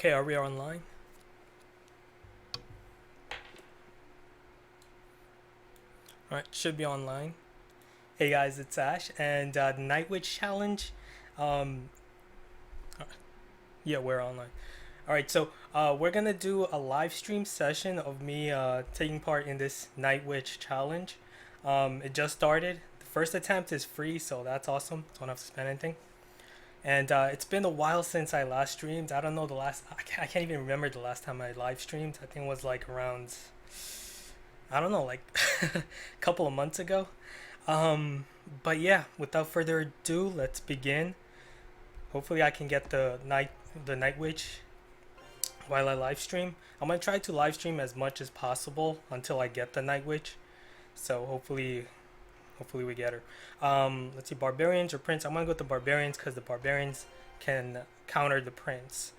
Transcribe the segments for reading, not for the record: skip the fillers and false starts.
Okay, are we online? Alright, should be online. Hey guys, it's Ash, and the Night Witch Challenge. Um, yeah, we're online. Alright, so we're gonna do a live stream session of me taking part in this Night Witch Challenge. It just started. The first attempt is free, so that's awesome. Don't have to spend anything. And it's been a while since I last streamed. I don't know the last. I can't even remember the last time I live streamed. I think it was like around. I don't know, like a couple of months ago. Um, but yeah, without further ado, let's begin. Hopefully, I can get the Night Witch while I live stream. I'm gonna try to live stream as much as possible until I get the Night Witch. So hopefully we get her. Let's see, barbarians or prince. I'm gonna go with the barbarians because the barbarians can counter the prince.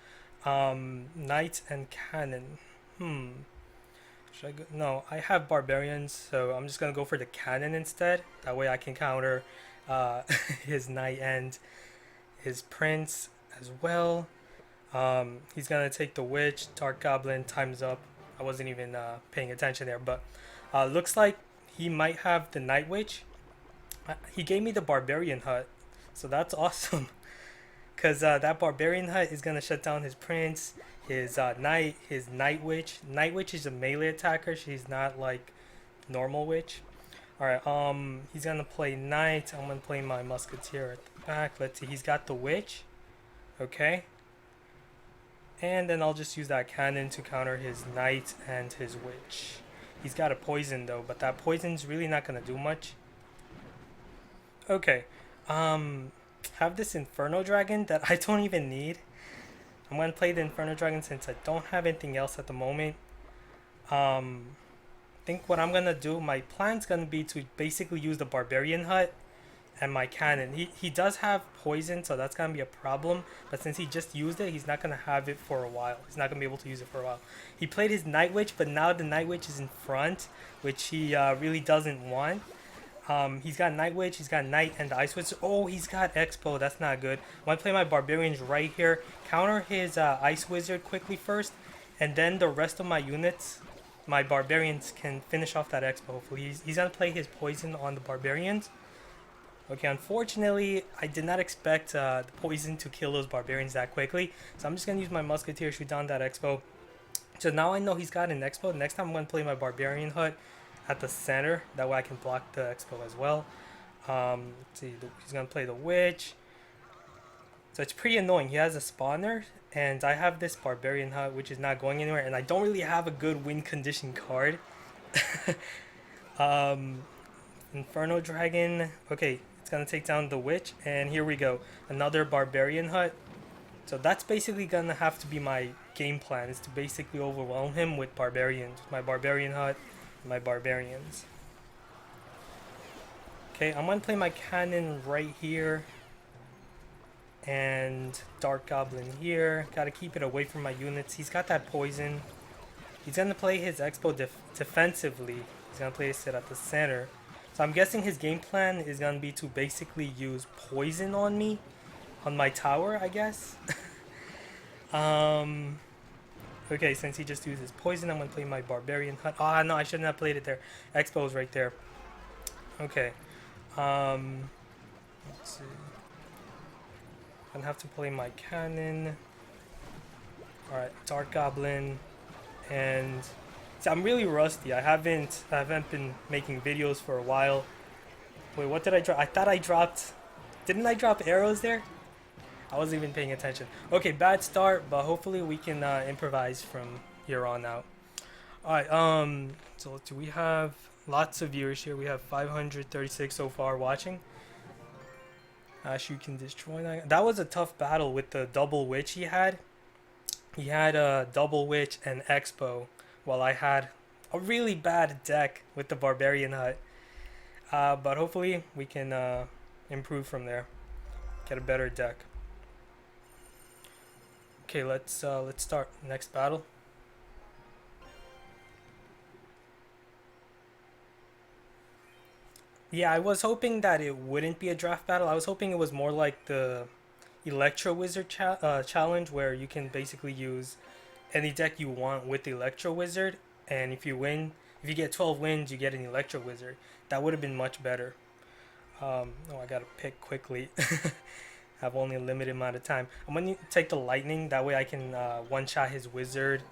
Knights and cannon. Should I go? No, I have barbarians, so I'm just gonna go for the cannon instead. That way I can counter uh, his knight and his prince as well. He's gonna take the witch, dark goblin. Time's up. I wasn't even paying attention there, but looks like he might have the night witch. He gave me the barbarian hut, so that's awesome. Cause that barbarian hut is gonna shut down his prince, his knight, his night witch. Night witch is a melee attacker. She's not like normal witch. All right. He's gonna play knight. I'm gonna play my musketeer at the back. Let's see. He's got the witch. Okay. And then I'll just use that cannon to counter his knight and his witch. He's got a poison though, but that poison's really not gonna do much. Okay. Have this Inferno Dragon that I don't even need. I'm gonna play the Inferno Dragon since I don't have anything else at the moment. I think what I'm gonna do, my plan's gonna be to basically use the Barbarian Hut and my cannon. He does have poison, so that's gonna be a problem. But since he just used it, he's not gonna have it for a while. He's not gonna be able to use it for a while. He played his Night Witch, but now the Night Witch is in front, which he really doesn't want. He's got Night Witch, he's got Knight and the Ice Witch. Oh, he's got Expo. That's not good. I'm going to play my Barbarians right here. Counter his Ice Wizard quickly first. And then the rest of my units, my Barbarians, can finish off that Expo. Hopefully, he's going to play his Poison on the Barbarians. Okay, unfortunately, I did not expect the Poison to kill those Barbarians that quickly. So I'm just going to use my Musketeer, shoot down that Expo. So now I know he's got an Expo. Next time I'm going to play my Barbarian Hut at the center. That way I can block the Expo as well. Let's see, he's going to play the Witch. So it's pretty annoying. He has a spawner, and I have this Barbarian Hut, which is not going anywhere, and I don't really have a good win condition card. Inferno Dragon. Okay, it's going to take down the Witch, and here we go. Another Barbarian Hut. So that's basically going to have to be my game plan, is to basically overwhelm him with Barbarians. My Barbarian Hut, my Barbarians. Okay, I'm going to play my cannon right here. And Dark Goblin here. Got to keep it away from my units. He's got that poison. He's going to play his Expo defensively. He's going to place it at the center. So I'm guessing his game plan is going to be to basically use poison on me. On my tower, I guess. Okay, since he just uses poison, I'm going to play my Barbarian Hut. Ah, no, I shouldn't have played it there. Expo's right there. Okay. Let's see. I'm going to have to play my cannon. Alright, Dark Goblin. And see, I'm really rusty. I haven't been making videos for a while. Wait, what did I drop? I thought I dropped... Didn't I drop arrows there? I wasn't even paying attention. Okay, bad start, but hopefully we can improvise from here on out. Alright, so we have lots of viewers here. We have 536 so far watching. Ash, you can destroy that. That was a tough battle with the double witch he had. He had a double witch and Expo, while I had a really bad deck with the Barbarian Hut. But hopefully we can improve from there. Get a better deck. Okay, let's start next battle. Yeah, I was hoping that it wouldn't be a draft battle. I was hoping it was more like the Electro Wizard challenge where you can basically use any deck you want with the Electro Wizard, and if you get 12 wins, you get an Electro Wizard. That would have been much better. Oh, I gotta pick quickly. Have only a limited amount of time. I'm gonna take the lightning. That way I can one-shot his wizard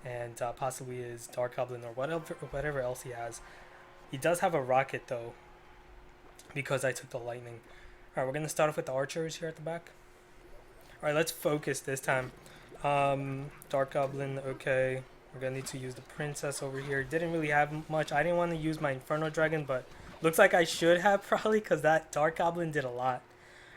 and possibly his dark goblin or whatever else he has. He does have a rocket though, because I took the lightning. All right, we're gonna start off with the archers here at the back. All right, let's focus this time. Dark goblin, okay. We're gonna need to use the princess over here. Didn't really have much. I didn't want to use my inferno dragon, but looks like I should have probably, because that dark goblin did a lot.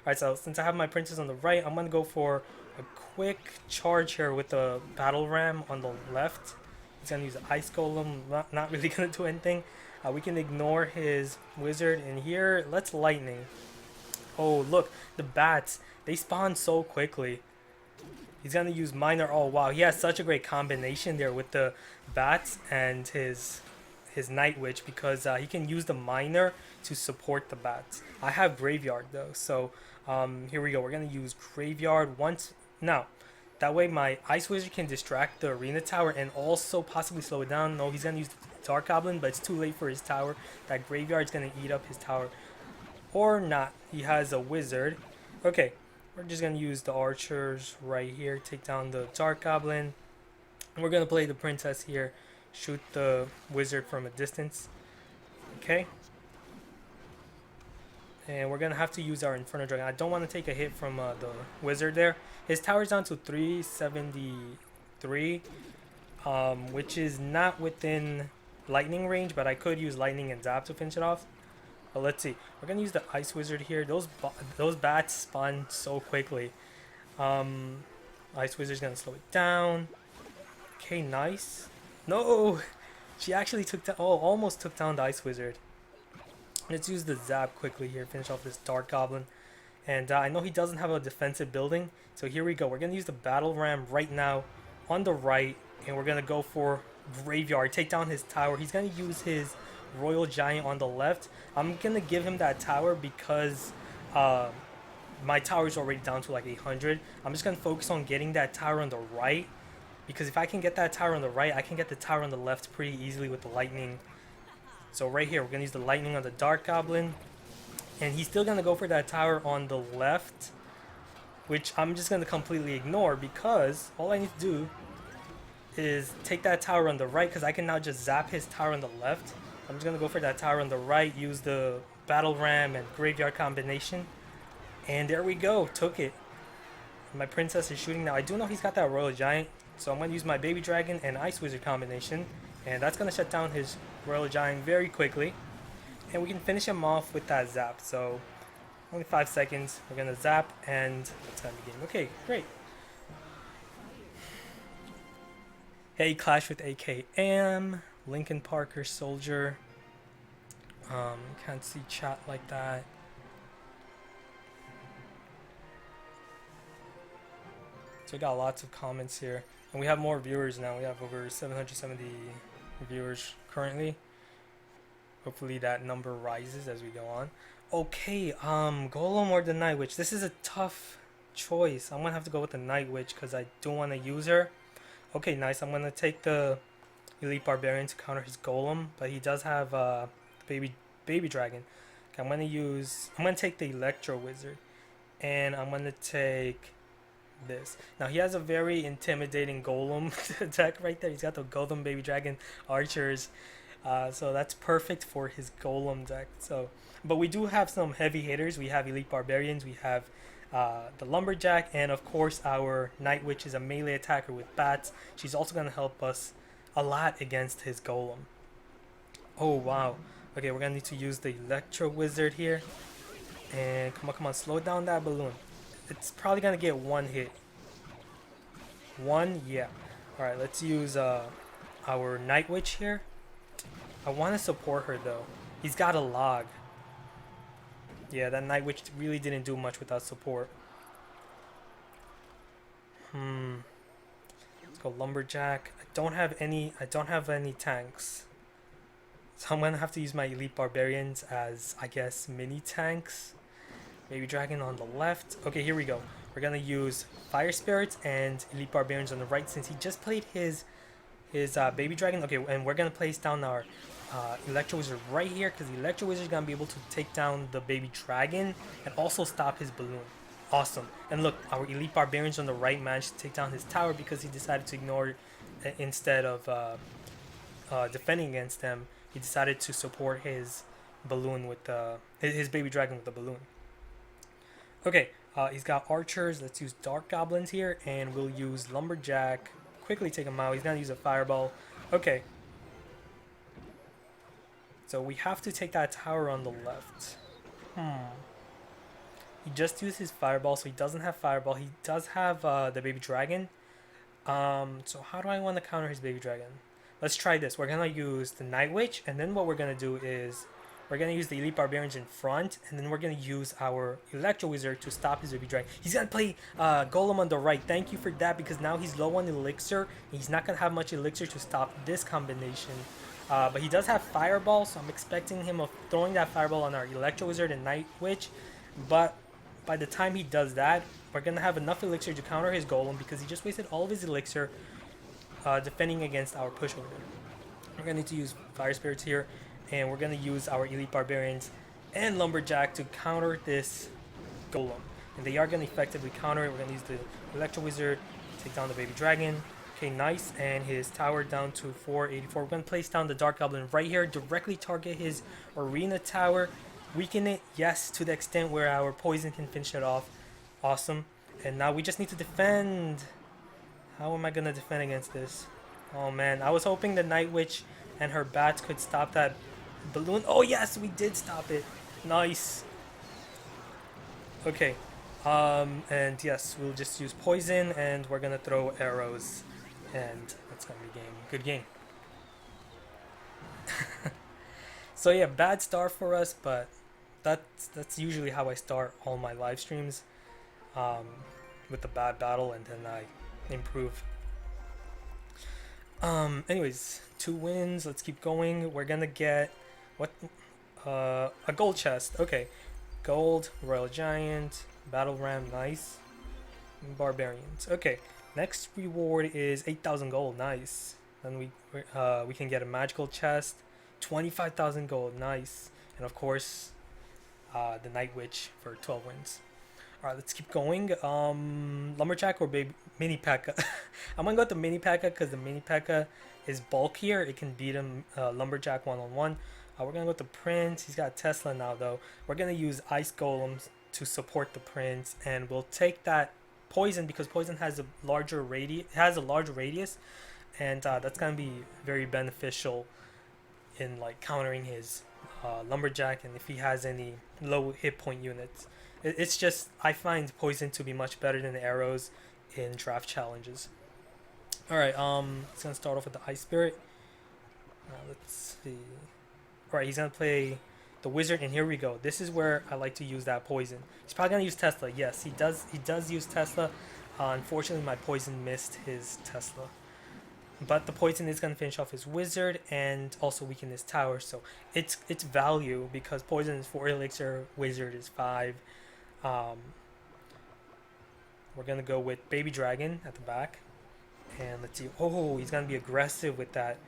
Alright, so since I have my princess on the right, I'm gonna go for a quick charge here with the battle ram on the left. He's gonna use the ice golem, not really gonna do anything. We can ignore his wizard, and here, let's lightning. Oh, look, the bats, they spawn so quickly. He's gonna use miner. Oh wow, he has such a great combination there with the bats and his night witch, because he can use the miner to support the bats. I have graveyard though, so here we go. We're gonna use graveyard once now. That way my ice wizard can distract the arena tower and also possibly slow it down. No, he's gonna use the dark goblin, but it's too late for his tower. That graveyard's gonna eat up his tower, or not. He has a wizard. Okay, we're just gonna use the archers right here, take down the dark goblin, and we're gonna play the princess here, shoot the wizard from a distance. Okay, and we're gonna have to use our inferno dragon. I don't want to take a hit from the wizard there. His tower's down to 373, which is not within lightning range, but I could use lightning and zap to finish it off. But let's see. We're gonna use the ice wizard here. Those bats spawn so quickly. Ice wizard's gonna slow it down. Okay, nice. No, she actually almost took down the ice wizard. Let's use the zap quickly here, finish off this dark goblin. And I know he doesn't have a defensive building, so here we go. We're gonna use the battle ram right now on the right, and we're gonna go for graveyard, take down his tower. He's gonna use his royal giant on the left. I'm gonna give him that tower because my tower is already down to like 800. I'm just gonna focus on getting that tower on the right, because if I can get that tower on the right, I can get the tower on the left pretty easily with the lightning. So right here, we're gonna use the lightning on the dark goblin, and he's still gonna go for that tower on the left, which I'm just gonna completely ignore, because all I need to do is take that tower on the right, because I can now just zap his tower on the left. I'm just gonna go for that tower on the right, use the battle ram and graveyard combination, and there we go, took it. My princess is shooting now. I do know he's got that royal giant, so I'm gonna use my baby dragon and ice wizard combination, and that's gonna shut down his royal giant very quickly, and we can finish him off with that zap. So only 5 seconds, we're gonna zap, and it's gonna begin. Okay, great. Hey, clash with AKM, Lincoln Parker soldier. Can't see chat like that. So we got lots of comments here, and we have more viewers now. We have over 770 viewers currently. Hopefully that number rises as we go on. Okay, golem or the night witch. This is a tough choice. I'm gonna have to go with the night witch because I don't want to use her. Okay, nice. I'm gonna take the elite barbarian to counter his golem, but he does have baby dragon. Okay, I'm gonna take the electro wizard, and I'm gonna take this. Now he has a very intimidating golem deck right there. He's got the golem baby dragon archers, so that's perfect for his golem deck. So, but we do have some heavy hitters. We have elite barbarians, we have the lumberjack, and of course our night witch is a melee attacker with bats. She's also gonna help us a lot against his golem. Oh wow. Okay, we're gonna need to use the electro wizard here, and come on, slow down that balloon. It's probably gonna get one hit. One, yeah. Alright, let's use our night witch here. I want to support her though. He's got a log. Yeah, that night witch really didn't do much without support. Let's go lumberjack. I don't have any tanks, so I'm gonna have to use my elite barbarians as, I guess, mini tanks. Baby dragon on the left. Okay, here we go. we're gonna use fire spirits and elite barbarians on the right since he just played his baby dragon. Okay, and we're gonna place down our electro wizard right here because the electro wizard is gonna be able to take down the baby dragon and also stop his balloon. Awesome. And look, our elite barbarians on the right managed to take down his tower because he decided to ignore it instead of defending against them. He decided to support his balloon with his baby dragon with the balloon. Okay, he's got archers. Let's use dark goblins here, and we'll use lumberjack. Quickly take him out. He's gonna use a fireball. Okay. So we have to take that tower on the left. He just used his fireball, so he doesn't have fireball. He does have the baby dragon. So how do I want to counter his baby dragon? Let's try this. We're gonna use the night witch, and then what we're gonna do is we're gonna use the elite barbarians in front, and then we're gonna use our electro wizard to stop his baby dragon. He's gonna play golem on the right. Thank you for that, because now he's low on elixir. He's not gonna have much elixir to stop this combination. But he does have fireball, so I'm expecting him of throwing that fireball on our electro wizard and night witch. But by the time he does that, we're gonna have enough elixir to counter his golem because he just wasted all of his elixir defending against our push over there. We're gonna need to use fire spirits here, and we're gonna use our elite barbarians and lumberjack to counter this golem, and they are gonna effectively counter it. We're gonna use the electro wizard, take down the baby dragon. Okay, nice, and his tower down to 484. We're gonna place down the dark goblin right here, directly target his arena tower, weaken it, yes, to the extent where our poison can finish it off. Awesome. And now we just need to defend. How am I gonna defend against this? Oh man, I was hoping the night witch and her bats could stop that balloon. Oh yes, we did stop it. Nice. Okay, and yes, we'll just use poison, and we're gonna throw arrows, and that's gonna be good game. So yeah, bad start for us, but that's usually how I start all my live streams, with a bad battle, and then I improve. Anyways, 2 wins. Let's keep going. We're gonna get what? A gold chest. Okay, gold, royal giant, battle ram, nice. Barbarians. Okay, next reward is 8,000 gold. Nice. Then we can get a magical chest, 25,000 gold. Nice. And of course, the night witch for 12 wins. All right, let's keep going. Lumberjack or mini Pekka? I'm gonna go with the mini Pekka because the mini Pekka is bulkier. It can beat him lumberjack one-on-one. We're gonna go with the prince. He's got Tesla now though. We're gonna use ice golems to support the prince, and we'll take that poison because poison has a larger radius, and that's gonna be very beneficial in like countering his lumberjack, and if he has any low hit point units. It's just, I find poison to be much better than arrows in draft challenges. Alright, it's gonna start off with the ice spirit. Let's see. Alright, he's gonna play the wizard, and here we go. This is where I like to use that poison. He's probably gonna use Tesla. Yes, he does use Tesla. Unfortunately, my poison missed his Tesla. But the poison is going to finish off his wizard and also weaken his tower. So it's value because poison is 4 elixir, wizard is 5. We're going to go with baby dragon at the back. And let's see. Oh, he's going to be aggressive with that.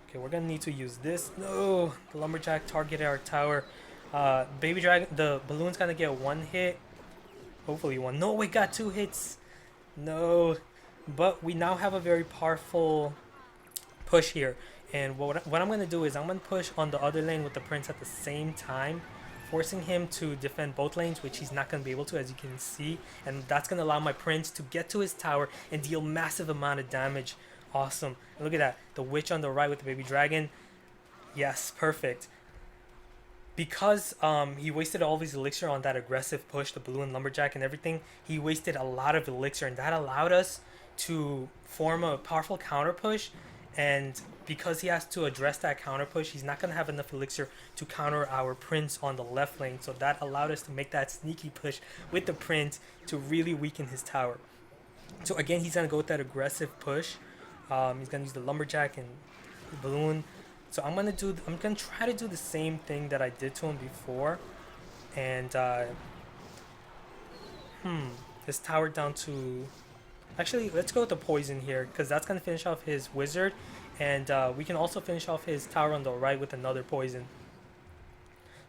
Okay, we're going to need to use this. No, the lumberjack targeted our tower. Baby dragon, the balloon's going to get 1 hit. Hopefully 1. No, we got 2 hits. No. But we now have a very powerful push here, and what I'm going to do is I'm going to push on the other lane with the prince at the same time, forcing him to defend both lanes, which he's not going to be able to, as you can see, and that's going to allow my prince to get to his tower and deal massive amount of damage. Awesome. And look at that, the witch on the right with the baby dragon. Yes, perfect. Because he wasted all of his elixir on that aggressive push, the balloon, lumberjack, and everything, he wasted a lot of elixir, and that allowed us to form a powerful counter push. And because he has to address that counter push, he's not going to have enough elixir to counter our prince on the left lane. So that allowed us to make that sneaky push with the prince to really weaken his tower. So again, he's going to go with that aggressive push. He's going to use the lumberjack and the balloon. So I'm going to try to do the same thing that I did to him before. And his tower down to... Actually, let's go with the poison here, because that's going to finish off his wizard. And we can also finish off his tower on the right with another poison.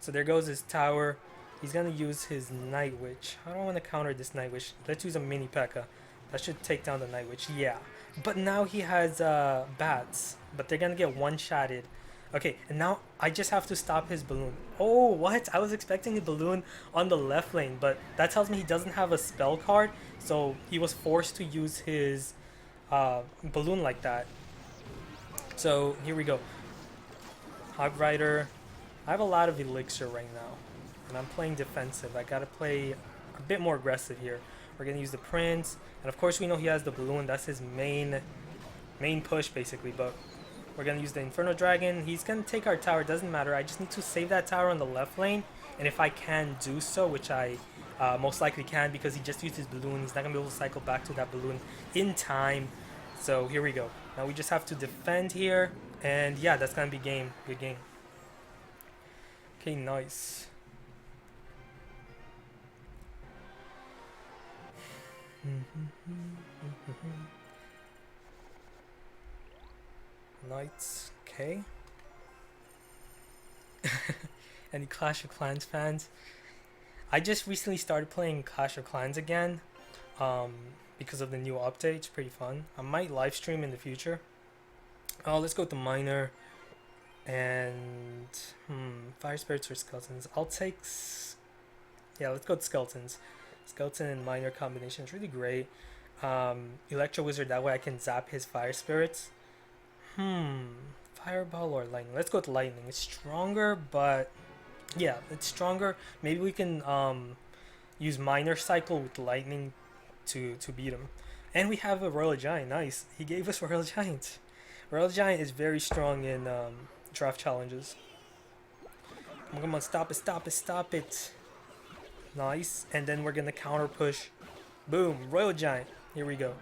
So there goes his tower. He's going to use his Night Witch. How do I want to counter this Night Witch? Let's use a mini Pekka. That should take down the Night Witch. Yeah. But now he has bats. But they're going to get one-shotted. Okay, and now I just have to stop his balloon. Oh, what? I was expecting the balloon on the left lane, but that tells me he doesn't have a spell card, so he was forced to use his balloon like that. So here we go. Hog Rider. I have a lot of elixir right now, and I'm playing defensive. I gotta play a bit more aggressive here. We're gonna use the Prince, and of course we know he has the balloon. That's his main push basically, but we're going to use the Inferno Dragon. He's going to take our tower. Doesn't matter. I just need to save that tower on the left lane. And if I can do so, which I most likely can because he just used his balloon. He's not going to be able to cycle back to that balloon in time. So here we go. Now we just have to defend here. And yeah, that's going to be game. Good game. Okay, nice. Knights, okay. Any Clash of Clans fans? I just recently started playing Clash of Clans again because of the new update. It's pretty fun. I might live stream in the future. Oh, let's go with the Miner and Fire Spirits or Skeletons. I'll take... Yeah, let's go with Skeletons. Skeleton and Miner combination is really great. Electro Wizard, that way I can zap his Fire Spirits. Fireball or lightning? Let's go with lightning. It's stronger, but yeah, it's stronger. Maybe we can use Minor Cycle with lightning to beat him. And we have a Royal Giant. Nice. He gave us Royal Giant. Royal Giant is very strong in draft challenges. Come on, stop it, stop it, stop it. Nice. And then we're gonna counter push. Boom, Royal Giant. Here we go.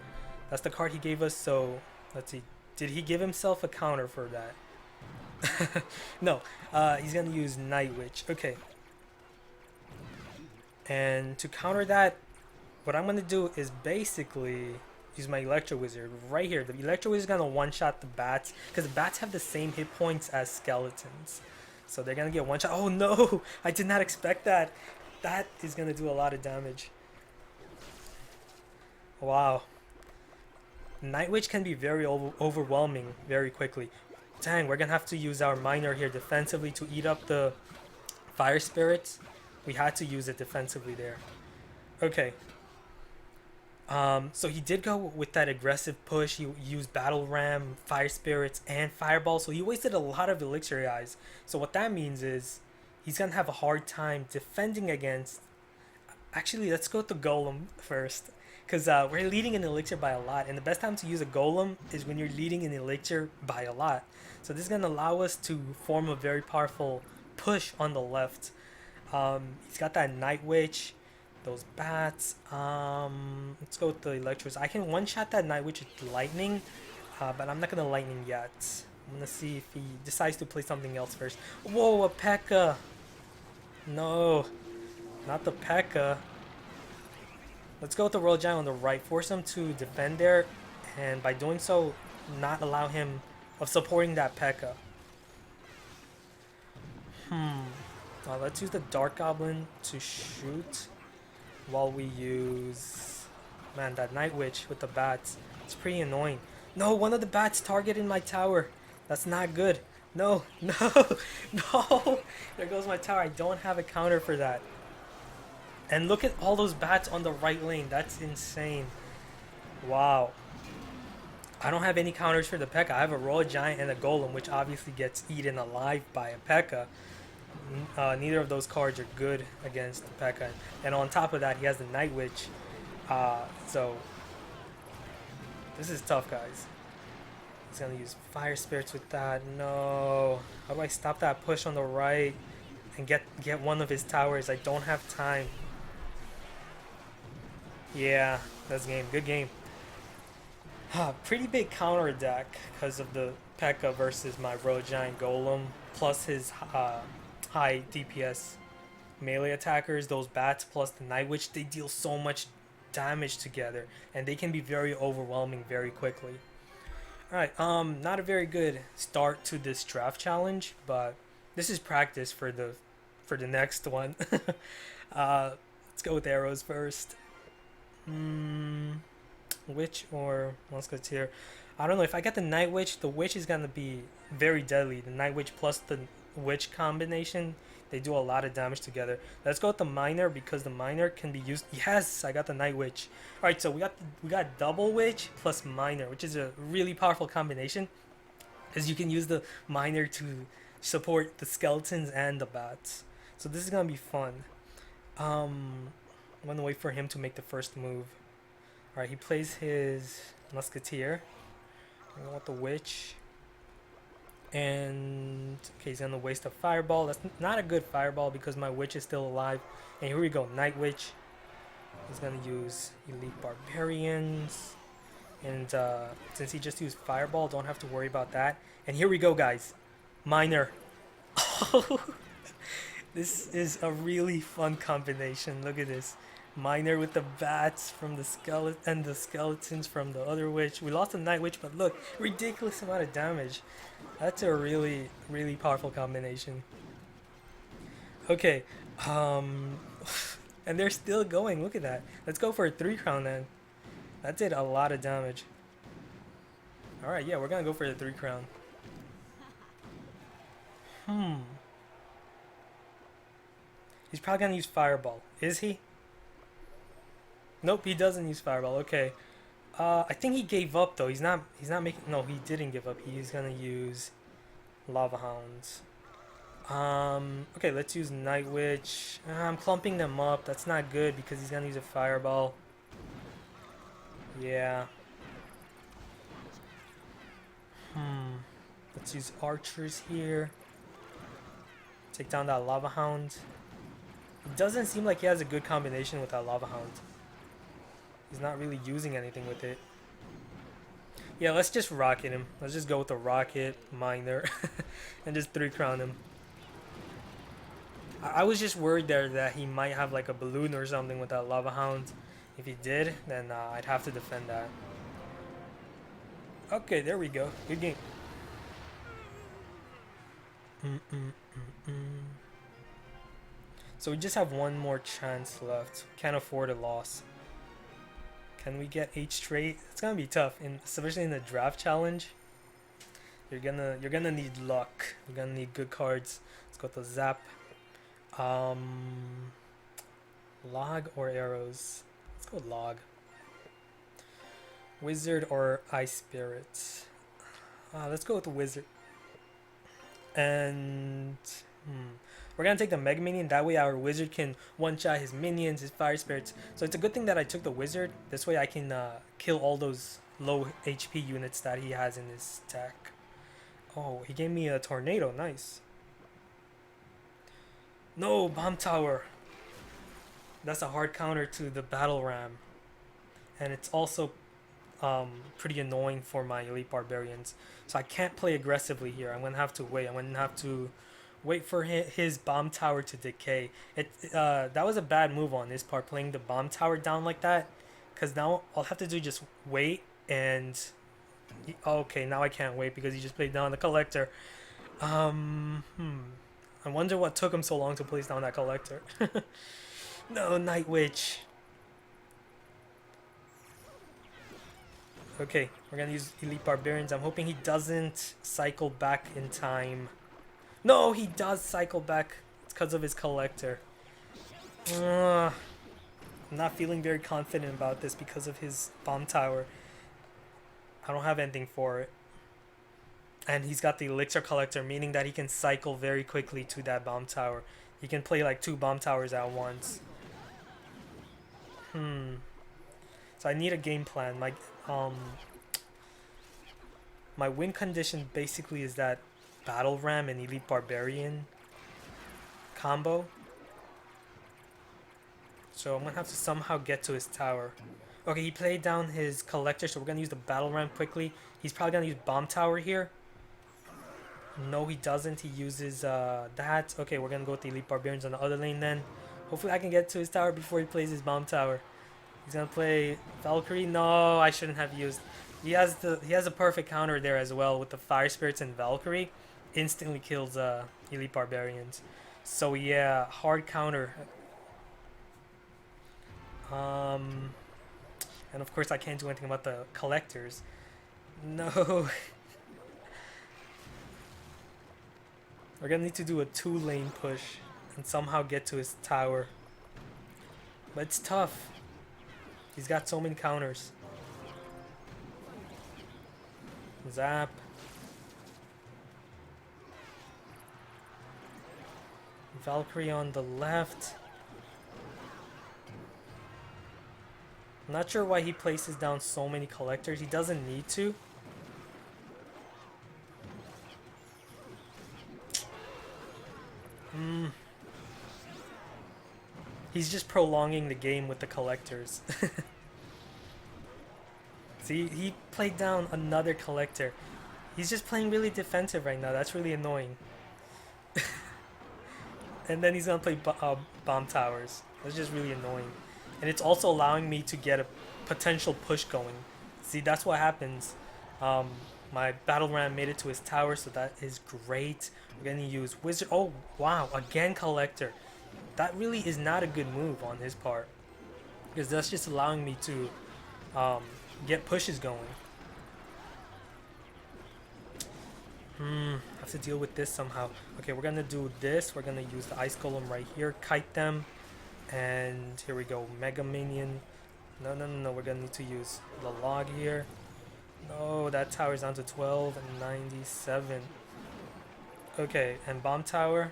That's the card he gave us. So let's see. Did he give himself a counter for that? No, he's gonna use Night Witch. Okay. And to counter that, what I'm gonna do is basically use my Electro Wizard right here. The Electro Wizard is gonna one-shot the bats because the bats have the same hit points as skeletons, so they're gonna get one shot. Oh no! I did not expect that. That is gonna do a lot of damage. Wow. Night Witch can be very overwhelming very quickly. Dang, we're gonna have to use our Miner here defensively to eat up the Fire Spirits. We had to use it defensively there. Okay. So he did go with that aggressive push. He used Battle Ram, Fire Spirits, and Fireball. So he wasted a lot of Elixir Eyes. So what that means is he's gonna have a hard time defending against... Actually, let's go with the Golem first. Because we're leading in Elixir by a lot. And the best time to use a Golem is when you're leading in Elixir by a lot. So this is going to allow us to form a very powerful push on the left. He's got that Night Witch. Those bats. Let's go with the Electros. I can one-shot that Night Witch with Lightning. But I'm not going to Lightning yet. I'm going to see if he decides to play something else first. Whoa, a Pekka. No. Not the Pekka. Let's go with the Royal Giant on the right. Force him to defend there. And by doing so, not allow him of supporting that Pekka. Let's use the Dark Goblin to shoot. While we use... Man, that Night Witch with the bats. It's pretty annoying. No, one of the bats targeted my tower. That's not good. No, no, no. There goes my tower. I don't have a counter for that. And look at all those bats on the right lane. That's insane. Wow. I don't have any counters for the Pekka. I have a Royal Giant and a Golem, which obviously gets eaten alive by a Pekka. Neither of those cards are good against the Pekka. And on top of that, he has the Night Witch. So, this is tough, guys. He's going to use Fire Spirits with that. No. How do I stop that push on the right and get one of his towers? I don't have time. Yeah, that's game. Good game. Pretty big counter deck because of the Pekka versus my Royal Giant Golem, plus his high DPS melee attackers. Those bats plus the Night Witch, they deal so much damage together, and they can be very overwhelming very quickly. All right, not a very good start to this draft challenge, but this is practice for the next one. Let's go with arrows first. Witch or musketeer? I don't know. If I get the night witch, the witch is gonna be very deadly. The night witch plus the witch combination, they do a lot of damage together. Let's go with the miner because the miner can be used. Yes, I got the night witch. All right, so we got double witch plus miner, which is a really powerful combination, because you can use the miner to support the skeletons and the bats. So this is gonna be fun. I'm gonna wait for him to make the first move. All right, he plays his musketeer. I want the witch. And okay, he's gonna waste a fireball. That's not a good fireball because my witch is still alive. And here we go, night witch. He's gonna use elite barbarians. And since he just used fireball, don't have to worry about that. And here we go, guys. Miner. This is a really fun combination. Look at this. Miner with the bats from the skeleton and the skeletons from the other witch. We lost the night witch, but look, ridiculous amount of damage. That's a really, really powerful combination. Okay, and they're still going. Look at that. Let's go for a 3 crown then. That did a lot of damage. All right, yeah, we're gonna go for the 3 crown. He's probably gonna use fireball. Is he? Nope, he doesn't use fireball. Okay. I think he gave up though. He's not making. No, he didn't give up. He's gonna use lava hounds. Okay, let's use night witch. I'm clumping them up. That's not good because he's gonna use a fireball. Yeah. Let's use archers here. Take down that lava hound. It doesn't seem like he has a good combination with that lava hound. He's not really using anything with it. Yeah, let's just rocket him. Let's just go with the rocket miner and just 3 crown him. I was just worried there that he might have like a balloon or something with that lava hound. If he did, then I'd have to defend that. Okay, there we go. Good game. So we just have one more chance left. Can't afford a loss. Can we get 8 straight? It's gonna be tough, especially in the draft challenge. You're gonna need luck. You're gonna need good cards. Let's go to zap. Log or arrows? Let's go with log. Wizard or ice spirit? Let's go with the wizard. And we're gonna take the mega minion. That way our wizard can one-shot his minions, his fire spirits. So it's a good thing that I took the wizard. This way I can kill all those low HP units that he has in his deck. Oh, he gave me a tornado. Nice. No, bomb tower. That's a hard counter to the battle ram. And it's also pretty annoying for my elite barbarians. So I can't play aggressively here. I'm gonna have to wait. I'm gonna have to wait for his bomb tower to decay. That was a bad move on his part, playing the bomb tower down like that. Because now I'll have to do just wait and... Okay, now I can't wait because he just played down the collector. I wonder what took him so long to place down that collector. No, Night Witch. Okay, we're gonna use Elite Barbarians. I'm hoping he doesn't cycle back in time. No, he does cycle back. It's because of his collector. I'm not feeling very confident about this because of his bomb tower. I don't have anything for it. And he's got the elixir collector, meaning that he can cycle very quickly to that bomb tower. He can play like 2 bomb towers at once. So I need a game plan. My win condition basically is that battle ram and elite barbarian combo. So I'm gonna have to somehow get to his tower. Okay, he played down his collector, so we're gonna use the battle ram quickly. He's probably gonna use bomb tower here. No, he doesn't. He uses that. Okay, we're gonna go with the elite barbarians on the other lane then. Hopefully I can get to his tower before he plays his bomb tower. He's gonna play Valkyrie. No, I shouldn't have used. He has a perfect counter there as well with the Fire Spirits and Valkyrie. Instantly kills Elite Barbarians. So yeah, hard counter. Um, and of course I can't do anything about the collectors. No. We're gonna need to do a 2-lane push and somehow get to his tower. But it's tough. He's got so many counters. Zap. Valkyrie on the left. I'm not sure why he places down so many collectors. He doesn't need to. He's just prolonging the game with the collectors. See, he played down another collector. He's just playing really defensive right now. That's really annoying. And then he's gonna play bomb towers. That's just really annoying. And it's also allowing me to get a potential push going. See, that's what happens. My battle ram made it to his tower, so that is great. We're gonna use wizard. Oh wow, again collector. That really is not a good move on his part, because that's just allowing me to get pushes going. Have to deal with this somehow. Okay, we're gonna do this. We're gonna use the ice golem right here, kite them, and here we go, mega minion. No, we're gonna need to use the log here. No, that tower's down to 12 and 97. Okay, and bomb tower.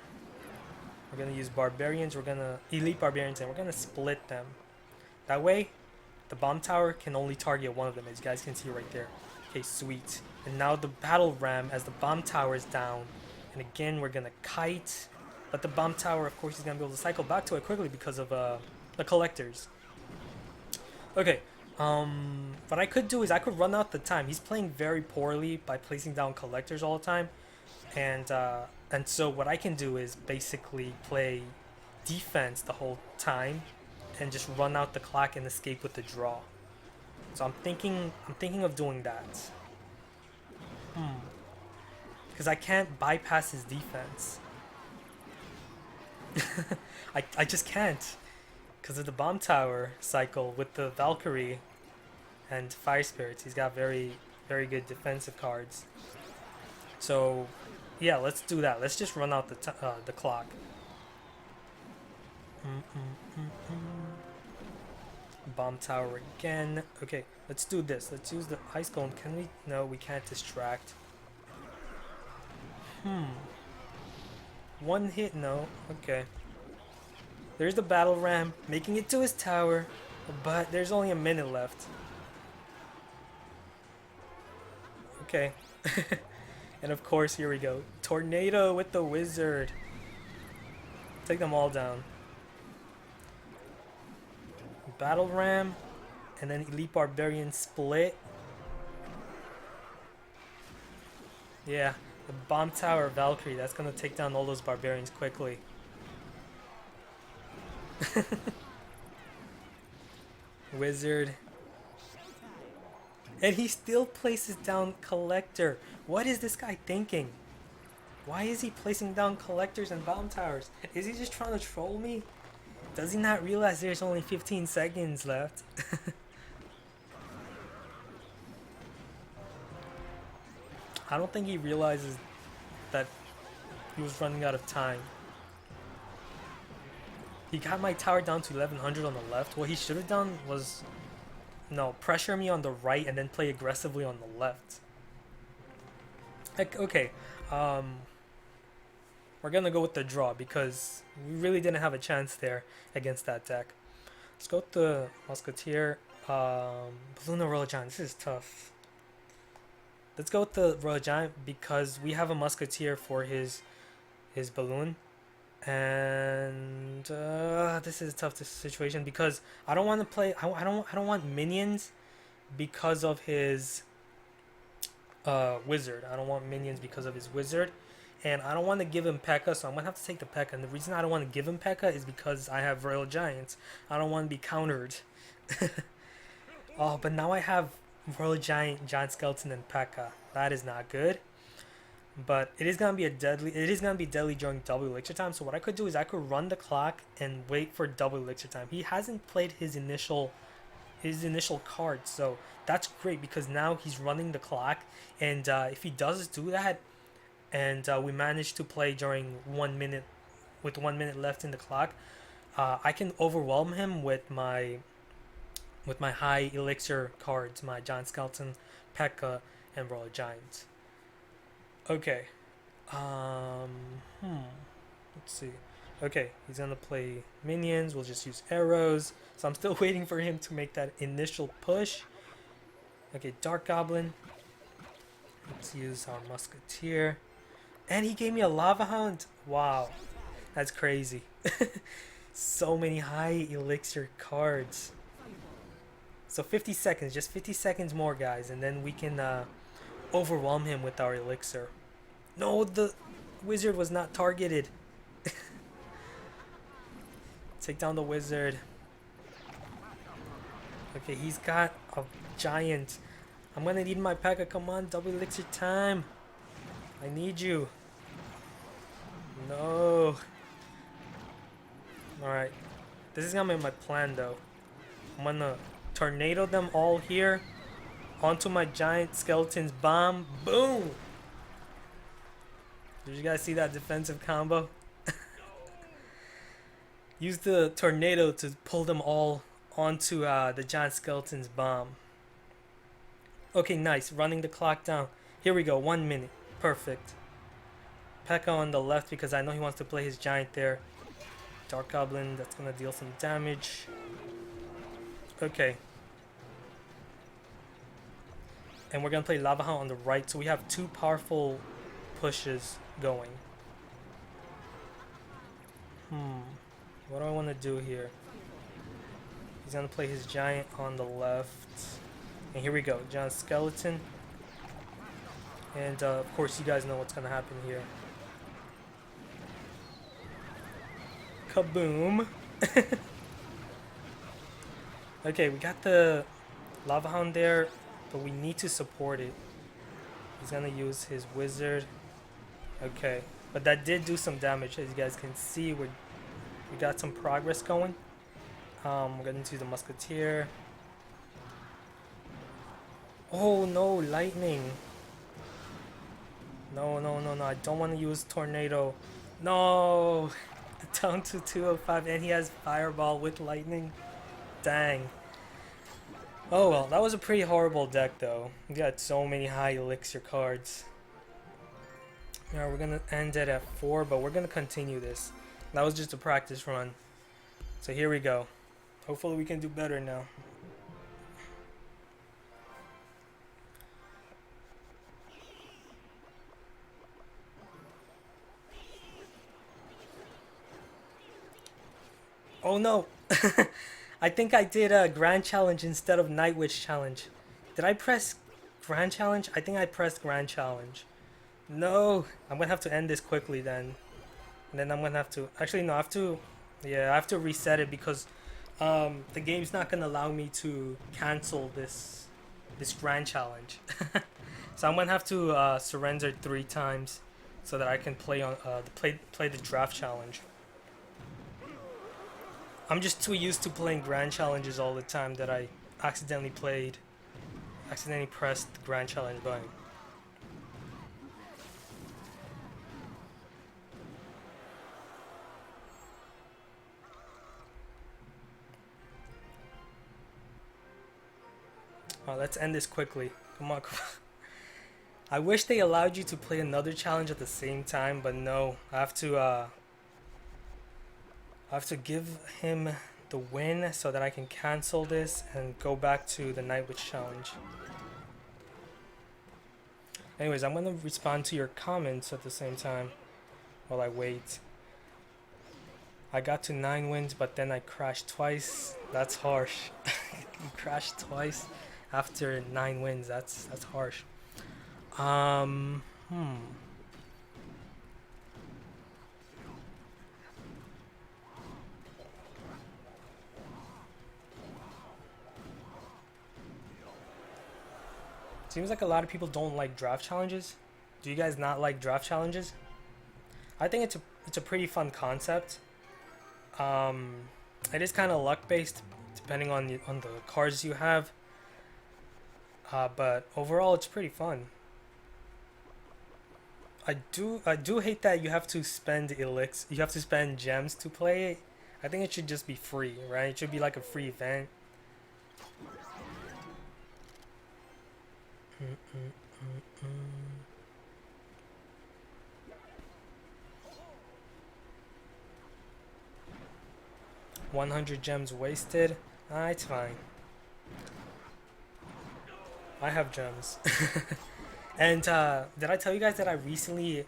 We're gonna use barbarians. We're gonna elite barbarians, and we're gonna split them. That way, the bomb tower can only target one of them, as you guys can see right there. Okay, sweet. And now the battle ram, as the bomb tower is down, and again we're gonna kite. But the bomb tower, of course, is gonna be able to cycle back to it quickly because of the collectors. Okay. What I could do is I could run out the time. He's playing very poorly by placing down collectors all the time, and so what I can do is basically play defense the whole time, and just run out the clock and escape with the draw. So I'm thinking of doing that. Because I can't bypass his defense. I just can't. Because of the bomb tower cycle with the Valkyrie and Fire Spirits. He's got very, very good defensive cards. So, yeah, let's do that. Let's just run out the clock. Bomb tower again. Okay, let's do this. Let's use the ice golem. Can we? No, we can't distract. One hit, no. Okay. There's the battle ram making it to his tower, but there's only a minute left. Okay. And of course, here we go. Tornado with the wizard. Take them all down. Battle ram, and then elite barbarian split. Yeah, the bomb tower Valkyrie, that's gonna take down all those barbarians quickly. Wizard. And he still places down collector. What is this guy thinking? Why is he placing down collectors and bomb towers? Is he just trying to troll me? Does he not realize there's only 15 seconds left? I don't think he realizes that he was running out of time. He got my tower down to 1100 on the left. What he should have done was, no, pressure me on the right and then play aggressively on the left. Like, okay, we're gonna go with the draw because we really didn't have a chance there against that deck. Let's go with the Musketeer. Balloon or Royal Giant. This is tough. Let's go with the Royal Giant because we have a Musketeer for his balloon. And this is a tough situation because I don't want to play. I don't want minions because of his wizard. I don't want minions because of his wizard. And I don't want to give him Pekka, so I'm going to have to take the Pekka. And the reason I don't want to give him Pekka is because I have Royal Giants. I don't want to be countered. Oh, but now I have Royal Giant, Giant Skeleton, and Pekka. That is not good. But it is gonna be a deadly. It is gonna be deadly during double elixir time. So what I could do is I could run the clock and wait for double elixir time. He hasn't played his initial card, so that's great because now he's running the clock. And if he does do that, and we manage to play during 1 minute, with 1 minute left in the clock, I can overwhelm him with my high elixir cards, my Giant Skeleton, Pekka, and Royal Giant. Okay. Um. Let's see. Okay, he's gonna play minions. We'll just use arrows. So I'm still waiting for him to make that initial push. Okay, Dark Goblin. Let's use our Musketeer. And he gave me a Lava Hound. Wow, that's crazy. So many high elixir cards. So 50 seconds, just 50 seconds more, guys, and then we can overwhelm him with our elixir. No, the wizard was not targeted. Take down the wizard. Okay, he's got a giant. I'm gonna need my Pekka. Come on, double elixir time. I need you. No. Alright. This is gonna be my plan though. I'm gonna tornado them all here onto my giant skeleton's bomb. Boom! Did you guys see that defensive combo? Use the tornado to pull them all onto the giant skeleton's bomb. Okay, nice. Running the clock down. Here we go. 1 minute. Perfect. Pekka on the left because I know he wants to play his giant there. Dark Goblin, that's going to deal some damage. Okay. And we're going to play Lava Hound on the right. So we have two powerful pushes going. What do I want to do here? He's going to play his giant on the left. And here we go. Giant skeleton. And of course you guys know what's going to happen here. Kaboom. Okay, we got the Lava Hound there, but we need to support it. He's going to use his wizard. Okay, but that did do some damage. As you guys can see, we got some progress going. We're going to use the Musketeer. Oh no, lightning. No, I don't want to use tornado. No. Down to 205, and he has fireball with lightning. Dang. Oh well, that was a pretty horrible deck though. We got so many high elixir cards. Now we're gonna end it at 4, but we're gonna continue this. That was just a practice run. So here we go. Hopefully we can do better now. Oh no! I think I did a Grand Challenge instead of Night Witch Challenge. Did I press Grand Challenge? I think I pressed Grand Challenge. No! I'm gonna have to end this quickly then. And then I'm gonna have to... Actually, no, I have to... Yeah, I have to reset it because the game's not gonna allow me to cancel this Grand Challenge. So I'm gonna have to surrender 3 times so that I can play on play the Draft Challenge. I'm just too used to playing Grand Challenges all the time that I accidentally pressed the Grand Challenge button. Let's end this quickly. Come on. I wish they allowed you to play another challenge at the same time, but no. I have to give him the win so that I can cancel this and go back to the Night Witch Challenge. Anyways, I'm going to respond to your comments at the same time while I wait. I got to 9 wins, but then I crashed twice. That's harsh. You crashed twice after 9 wins. That's harsh. Seems like a lot of people don't like draft challenges. Do you guys not like draft challenges? I think it's a pretty fun concept. Um, it is kind of luck based, depending on the cards you have. But overall, it's pretty fun. I do hate that you have to spend elixir. You have to spend gems to play it. I think it should just be free, right? It should be like a free event. 100 gems wasted. It's fine. I have gems. And did I tell you guys that I recently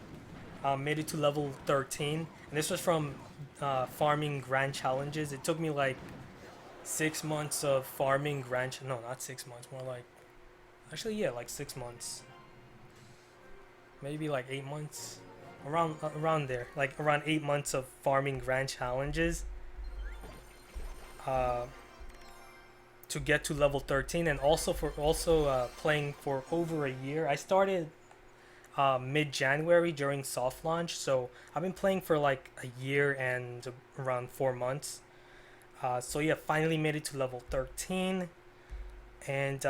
made it to level 13? And this was from farming grand challenges. It took me like 6 months of farming grand. No, not 6 months. More like, actually, yeah, like 6 months. Maybe like 8 months. Around there, like around 8 months of farming grand challenges. To get to level 13, and also playing for over a year. I started mid-January during soft launch, so I've been playing for like a year and around 4 months. So yeah, finally made it to level 13 and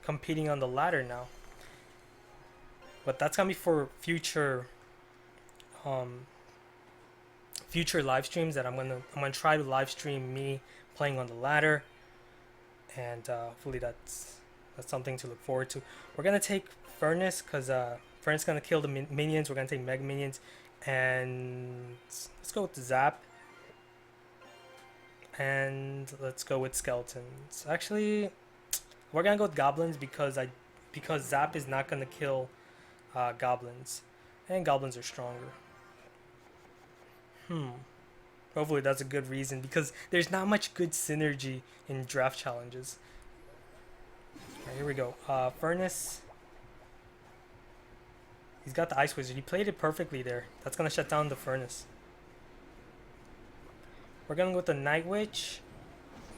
competing on the ladder now. But that's gonna be for future live streams that I'm gonna try to live stream me playing on the ladder, and hopefully that's something to look forward to. We're gonna take Furnace because Furnace is gonna kill the minions. We're gonna take Mega Minions, and let's go with the Zap, and let's go with Skeletons. Actually, we're gonna go with Goblins because Zap is not gonna kill Goblins, and Goblins are stronger. Hopefully that's a good reason, because there's not much good synergy in draft challenges. Alright, here we go. Furnace. He's got the Ice Wizard. He played it perfectly there. That's gonna shut down the Furnace. We're gonna go with the Night Witch.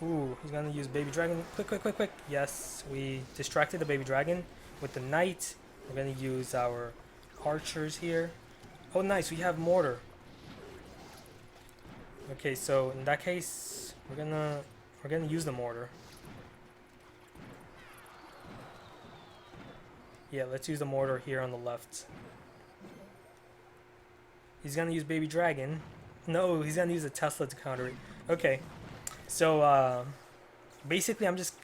Ooh, he's gonna use Baby Dragon. Quick. Yes, we distracted the Baby Dragon. With the Knight, we're gonna use our archers here. Oh nice, we have Mortar. Okay, so in that case, we're gonna use the Mortar. Yeah, let's use the Mortar here on the left. He's gonna use Baby Dragon. No, he's gonna use a Tesla to counter it. Okay, so basically, I'm just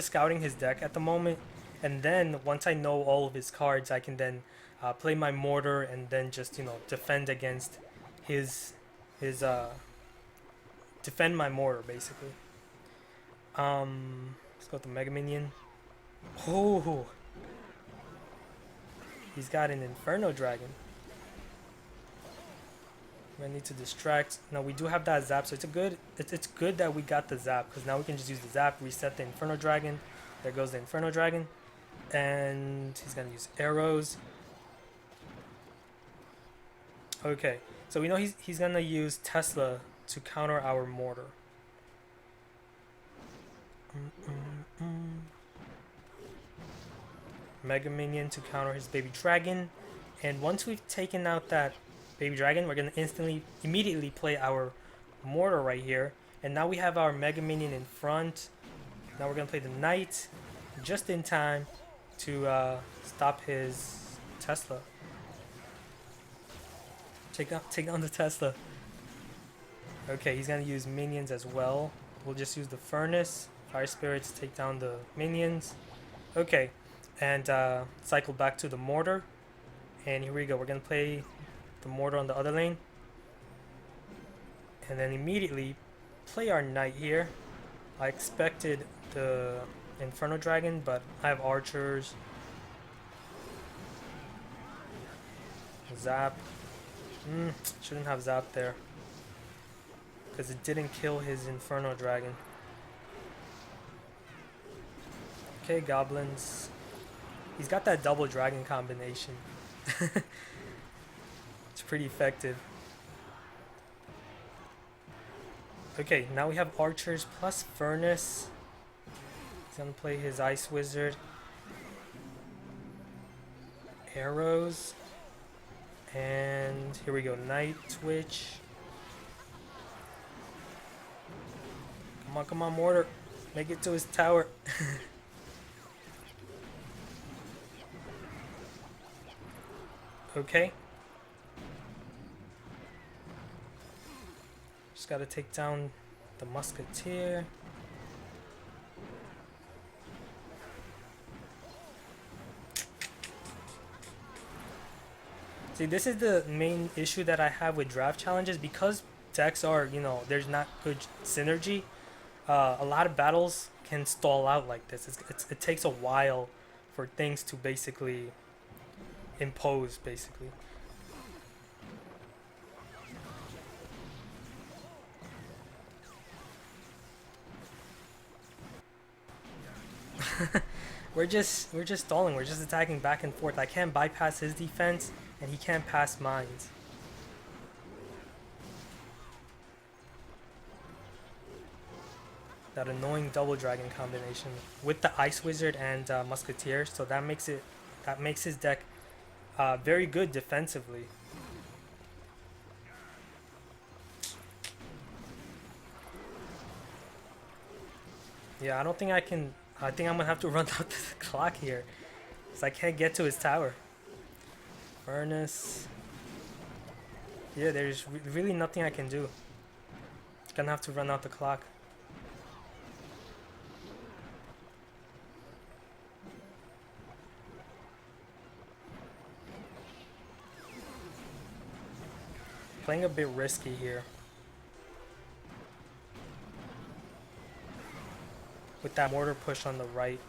scouting his deck at the moment, and then once I know all of his cards, I can then play my Mortar and then just defend against his defend my Mortar basically. Let's go with the Mega Minion. Oh, he's got an Inferno Dragon. I need to distract. Now we do have that Zap, so it's good that we got the Zap, because now we can just use the Zap, reset the Inferno Dragon. There goes the Inferno Dragon, and he's gonna use arrows. Okay, so we know he's gonna use Tesla to counter our Mortar. Mega Minion to counter his Baby Dragon, and once we've taken out that Baby Dragon, we're gonna immediately play our Mortar right here, and now we have our Mega Minion in front. Now we're gonna play the Knight just in time to stop his Tesla. Take down the Tesla. Okay, he's gonna use minions as well. We'll just use the Furnace, Fire Spirits, take down the minions. Okay, and cycle back to the Mortar. And here we go. We're gonna play the Mortar on the other lane, and then immediately play our Knight here. I expected the Inferno Dragon, but I have archers. Zap. Shouldn't have Zap there, because it didn't kill his Inferno Dragon. Okay, Goblins. He's got that double dragon combination. It's pretty effective. Okay, now we have archers plus Furnace. He's gonna play his Ice Wizard. arrows. And here we go, Night Twitch. Come on, mortar. Make it to his tower. Okay. Just gotta take down the musketeer. See, this is the main issue that I have with draft challenges, because decks are, you know, there's not good synergy. A lot of battles can stall out like this. It takes a while for things to basically impose, basically. we're just stalling. We're just attacking back and forth. I can't bypass his defense, and he can't pass mine. That annoying double dragon combination with the ice wizard and musketeer, so that makes his deck very good defensively. Yeah, I don't think I can. I think I'm gonna have to run out the clock here, because I can't get to his tower. Furnace. Yeah, there's really nothing I can do. Gonna have to run out the clock. Playing a bit risky here. With that mortar push on the right.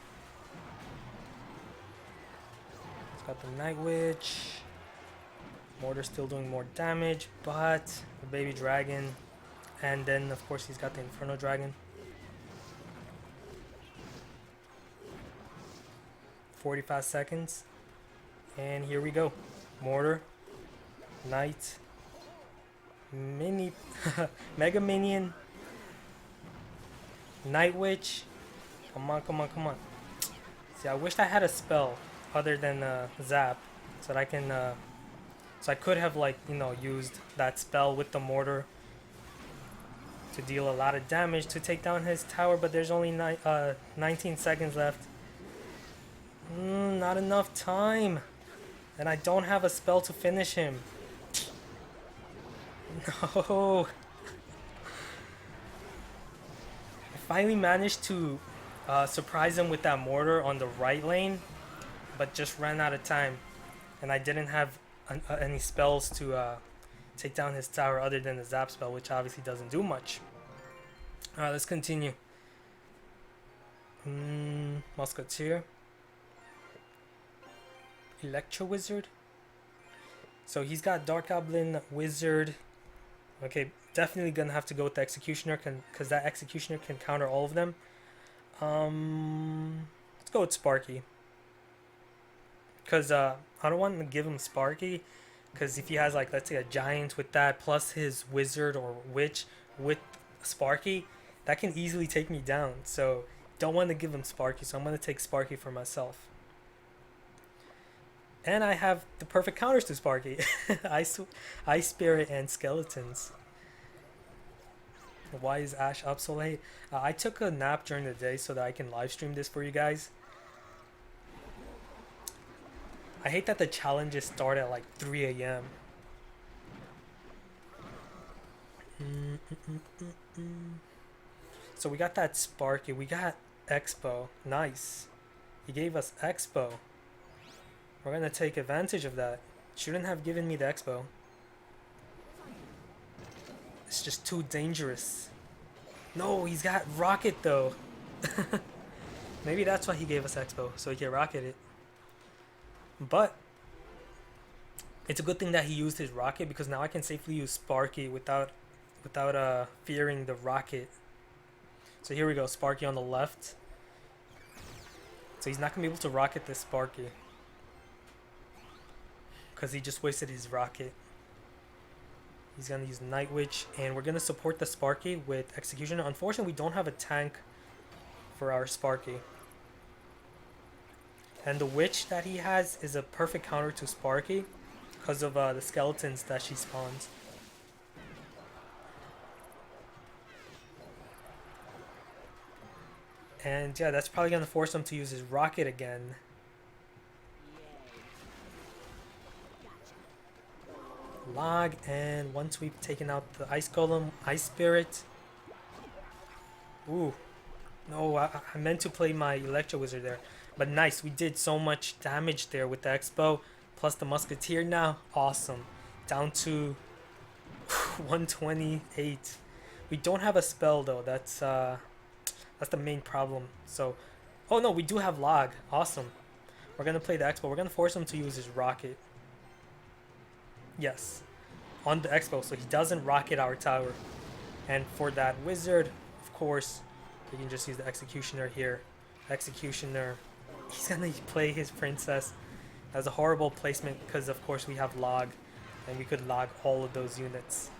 It's got the Night Witch. Mortar still doing more damage, but the baby dragon. And then of course he's got the Inferno Dragon. 45 seconds. And here we go. Mortar. Knight. Mini Mega Minion. Night Witch. Come on. See, I wished I had a spell other than Zap, so that I can so I could have, like, you know, used that spell with the mortar to deal a lot of damage to take down his tower, but there's only 19 seconds left. Not enough time. And I don't have a spell to finish him. No. I finally managed to surprise him with that mortar on the right lane, but just ran out of time. And I didn't have any spells to take down his tower other than the zap spell, which obviously doesn't do much. Alright, let's continue. Musketeer. Electro Wizard. So he's got Dark Goblin, Wizard. Okay, definitely gonna have to go with the Executioner, because that Executioner can counter all of them. Let's go with Sparky. Because I don't want to give him Sparky, because if he has, like, let's say a Giant with that, plus his Wizard or Witch with Sparky, that can easily take me down. So don't want to give him Sparky, so I'm going to take Sparky for myself. And I have the perfect counters to Sparky. Ice Spirit and Skeletons. Why is Ash up so late? I took a nap during the day so that I can live stream this for you guys. I hate that the challenges start at like 3 a.m. So we got that Sparky. We got xbow. Nice. He gave us xbow. We're gonna take advantage of that. Shouldn't have given me the xbow. It's just too dangerous. No, he's got rocket though. Maybe that's why he gave us expo, so he can rocket it. But it's a good thing that he used his rocket, because now I can safely use Sparky without fearing the rocket. So here we go, Sparky on the left. So he's not gonna be able to rocket this Sparky, because he just wasted his rocket. He's gonna use Night Witch, and we're gonna support the Sparky with Executioner. Unfortunately, we don't have a tank for our Sparky. And the witch that he has is a perfect counter to Sparky because of the skeletons that she spawns. And yeah, that's probably going to force him to use his rocket again. Log, and once we've taken out the ice golem, ice spirit. Ooh, no, I meant to play my electro wizard there. But nice, we did so much damage there with the xbow, plus the musketeer now. Awesome. Down to 128. We don't have a spell though, that's the main problem. So, oh no, we do have log. Awesome. We're gonna play the xbow. We're gonna force him to use his rocket. Yes, on the expo, so he doesn't rocket our tower. And for that wizard, of course, we can just use the executioner here. Executioner, he's gonna play his princess. That's a horrible placement because of course we have log, and we could log all of those units.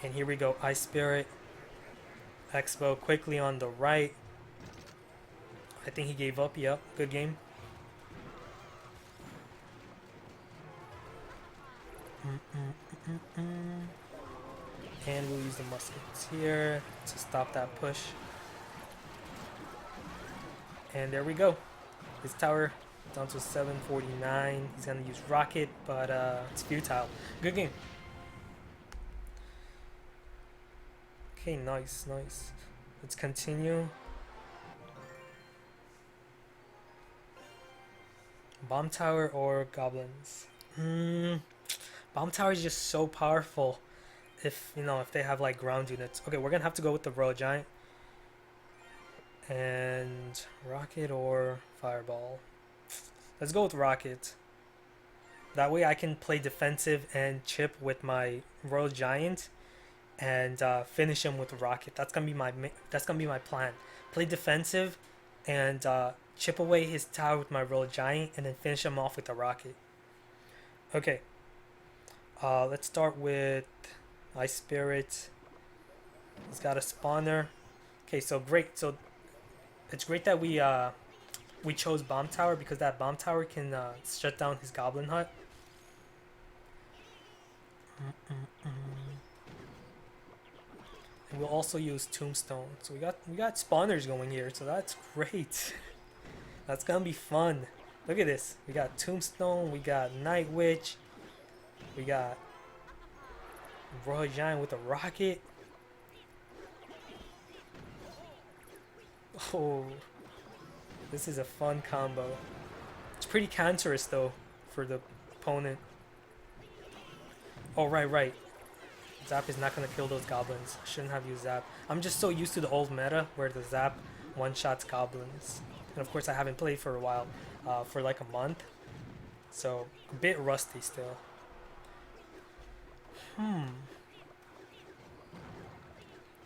And here we go, ice spirit, expo quickly on the right. I think he gave up. Yep, good game. And we'll use the musketeer to stop that push. And there we go. His tower down to 749. He's gonna use rocket, but it's futile. Good game. Okay, nice, nice. Let's continue. Bomb tower or goblins? Bomb tower is just so powerful if, you know, if they have like ground units. Okay, we're gonna have to go with the Royal Giant. And rocket or fireball? Let's go with rocket. That way I can play defensive and chip with my Royal Giant and finish him with rocket. That's gonna be my plan. Play defensive and chip away his tower with my Royal Giant and then finish him off with a rocket. Okay. Let's start with Ice Spirit. He's got a spawner. Okay, so great. So it's great that we chose Bomb Tower because that Bomb Tower can shut down his Goblin Hut. And we'll also use Tombstone. So we got spawners going here, so that's great. That's gonna be fun. Look at this. We got Tombstone, we got Night Witch, we got Royal Giant with a rocket. Oh, this is a fun combo. It's pretty cancerous though for the opponent. Oh, right. Zap is not going to kill those goblins. Shouldn't have used Zap. I'm just so used to the old meta where the Zap one-shots goblins. And of course I haven't played for a while, for like a month. So, a bit rusty still.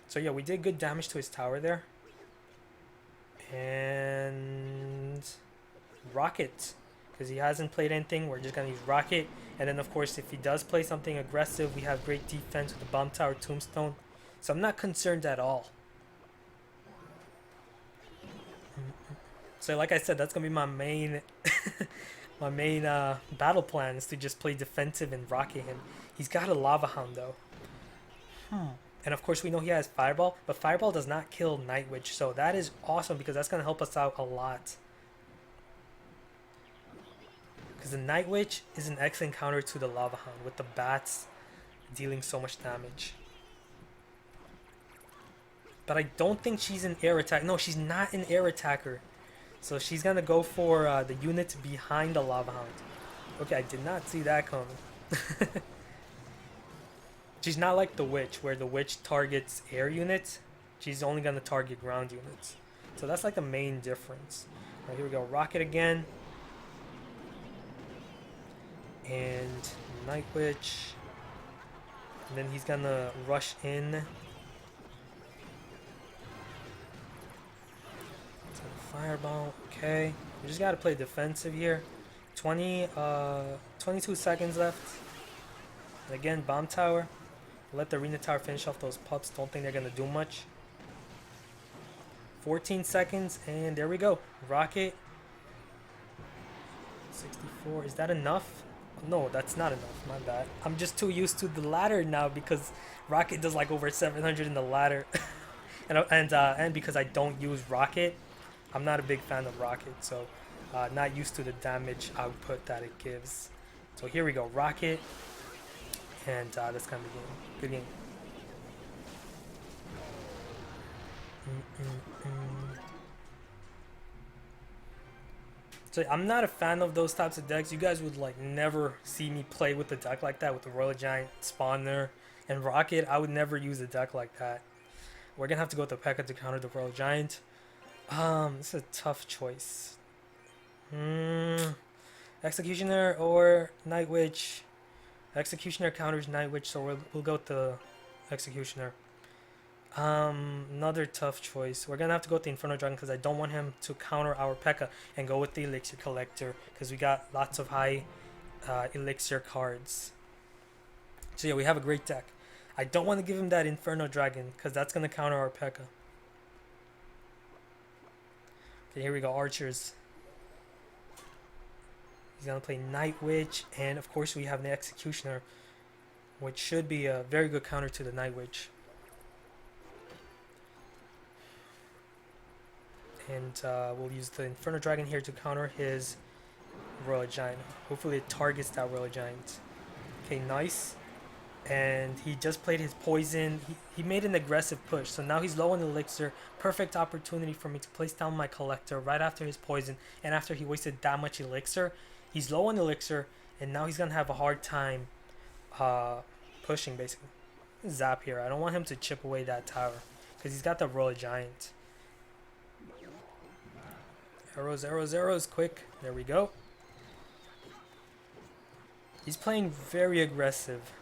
So yeah, we did good damage to his tower there. And rocket, because he hasn't played anything, we're just gonna use rocket. And then of course if he does play something aggressive, we have great defense with the bomb tower, Tombstone, so I'm not concerned at all. So like I said, that's gonna be my main my main battle plan, is to just play defensive and rocket him. He's got a lava hound though. And of course we know he has Fireball, but Fireball does not kill Night Witch, so that is awesome because that's going to help us out a lot. Because the Night Witch is an excellent counter to the Lava Hound, with the bats dealing so much damage. But I don't think she's an air attack. No, she's not an air attacker. So she's going to go for the units behind the Lava Hound. Okay, I did not see that coming. She's not like the Witch, where the Witch targets air units. She's only going to target ground units. So that's like the main difference. Alright, here we go. Rocket again. And Night Witch. And then he's going to rush in. So Fireball. Okay. We just got to play defensive here. 22 seconds left. And again, Bomb Tower. Let the Arena Tower finish off those pups. Don't think they're going to do much. 14 seconds, and there we go. Rocket. 64. Is that enough? No, that's not enough. My bad. I'm just too used to the ladder now because Rocket does like over 700 in the ladder, and because I don't use Rocket, I'm not a big fan of Rocket, so not used to the damage output that it gives. So here we go, Rocket, and that's kind of the game. Good game. So I'm not a fan of those types of decks. You guys would like never see me play with a deck like that with the Royal Giant, Spawner, and Rocket. I would never use a deck like that. We're gonna have to go with the Pekka to counter the Royal Giant. This is a tough choice. Executioner or Night Witch. Executioner counters Night Witch, so we'll go with the Executioner. Another tough choice. We're gonna have to go with the Inferno Dragon because I don't want him to counter our Pekka and go with the Elixir Collector because we got lots of high Elixir cards. So yeah, we have a great deck. I don't want to give him that Inferno Dragon because that's gonna counter our Pekka. Okay, here we go, Archers. He's gonna play Night Witch, and of course we have the Executioner, which should be a very good counter to the Night Witch. And we'll use the Inferno Dragon here to counter his Royal Giant. Hopefully it targets that Royal Giant. Okay, nice. And he just played his poison. He made an aggressive push, so now he's low on elixir. Perfect opportunity for me to place down my collector right after his poison, and after he wasted that much elixir. He's low on elixir, and now he's gonna have a hard time pushing, basically. Zap here. I don't want him to chip away that tower because he's got the Royal Giant. Arrows, arrows, arrows, quick. There we go. He's playing very aggressive.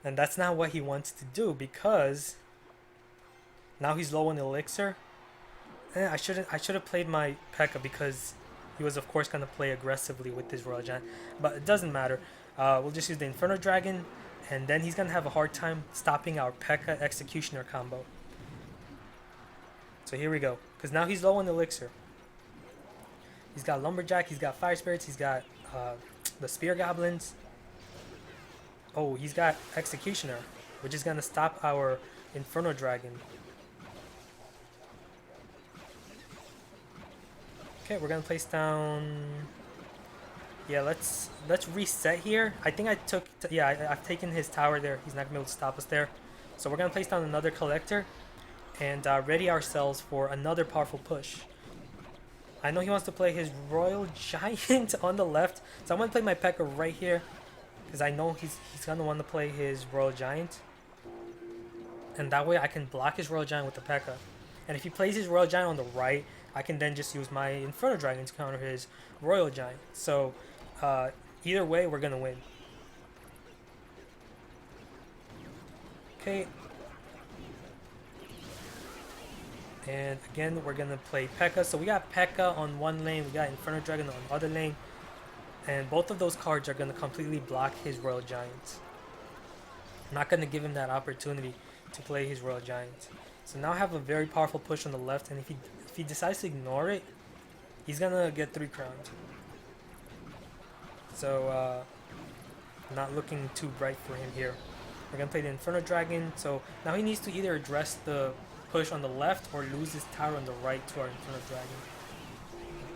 And that's not what he wants to do because now he's low on elixir. I should have played my Pekka because he was of course gonna play aggressively with his Royal Giant, but it doesn't matter. We'll just use the Inferno Dragon, and then he's gonna have a hard time stopping our Pekka Executioner combo. So here we go, because now he's low on elixir. He's got Lumberjack, he's got Fire Spirits, he's got the Spear Goblins. Oh, he's got Executioner, which is gonna stop our Inferno Dragon. Okay, we're gonna place down. Yeah, let's reset here. I think I took. I've taken his tower there. He's not gonna be able to stop us there. So we're gonna place down another collector, and ready ourselves for another powerful push. I know he wants to play his Royal Giant on the left, so I'm gonna play my Pekka right here, because I know he's gonna want to play his Royal Giant, and that way I can block his Royal Giant with the Pekka. And if he plays his Royal Giant on the right, I can then just use my Inferno Dragon to counter his Royal Giant. So either way, we're gonna win. Okay. And again, we're gonna play Pekka. So we got Pekka on one lane, we got Inferno Dragon on the other lane, and both of those cards are gonna completely block his Royal Giant. I'm not gonna give him that opportunity to play his Royal Giant. So now I have a very powerful push on the left, and if he decides to ignore it, he's gonna get 3 crowned. So not looking too bright for him here. We're gonna play the Inferno Dragon. So now he needs to either address the push on the left or lose his tower on the right to our Inferno Dragon.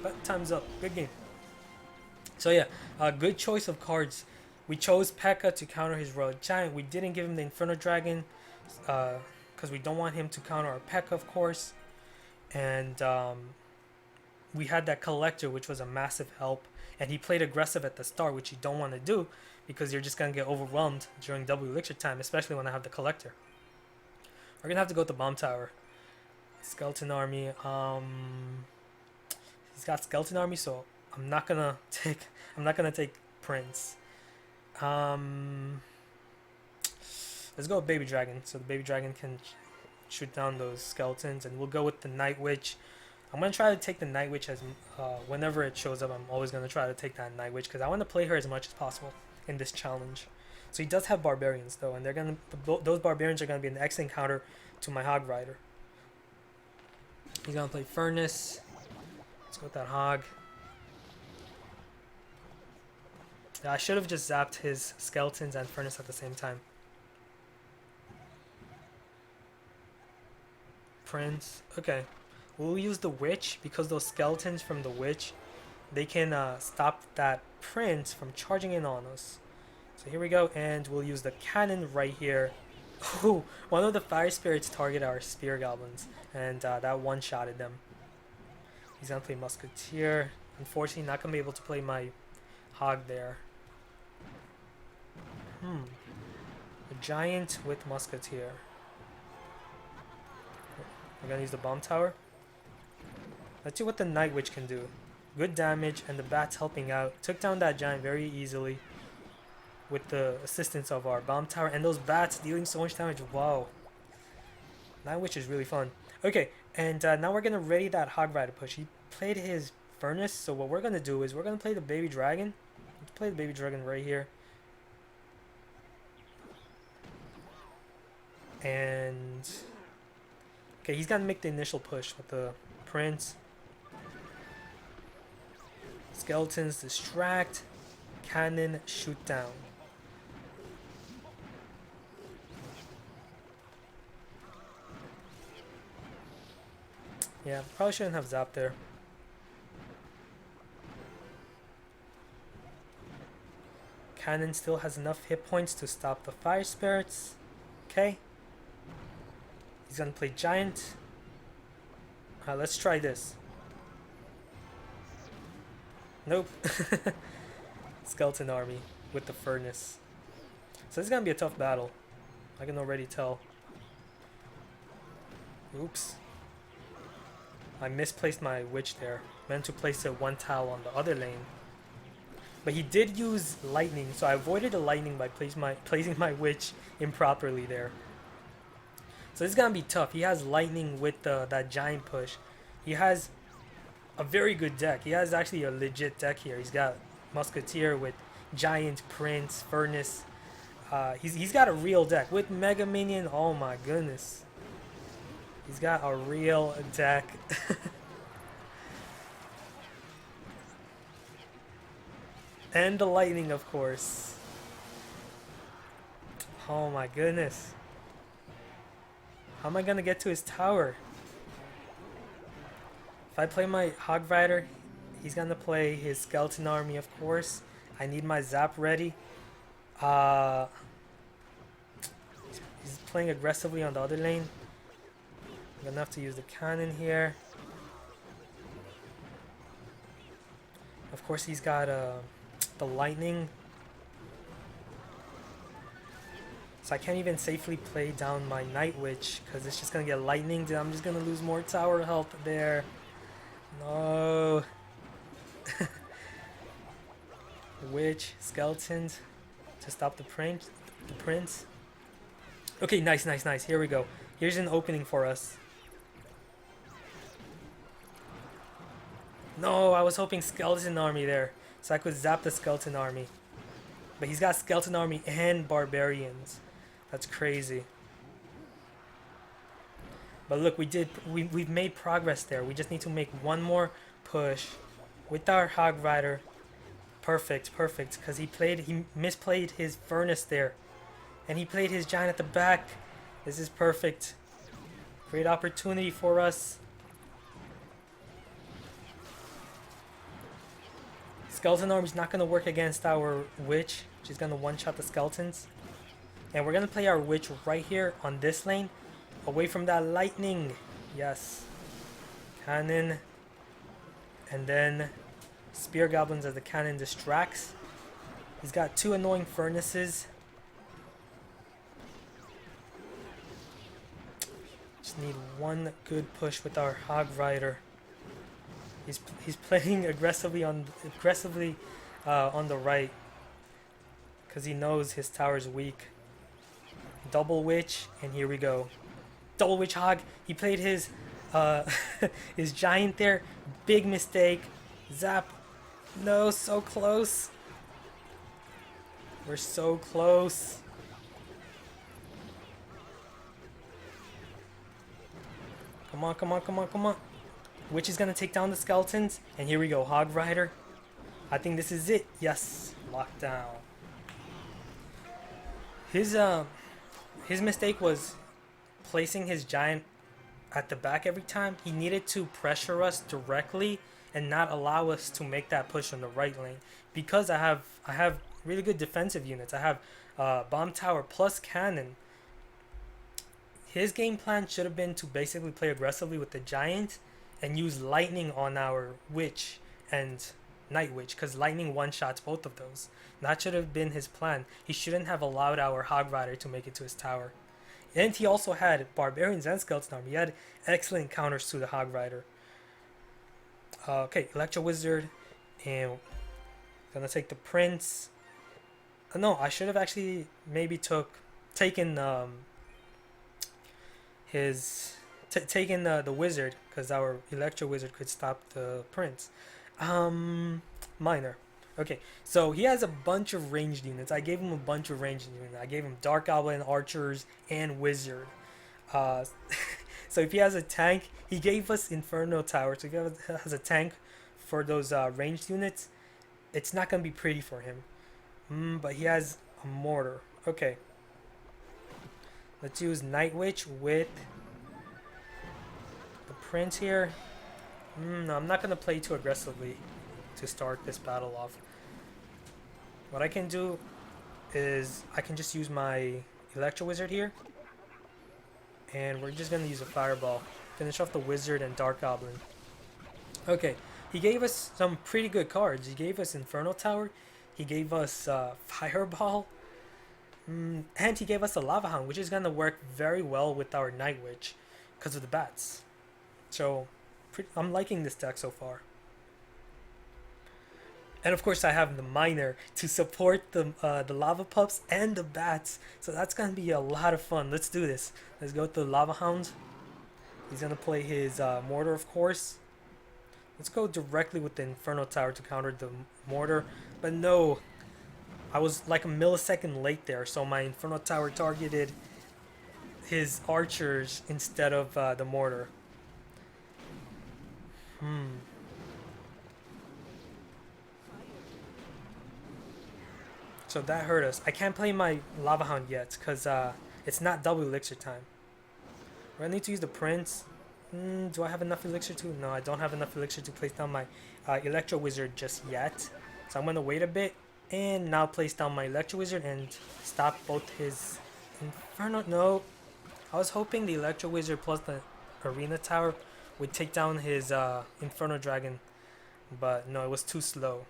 But time's up. Good game. So yeah, good choice of cards. We chose Pekka to counter his Royal Giant. We didn't give him the Inferno Dragon because we don't want him to counter our Pekka, of course. And we had that collector, which was a massive help. And he played aggressive at the start, which you don't want to do because you're just going to get overwhelmed during double elixir time, especially when I have the collector. We're going to have to go with the bomb tower. Skeleton army. He's got skeleton army, so I'm not going to take Prince. Let's go with Baby Dragon, so the Baby Dragon can shoot down those skeletons, and we'll go with the Night Witch. I'm going to try to take the Night Witch as whenever it shows up. I'm always going to try to take that Night Witch because I want to play her as much as possible in this challenge. So he does have Barbarians though, and those Barbarians are going to be an excellent counter to my Hog Rider. He's going to play Furnace. Let's go with that hog. Yeah, I should have just zapped his skeletons and furnace at the same time. Prince. Okay. We'll use the witch because those skeletons from the witch, they can stop that prince from charging in on us. So here we go, and we'll use the cannon right here. Oh, one of the fire spirits target our spear goblins, and that one-shotted them. He's gonna play musketeer. Unfortunately, not gonna be able to play my hog there. A giant with musketeer. We're gonna use the bomb tower. Let's see what the Night Witch can do. Good damage, and the bats helping out. Took down that giant very easily with the assistance of our bomb tower, and those bats dealing so much damage. Wow. Night Witch is really fun. Okay, and now we're gonna ready that hog rider push. He played his furnace, so what we're gonna do is we're gonna play the baby dragon. Let's play the baby dragon right here. And okay, he's gonna make the initial push with the prince. Skeletons distract, cannon shoot down. Yeah, probably shouldn't have zapped there. Cannon still has enough hit points to stop the fire spirits. Okay. He's gonna play giant. Let's try this. Nope. Skeleton army with the furnace. So this is gonna be a tough battle. I can already tell. Oops. I misplaced my witch there. Meant to place it one tile on the other lane. But he did use lightning, so I avoided the lightning by placing my witch improperly there. So this is gonna be tough. He has lightning with that giant push. He has a very good deck. He has actually a legit deck here. He's got musketeer with giant, prince, furnace. He's got a real deck with mega minion. Oh my goodness. He's got a real deck. And the lightning, of course. Oh my goodness. How am I gonna get to his tower? If I play my hog rider, he's gonna play his skeleton army, of course. I need my zap ready. He's playing aggressively on the other lane. I'm gonna have to use the cannon here. Of course, he's got the lightning. So I can't even safely play down my Night Witch because it's just gonna get lightning. I'm just gonna lose more tower health there. No. Witch, skeletons to stop the prince. Okay, nice. Here we go. Here's an opening for us. No, I was hoping skeleton army there, so I could zap the skeleton army. But he's got skeleton army and barbarians. That's crazy. But look, we've made progress there. We just need to make one more push with our hog rider. Perfect, because he misplayed his furnace there. And he played his giant at the back. This is perfect. Great opportunity for us. Skeleton army's not gonna work against our witch. She's gonna one-shot the skeletons. And we're gonna play our witch right here on this lane, away from that lightning. Yes. Cannon. And then spear goblins as the cannon distracts. He's got two annoying furnaces. Just need one good push with our hog rider. He's playing aggressively on the right because he knows his tower's weak. Double witch, and here we go. Double witch hog. He played his his giant there. Big mistake. Zap. No, so close. We're so close. Come on. Witch is gonna take down the skeletons, and here we go, Hog Rider. I think this is it. Yes, lockdown. His mistake was placing his giant at the back every time. He needed to pressure us directly and not allow us to make that push on the right lane, because I have really good defensive units. I have bomb tower plus cannon. His game plan should have been to basically play aggressively with the giant and use lightning on our witch and night witch, because lightning one-shots both of those. That should have been his plan. He shouldn't have allowed our hog rider to make it to his tower. And he also had barbarians and skeleton army. He had excellent counters to the hog rider. Okay, electro wizard, and gonna take the prince. No, I should have actually maybe taken the wizard, because our electro wizard could stop the prince. Minor. Okay, so he has a bunch of ranged units. I gave him a bunch of ranged units. I gave him dark goblin, archers, and wizard. So if he has a tank, he gave us inferno tower. So if he has a tank for those ranged units, it's not gonna be pretty for him. But he has a mortar. Okay. Let's use Night Witch with the prince here. No, I'm not gonna play too aggressively to start this battle off. What I can do is I can just use my electro wizard here, and we're just gonna use a fireball, finish off the wizard and dark goblin. Okay, he gave us some pretty good cards. He gave us inferno tower, he gave us fireball, and he gave us a lava hound, which is gonna work very well with our night witch because of the bats. So I'm liking this deck so far. And of course I have the miner to support the lava pups and the bats. So that's going to be a lot of fun. Let's do this. Let's go with the lava hound. He's going to play his mortar, of course. Let's go directly with the inferno tower to counter the mortar. But no, I was like a millisecond late there. So my inferno tower targeted his archers instead of the mortar. So that hurt us. I can't play my lava hound yet because it's not double elixir time. I need to use the prince. Do I have enough elixir to? No, I don't have enough elixir to place down my electro wizard just yet. So I'm gonna wait a bit and now place down my electro wizard and stop both his inferno. No, I was hoping the electro wizard plus the arena tower would take down his inferno dragon, but no, it was too slow.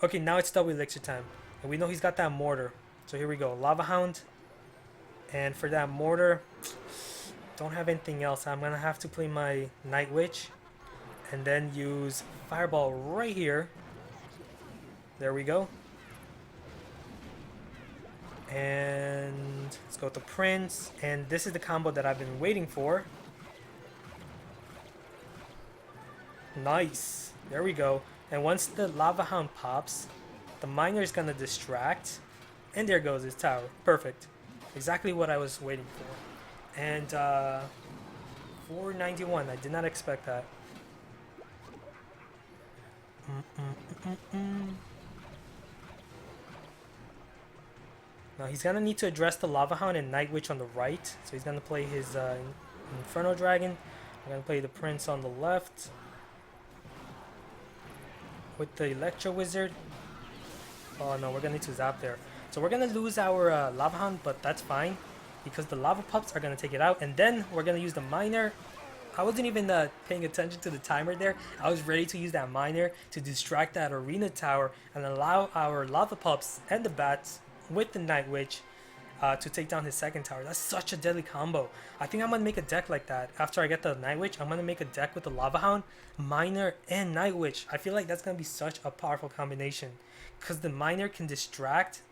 Okay, now it's double elixir time, and we know he's got that mortar. So here we go, lava hound, and for that mortar, don't have anything else. I'm gonna have to play my night witch, and then use fireball right here. There we go. And let's go with the prince, and this is the combo that I've been waiting for. Nice. There we go. And once the lava hound pops, the miner is gonna distract, and there goes his tower. Perfect. Exactly what I was waiting for. And 491. I did not expect that. Now he's gonna need to address the lava hound and night witch on the right. So he's gonna play his inferno dragon. I'm gonna play the prince on the left with the electro wizard. Oh no, we're gonna need to zap there. So we're gonna lose our lava hound, but that's fine because the lava pups are gonna take it out, and then we're gonna use the miner. I wasn't even paying attention to the timer there. I was ready to use that miner to distract that arena tower and allow our lava pups and the bats with the night witch to take down his second tower. That's such a deadly combo. I think I'm gonna make a deck like that. After I get the night witch, I'm gonna make a deck with the lava hound, miner, and night witch. I feel like that's gonna be such a powerful combination because the miner can distract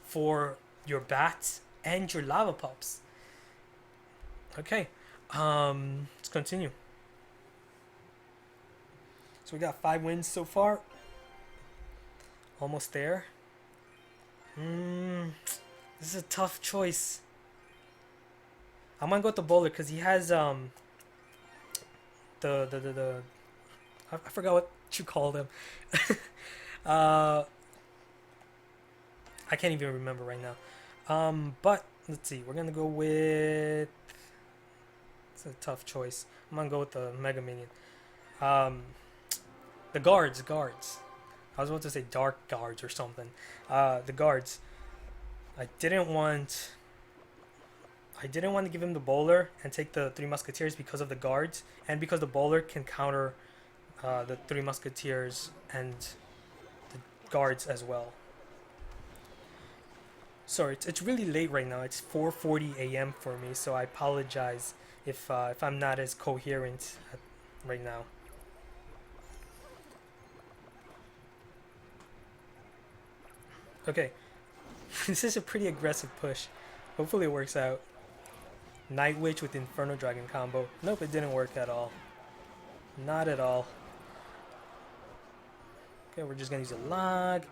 for your bats and your lava pups. Okay, let's continue. So we got 5 wins so far. Almost there. This is a tough choice. I'm gonna go with the bowler because he has the I forgot what you call them. uh, I can't even remember right now. But let's see. We're gonna go with. It's a tough choice. I'm gonna go with the Mega Minion. Um, the guards. I was about to say dark guards or something. The guards. I didn't want to give him the bowler and take the Three Musketeers because of the guards, and because the bowler can counter the Three Musketeers and the guards as well. Sorry, it's really late right now. It's 4:40 a.m. for me, so I apologize if I'm not as coherent right now. Okay, this is a pretty aggressive push. Hopefully it works out. Night Witch with Inferno Dragon combo. Nope, it didn't work at all. Not at all. Okay, we're just gonna use a log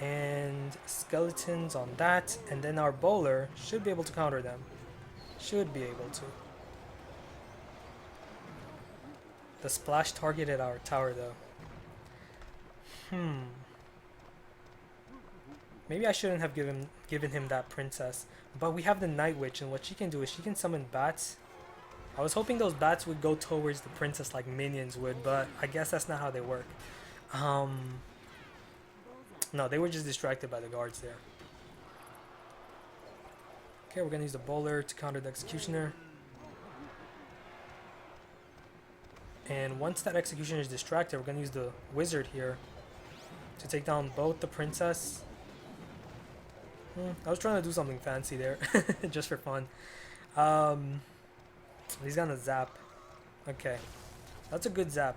and skeletons on that, and then our bowler should be able to counter them. Should be able to. The splash targeted our tower though. Maybe I shouldn't have given him that princess. But we have the Night Witch, and what she can do is she can summon bats. I was hoping those bats would go towards the princess like minions would, but I guess that's not how they work. No, they were just distracted by the guards there. Okay, we're gonna use the bowler to counter the executioner. And once that executioner is distracted, we're gonna use the wizard here to take down both the princess. I was trying to do something fancy there, just for fun. He's gonna zap. Okay, that's a good zap.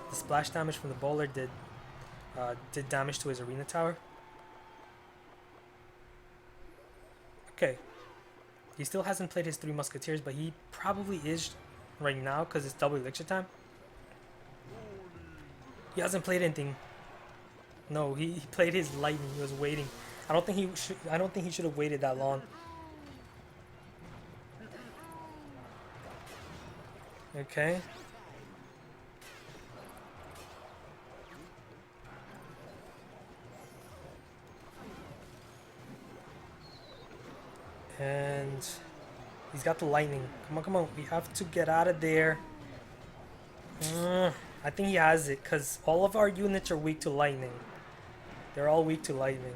The splash damage from the bowler did damage to his arena tower. Okay, he still hasn't played his Three Musketeers, but he probably is right now because it's double elixir time. He hasn't played anything. No, he played his lightning. He was waiting. I don't think he should have waited that long. Okay. And he's got the lightning. Come on, come on. We have to get out of there. I think he has it because all of our units are weak to lightning. They're all weak to lightning.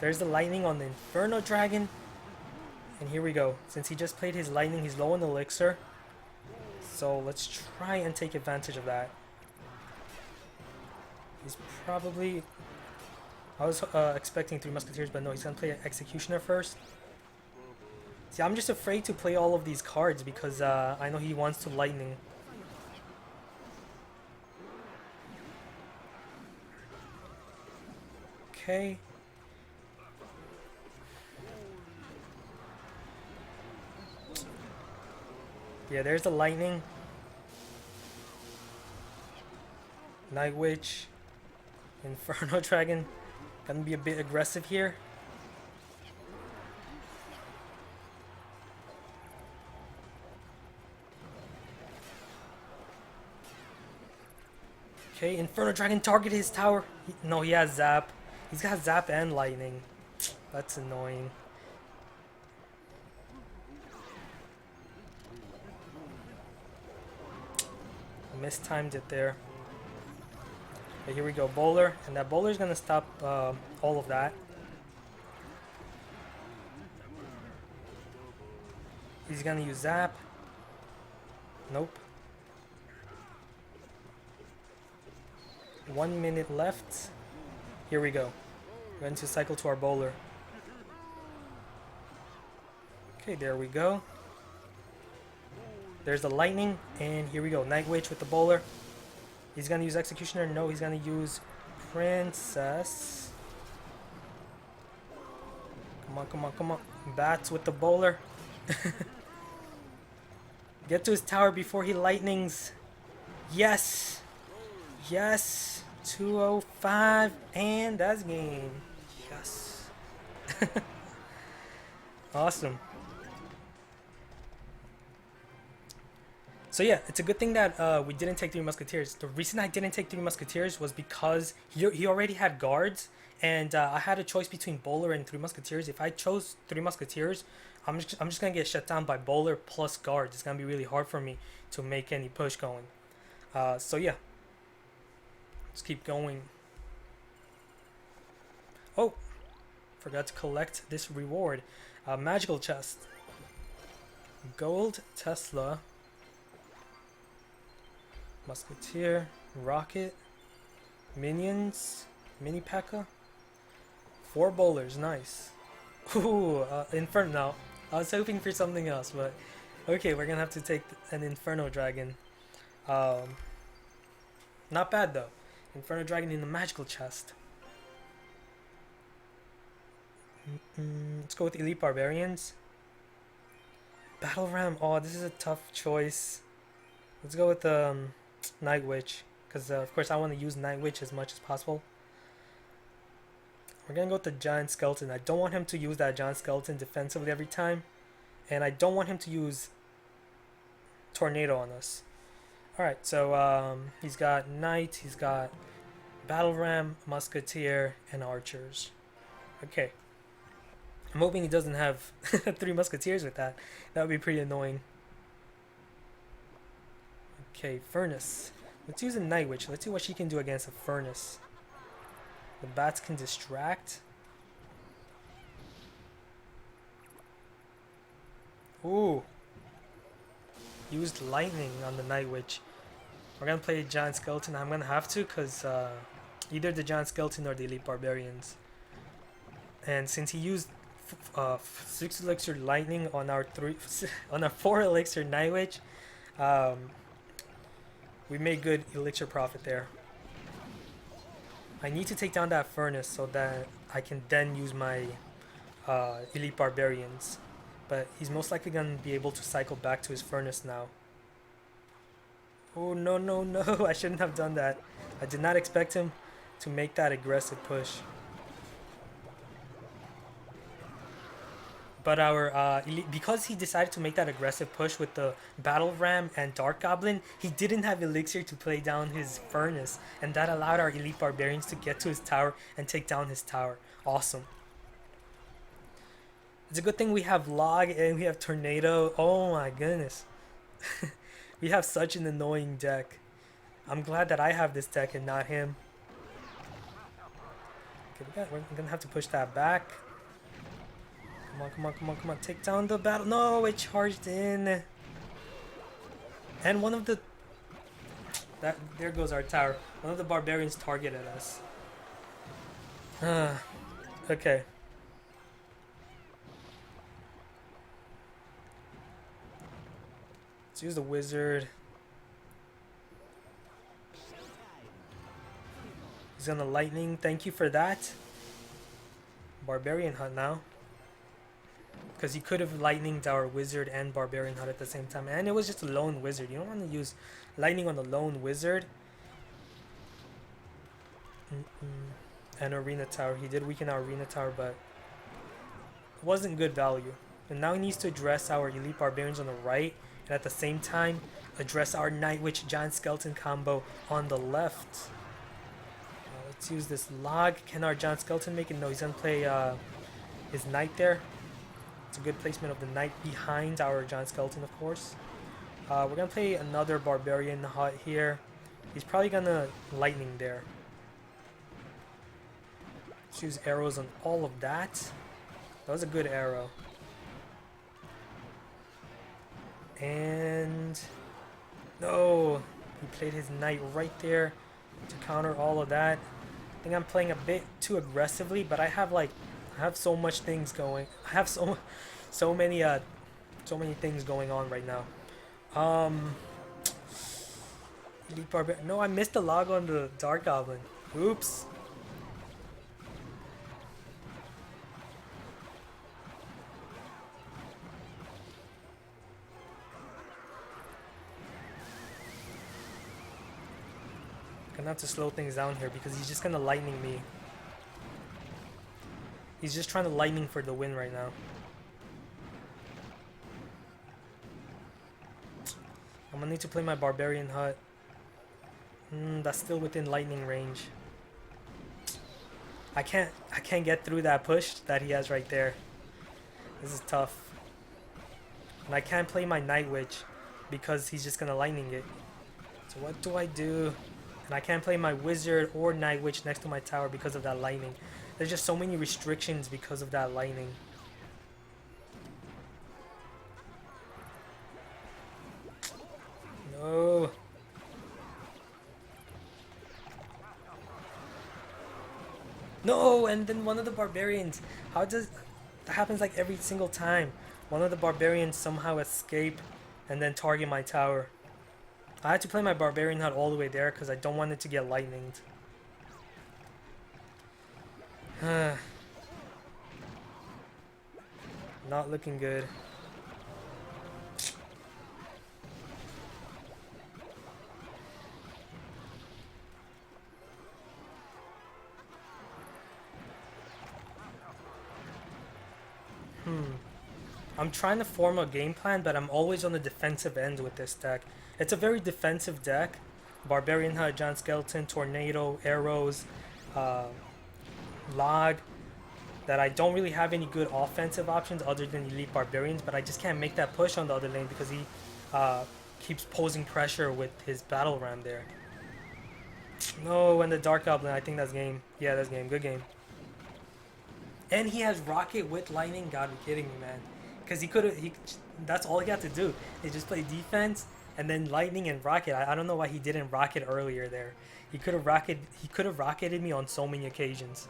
There's the lightning on the Inferno Dragon. And here we go. Since he just played his lightning, he's low on elixir. So let's try and take advantage of that. He's probably... I was expecting Three Musketeers, but no, he's going to play an Executioner first. See, I'm just afraid to play all of these cards because I know he wants to lightning. Okay. Yeah, there's the lightning. Night Witch. Inferno Dragon. Gonna be a bit aggressive here. Okay, Inferno Dragon target his tower. No, he has Zap. He's got Zap and Lightning. That's annoying. I mistimed it there. But here we go, Bowler. And that Bowler is going to stop all of that. He's going to use Zap. Nope. 1 minute left. Here we go. We're going to cycle to our Bowler. Okay, there we go. There's the Lightning, and here we go. Night Witch with the Bowler. He's going to use Executioner. No, he's going to use Princess. Come on, come on, come on. Bats with the Bowler. Get to his tower before he lightnings. Yes. Yes. 205, and that's game. Yes. Awesome. So yeah, it's a good thing that we didn't take Three Musketeers. The reason I didn't take Three Musketeers was because he already had guards, and I had a choice between Bowler and Three Musketeers. If I chose Three Musketeers, I'm just gonna get shut down by Bowler plus guards. It's gonna be really hard for me to make any push going. So yeah, let's keep going. Oh, forgot to collect this reward. Magical chest. Gold Tesla. Musketeer. Rocket. Minions. Mini Pekka. 4 bowlers. Nice. Ooh, Inferno. I was hoping for something else, but okay, we're gonna have to take an Inferno Dragon. Not bad though. Inferno Dragon in the magical chest. Let's go with Elite Barbarians. Battle Ram. Oh, this is a tough choice. Let's go with Night Witch, because of course I want to use Night Witch as much as possible. We're gonna go with the Giant Skeleton. I don't want him to use that Giant Skeleton defensively every time, and I don't want him to use Tornado on us. Alright, so he's got Knight, he's got Battle Ram, Musketeer, and Archers. Okay. I'm hoping he doesn't have 3 Musketeers with that. That would be pretty annoying. Okay, Furnace. Let's use a Night Witch. Let's see what she can do against a Furnace. The bats can distract. Ooh. Used lightning on the Night Witch. We're gonna play Giant Skeleton. I'm gonna have to, because either the Giant Skeleton or the Elite Barbarians. And since he used 6 elixir lightning on our 4 elixir Night Witch, we made good elixir profit there. I need to take down that Furnace so that I can then use my Elite Barbarians. But he's most likely going to be able to cycle back to his Furnace now. Oh, no, no, no. I shouldn't have done that. I did not expect him to make that aggressive push. But our because he decided to make that aggressive push with the Battle Ram and Dark Goblin, he didn't have Elixir to play down his Furnace, and that allowed our Elite Barbarians to get to his tower and take down his tower. Awesome. It's a good thing we have Log and we have Tornado. Oh my goodness. We have such an annoying deck. I'm glad that I have this deck and not him. Okay, we're gonna have to push that back. Come on, come on, come on, come on. Take down the battle. No, it charged in. And one of the... there goes our tower. One of the barbarians targeted us. Okay. Let's use the wizard. He's gonna lightning. Thank you for that. Barbarian hunt now. Because he could have lightninged our wizard and barbarian hunt at the same time. And it was just a lone wizard. You don't want to use lightning on a lone wizard. And arena tower. He did weaken our arena tower, but it wasn't good value. And now he needs to address our elite barbarians on the right. And at the same time, address our Night Witch Giant Skeleton combo on the left. Let's use this log. Can our Giant Skeleton make it? No, he's going to play his Knight there. It's a good placement of the Knight behind our Giant Skeleton, of course. We're going to play another Barbarian hut here. He's probably going to lightning there. Let's use arrows on all of that. That was a good arrow. And no, he played his Knight right there to counter all of that. I think I'm playing a bit too aggressively, but I have so much things going. I have so many things going on right now. Elite Barbarian. No, I missed the log on the Dark Goblin. Oops. gonna have to slow things down here because he's just gonna lightning me. He's just trying to lightning for the win right now. I'm gonna need to play my barbarian hut. That's still within lightning range. I can't get through that push that he has right there. This is tough. And I can't play my Night Witch because he's just gonna lightning it. So what do I do? And I can't play my Wizard or Night Witch next to my tower because of that lightning. There's just so many restrictions because of that lightning. No. No, and then one of the barbarians. How does that happens like every single time? One of the barbarians somehow escape and then target my tower. I had to play my barbarian hut all the way there because I don't want it to get lightninged. Not looking good. I'm trying to form a game plan, but I'm always on the defensive end with this deck. It's a very defensive deck. Barbarian Hut, Giant Skeleton, Tornado, Arrows, Log. That I don't really have any good offensive options other than Elite Barbarians, but I just can't make that push on the other lane because he keeps posing pressure with his Battle Ram there. No, and the Dark Goblin, I think that's game. Yeah, that's game. Good game. And he has Rocket with Lightning. God, you're kidding me, man. Because that's all he had to do. He just play defense and then Lightning and Rocket. I don't know why he didn't Rocket earlier there. He could have rocketed me on so many occasions.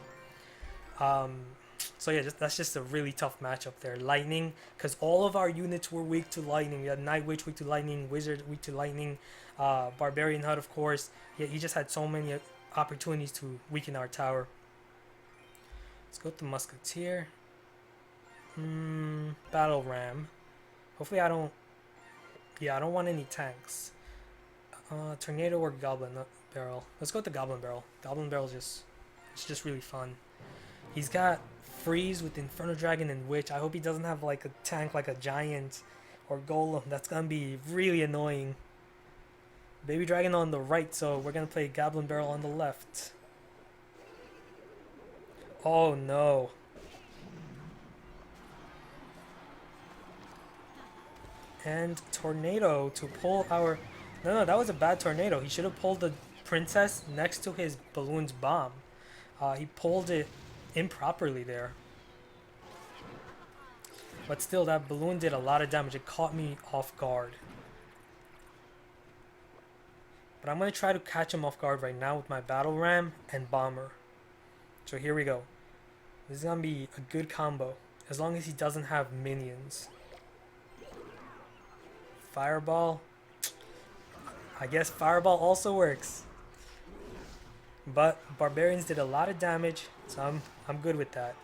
So yeah, that's just a really tough matchup there. Lightning, because all of our units were weak to lightning. We had Night Witch weak to lightning, Wizard weak to lightning, Barbarian Hut, of course. Yeah, he just had so many opportunities to weaken our tower. Let's go with the Musketeer. Battle Ram. Hopefully I don't... Yeah, I don't want any tanks. Tornado or Goblin Barrel. Let's go with the Goblin Barrel. Goblin Barrel it's just really fun. He's got Freeze with Inferno Dragon and Witch. I hope he doesn't have like a tank like a Giant or Golem. That's gonna be really annoying. Baby Dragon on the right, so we're gonna play Goblin Barrel on the left. Oh no. And Tornado to pull our... No, that was a bad Tornado. He should have pulled the Princess next to his Balloon's Bomb. He pulled it improperly there. But still, that balloon did a lot of damage. It caught me off guard. But I'm going to try to catch him off guard right now with my Battle Ram and Bomber. So here we go. This is going to be a good combo. As long as he doesn't have minions. Fireball. I guess Fireball also works. But Barbarians did a lot of damage, so I'm good with that.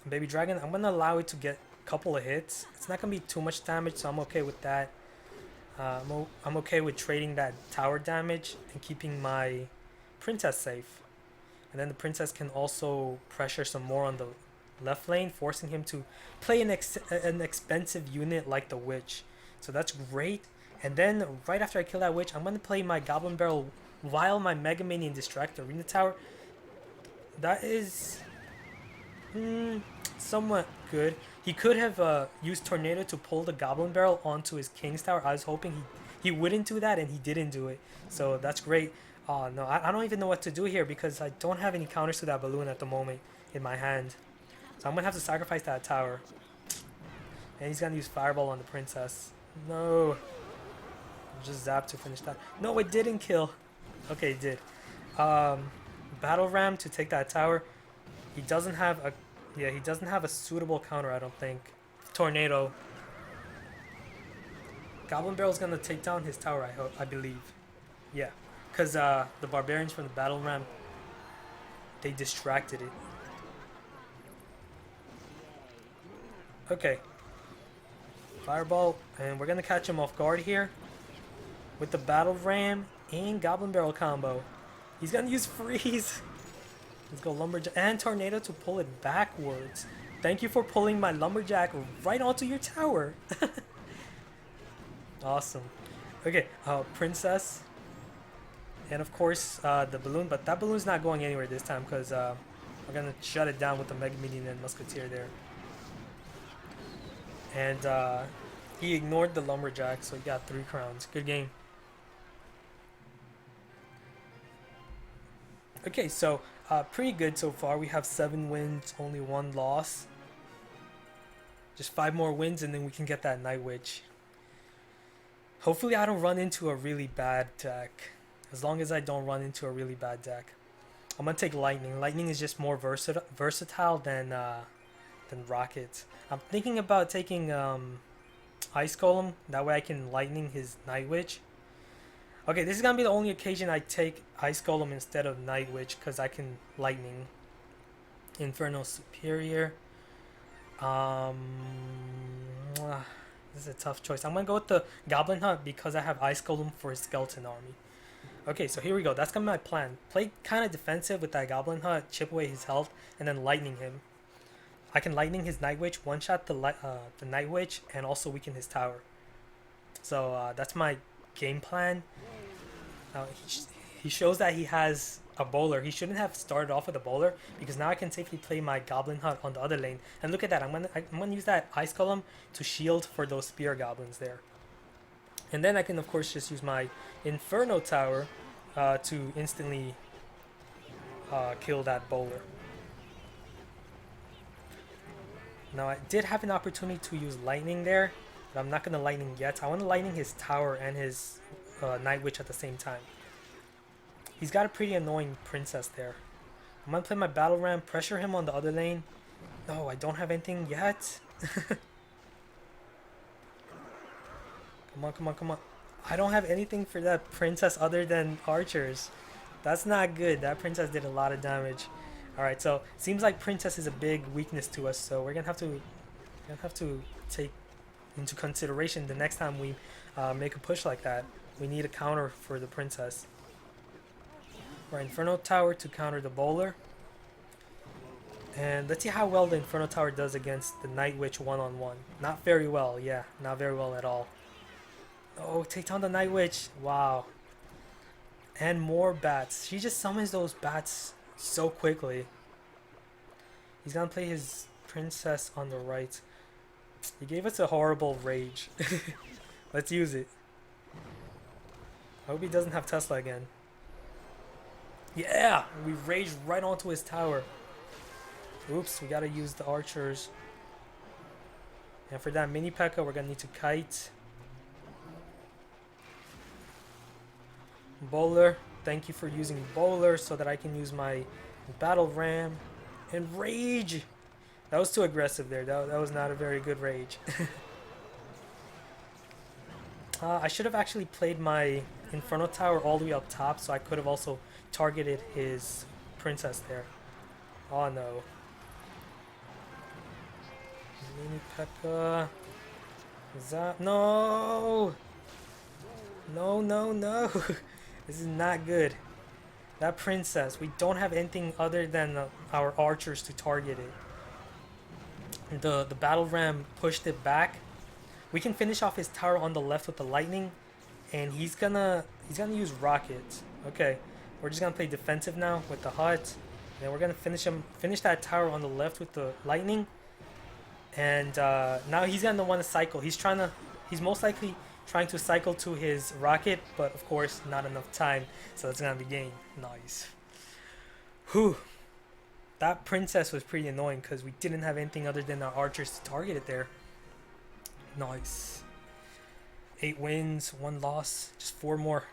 Baby Dragon, I'm gonna allow it to get a couple of hits. It's not gonna be too much damage, so I'm okay with that. I'm okay with trading that tower damage and keeping my Princess safe. And then the Princess can also pressure some more on the left lane, forcing him to play an expensive unit like the Witch. So that's great. And then right after I kill that Witch, I'm going to play my Goblin Barrel while my Mega Minion distract the Arena Tower. That is somewhat good. He could have used Tornado to pull the Goblin Barrel onto his King's Tower. I was hoping he wouldn't do that, and he didn't do it. So that's great. Oh no, I don't even know what to do here because I don't have any counters to that balloon at the moment in my hand. So I'm going to have to sacrifice that tower. And he's going to use Fireball on the Princess. No. Just zap to finish that. No, it didn't kill. Okay, it did. Battle Ram to take that tower. He doesn't have a suitable counter, I don't think. Tornado. Goblin Barrel's gonna take down his tower, I believe. Yeah, because the Barbarians from the Battle Ram, they distracted it. Okay. Fireball, and we're gonna catch him off guard here. with the battle ram and goblin barrel combo. He's gonna use freeze. Let's go lumberjack and tornado to pull it backwards. Thank you for pulling my lumberjack right onto your tower. Awesome. Okay, princess. And of course, the balloon, but that balloon's not going anywhere this time because we're gonna shut it down with the Mega Minion and Musketeer there. And he ignored the lumberjack, so he got 3 crowns. Good game. Okay, so pretty good so far. We have 7 wins, only 1 loss. Just 5 more wins, and then we can get that Night Witch. Hopefully, I don't run into a really bad deck. As long as I don't run into a really bad deck. I'm gonna take lightning. Lightning is just more versatile than rocket. I'm thinking about taking ice golem. That way I can lightning his Night Witch. Okay, this is gonna be the only occasion I take ice golem instead of Night Witch because I can lightning. Inferno Superior. This is a tough choice. I'm gonna go with the Goblin Hunt because I have ice golem for his skeleton army. Okay, so here we go. That's gonna be my plan. Play kind of defensive with that Goblin Hunt, chip away his health, and then lightning him. I can lightning his Night Witch, one-shot the Night Witch, and also weaken his tower. So that's my game plan. He shows that he has a bowler. He shouldn't have started off with a bowler because now I can safely play my Goblin Hunt on the other lane. And look at that. I'm gonna use that Ice Golem to shield for those spear goblins there. And then I can of course just use my Inferno Tower to instantly kill that bowler. Now I did have an opportunity to use lightning there, but I'm not gonna lightning yet. I want to lightning his tower and his Night Witch at the same time. He's got a pretty annoying princess there. I'm gonna play my battle ram, pressure him on the other lane. No, I don't have anything yet. Come on, come on, come on. I don't have anything for that princess other than archers. That's not good. That princess did a lot of damage. Alright, so seems like princess is a big weakness to us, so we're gonna have to take into consideration the next time we make a push like that. We need a counter for the princess. Our Inferno Tower to counter the bowler. And let's see how well the Inferno Tower does against the Night Witch one-on-one. Not very well, yeah, not very well at all. Oh, take down the Night Witch. Wow. And more bats. She just summons those bats so quickly. He's gonna play his princess on the right. He gave us a horrible rage. Let's use it. I hope he doesn't have Tesla again. Yeah! We raged right onto his tower. Oops, we gotta use the archers. And for that mini Pekka, we're gonna need to kite. Bowler. Thank you for using bowler so that I can use my battle ram. And rage! That was too aggressive there. That was not a very good rage. I should have actually played my Inferno Tower all the way up top, so I could have also targeted his princess there. Oh no. Mini Pekka. Is that... No! No, no, no! This is not good. That princess, we don't have anything other than our archers to target it. The battle ram pushed it back. We can finish off his tower on the left with the lightning, and he's gonna use rockets. Okay, we're just gonna play defensive now with the hut. And we're gonna finish that tower on the left with the lightning. And now he's gonna want to cycle. He's most likely trying to cycle to his rocket, but of course not enough time, so it's gonna be game. Nice. Whew. That princess was pretty annoying because we didn't have anything other than our archers to target it there. Nice. 8 wins, 1 loss, just 4 more.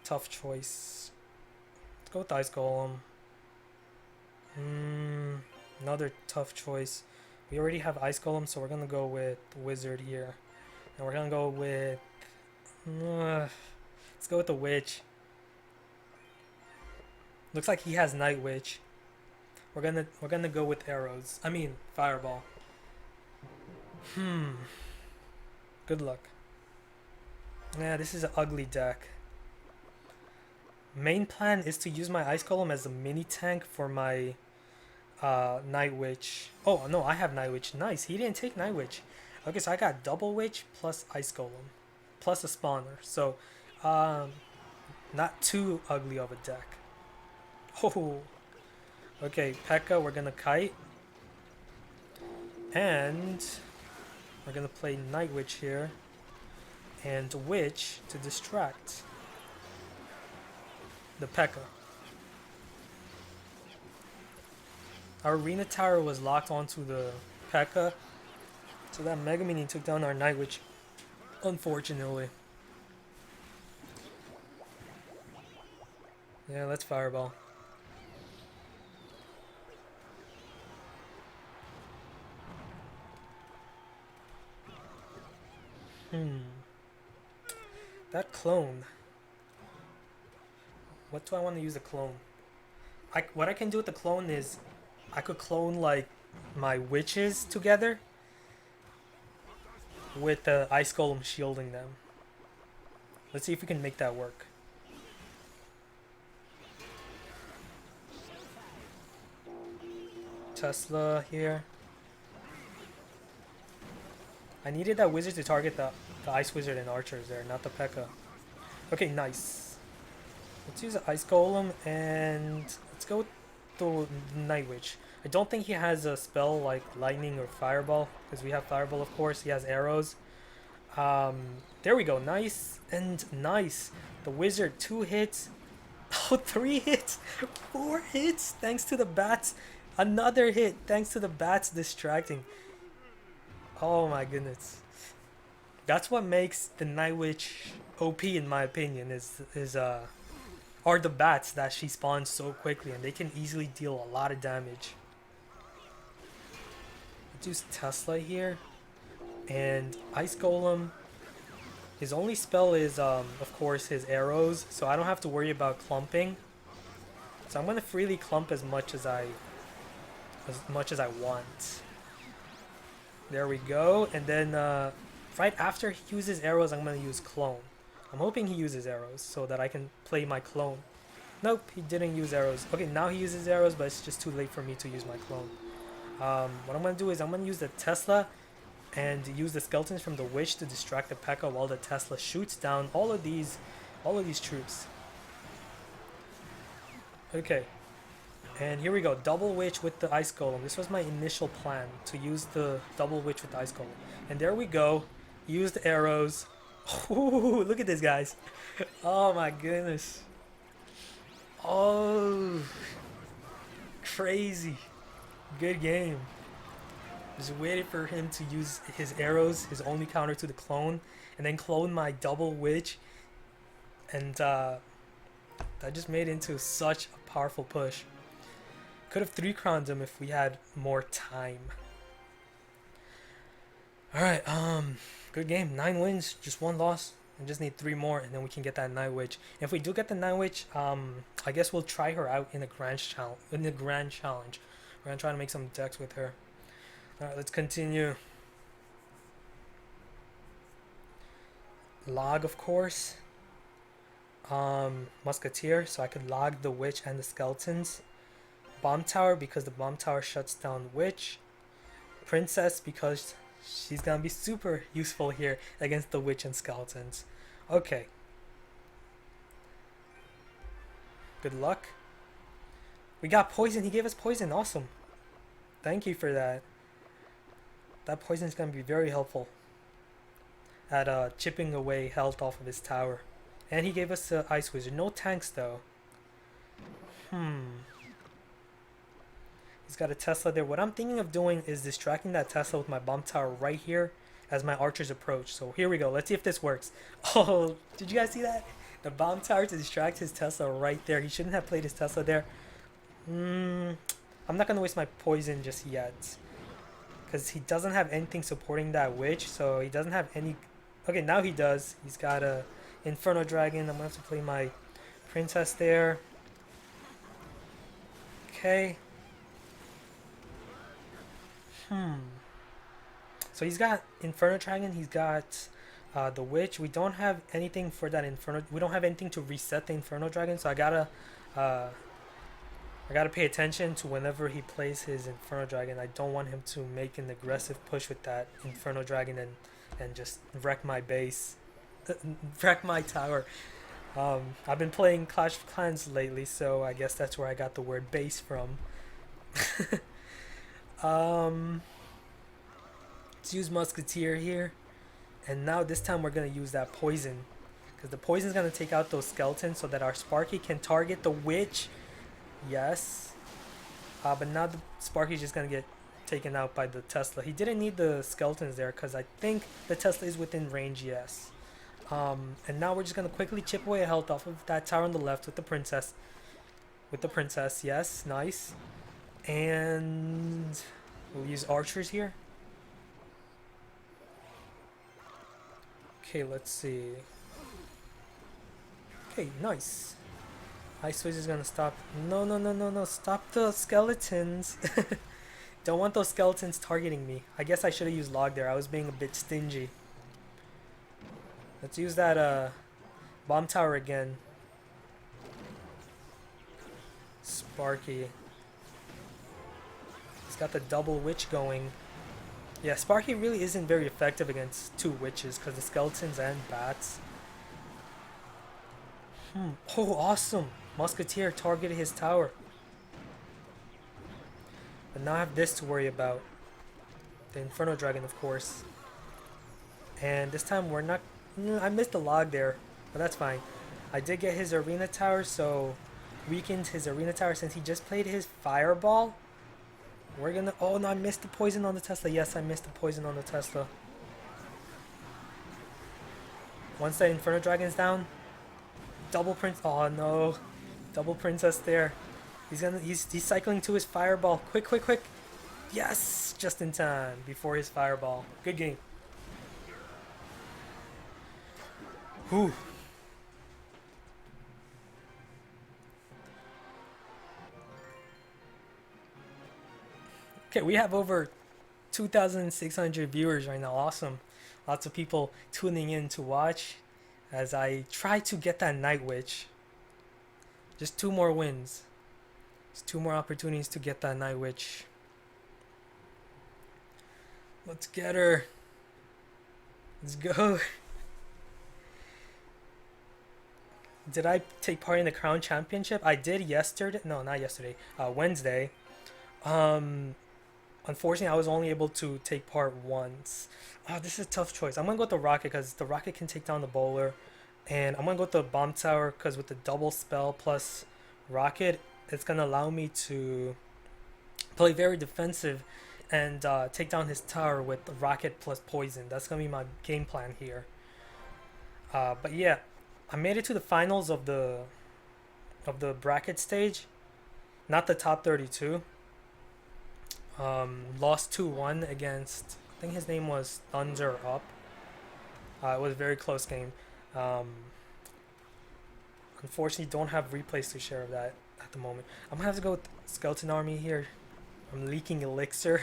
Tough choice. Let's go with Ice Golem. Another tough choice. We already have Ice Golem, so we're gonna go with Wizard here. And we're gonna go with... let's go with the Witch. Looks like he has Night Witch. We're gonna go with arrows. I mean, Fireball. Good luck. Yeah, this is an ugly deck. Main plan is to use my Ice Golem as a mini tank for my Night Witch. Oh no, I have Night Witch. Nice, he didn't take Night Witch. Okay, so I got Double Witch plus Ice Golem plus a spawner. So, not too ugly of a deck. Oh, okay, Pekka, we're gonna kite. And we're gonna play Night Witch here. And Witch to distract the Pekka. Our arena tower was locked onto the Pekka, so that Mega Minion took down our Night Witch, unfortunately. Yeah, let's Fireball. That clone. What do I want to use the clone? What I can do with the clone is I could clone like my witches together with the Ice Golem shielding them. Let's see if we can make that work. Tesla here. I needed that wizard to target the Ice Wizard and archers there, not the Pekka. Okay, nice. Let's use the Ice Golem and let's go with the Night Witch. I don't think he has a spell like Lightning or Fireball, because we have Fireball of course. He has arrows. There we go. Nice and nice. The wizard 2 hits. Oh, 3 hits. 4 hits thanks to the bats. Another hit thanks to the bats distracting. Oh my goodness. That's what makes the Night Witch OP in my opinion, are the bats that she spawns so quickly and they can easily deal a lot of damage. Let's use Tesla here. And Ice Golem, his only spell is of course his arrows, so I don't have to worry about clumping. So I'm gonna freely clump as much as I want. There we go. And then right after he uses arrows, I'm gonna use clone. I'm hoping he uses arrows so that I can play my clone. Nope, he didn't use arrows. Okay, now he uses arrows, but it's just too late for me to use my clone. What I'm gonna do is I'm gonna use the Tesla and use the skeletons from the witch to distract the Pekka while the Tesla shoots down all of these troops. Okay, and here we go. Double witch with the Ice Golem. This was my initial plan, to use the double witch with the Ice Golem. And there we go. Use the arrows. Ooh, look at this, guys. Oh my goodness. Oh, crazy. Good game. Just waited for him to use his arrows, his only counter to the clone, and then clone my double witch. And that just made it into such a powerful push. Could have 3-crowned him if we had more time. Alright, good game. 9 wins, just 1 loss. I just need 3 more and then we can get that Night Witch. And if we do get the Night Witch, I guess we'll try her out in the grand challenge. We're gonna try to make some decks with her. Alright, let's continue. Log, of course. Musketeer, so I could log the witch and the skeletons. Bomb tower, because the bomb tower shuts down witch. Princess, because she's gonna be super useful here against the witch and skeletons. Okay. Good luck. We got poison. He gave us poison. Awesome. Thank you for that. That poison is gonna be very helpful at chipping away health off of his tower. And he gave us the Ice Wizard. No tanks though. He's got a Tesla there. What I'm thinking of doing is distracting that Tesla with my bomb tower right here as my archers approach. So here we go. Let's see if this works. Oh, did you guys see that? The bomb tower to distract his Tesla right there. He shouldn't have played his Tesla there. I'm not going to waste my poison just yet, because he doesn't have anything supporting that witch. So he doesn't have any... Okay, now he does. He's got a Inferno Dragon. I'm going to have to play my Princess there. Okay. So So he's got Inferno Dragon. He's got the Witch. We don't have anything for that Inferno. We don't have anything to reset the Inferno Dragon. So uh, I gotta pay attention to whenever he plays his Inferno Dragon. I don't want him to make an aggressive push with that Inferno Dragon and just wreck my base, wreck my tower. I've been playing Clash of Clans lately, so I guess that's where I got the word base from. um, let's use Musketeer here, and now this time we're gonna use that poison, because the poison's gonna take out those skeletons so that our Sparky can target the Witch. Yes. But now the Sparky's just gonna get taken out by the Tesla. He didn't need the skeletons there because I think the Tesla is within range, yes. And now we're just gonna quickly chip away a health off of that tower on the left with the princess. Yes, nice. And we'll use archers here. Okay, let's see. Okay, nice. Ice Wizard is gonna stop. No. Stop the skeletons. Don't want those skeletons targeting me. I guess I should have used log there. I was being a bit stingy. Let's use that bomb tower again. Sparky. He's got the double witch going. Yeah, Sparky really isn't very effective against two witches because the skeletons and bats. Oh, awesome. Musketeer targeted his tower. But now I have this to worry about. The Inferno Dragon, of course. And this time we're not... I missed the log there, but that's fine. I did get his arena tower, so weakened his arena tower since he just played his fireball. We're gonna... Oh, no, I missed the poison on the Tesla. Yes, I missed the poison on the Tesla. Once that Inferno Dragon's down... Double prince... Oh, no. Double princess there. He's cycling to his fireball. Quick. Yes! Just in time. Before his fireball. Good game. Whew. Okay, we have over 2,600 viewers right now. Awesome. Lots of people tuning in to watch as I try to get that Night Witch. Just 2 more wins. Just 2 more opportunities to get that Night Witch. Let's get her. Let's go. Did I take part in the Crown Championship? I did yesterday. No, not yesterday. Wednesday. Unfortunately, I was only able to take part once. Oh, this is a tough choice. I'm going to go with the rocket because the rocket can take down the bowler. And I'm going to go with the bomb tower because with the double spell plus rocket, it's going to allow me to play very defensive and take down his tower with the rocket plus poison. That's going to be my game plan here. But yeah, I made it to the finals of the bracket stage. Not the top 32. Lost 2-1 against, I think his name was Thunder Up. It was a very close game. Unfortunately, don't have replays to share of that at the moment. I'm gonna have to go with Skeleton Army here. I'm leaking elixir.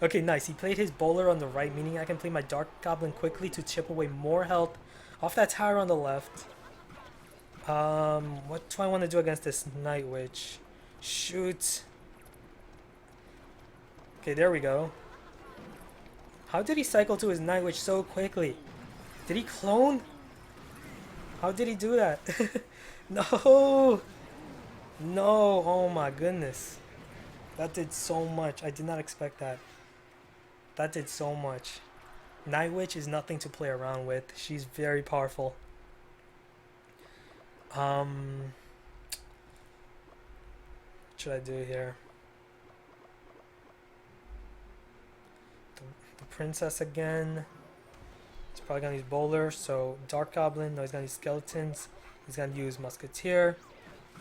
Okay, nice. He played his bowler on the right, meaning I can play my Dark Goblin quickly to chip away more health off that tower on the left. What do I want to do against this Night Witch? Shoot. Okay, there we go. How did he cycle to his Night Witch so quickly? Did he clone? How did he do that? No! No! Oh my goodness. That did so much. I did not expect that. That did so much. Night Witch is nothing to play around with. She's very powerful. What should I do here? The princess again. He's probably gonna use bowler, so Dark Goblin. No, he's gonna use skeletons. He's gonna use Musketeer.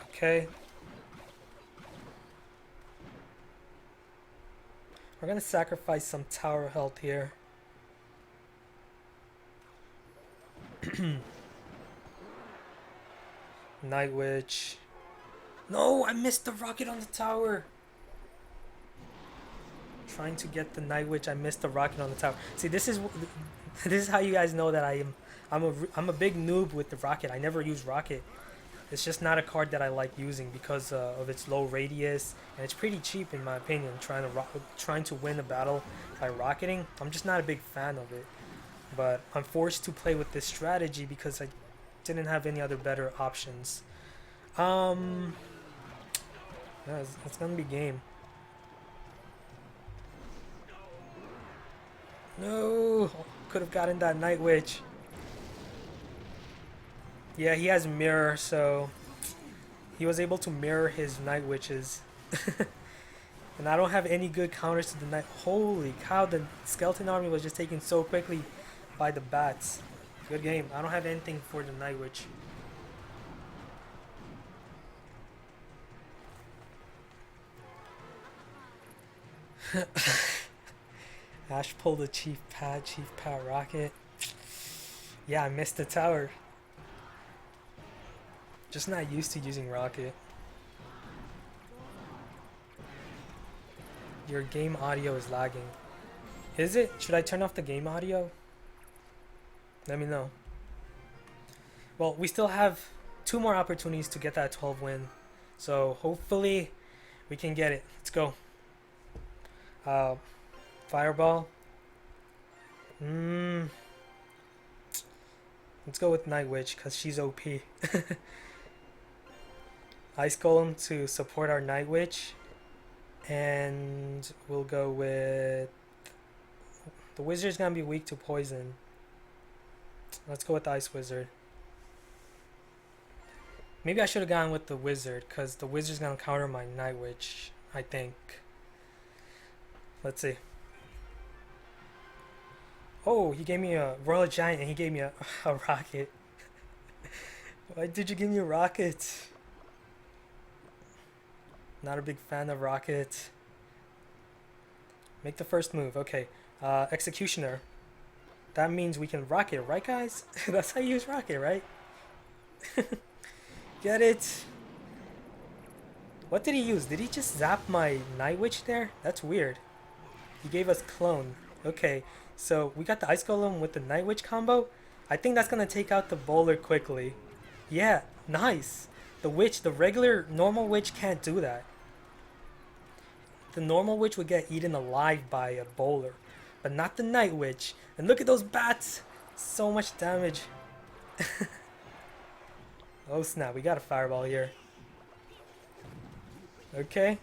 Okay. We're gonna sacrifice some tower health here. Night Witch. No, I missed the rocket on the tower. Trying to get the Night Witch. I missed the rocket on the tower. See, this is this is how you guys know that I'm a big noob with the rocket. I never use rocket. It's just not a card that I like using because of its low radius, and it's pretty cheap in my opinion. Trying to win a battle by rocketing, I'm just not a big fan of it. But I'm forced to play with this strategy because I didn't have any other better options. Yeah, it's gonna be game. No, could have gotten that Night Witch. Yeah, he has mirror, so he was able to mirror his Night Witches. And I don't have any good counters to the Night. Holy cow, the skeleton army was just taken so quickly by the bats. Good game. I don't have anything for the Night Witch. Ash pulled a chief pad rocket. Yeah, I missed the tower. Just not used to using rocket. Your game audio is lagging. Is it? Should I turn off the game audio? Let me know. Well, we still have 2 more opportunities to get that 12 win. So hopefully we can get it. Let's go. Fireball. Let's go with Night Witch because she's OP. Ice Golem to support our Night Witch. And we'll go with... The Wizard's gonna be weak to poison. Let's go with the Ice Wizard. Maybe I should have gone with the Wizard because the Wizard's gonna counter my Night Witch, I think. Let's see. Oh, he gave me a Royal Giant and he gave me a rocket. Why did you give me a rocket? Not a big fan of rocket. Make the first move. Okay. Executioner. That means we can rocket, right guys? That's how you use rocket, right? Get it? What did he use? Did he just zap my Night Witch there? That's weird. He gave us clone. Okay. So we got the Ice Golem with the Night Witch combo. I think that's going to take out the bowler quickly. Yeah, nice. The witch, the regular normal witch can't do that. The normal witch would get eaten alive by a bowler, but not the Night Witch. And look at those bats. So much damage. Oh snap, we got a fireball here. Okay.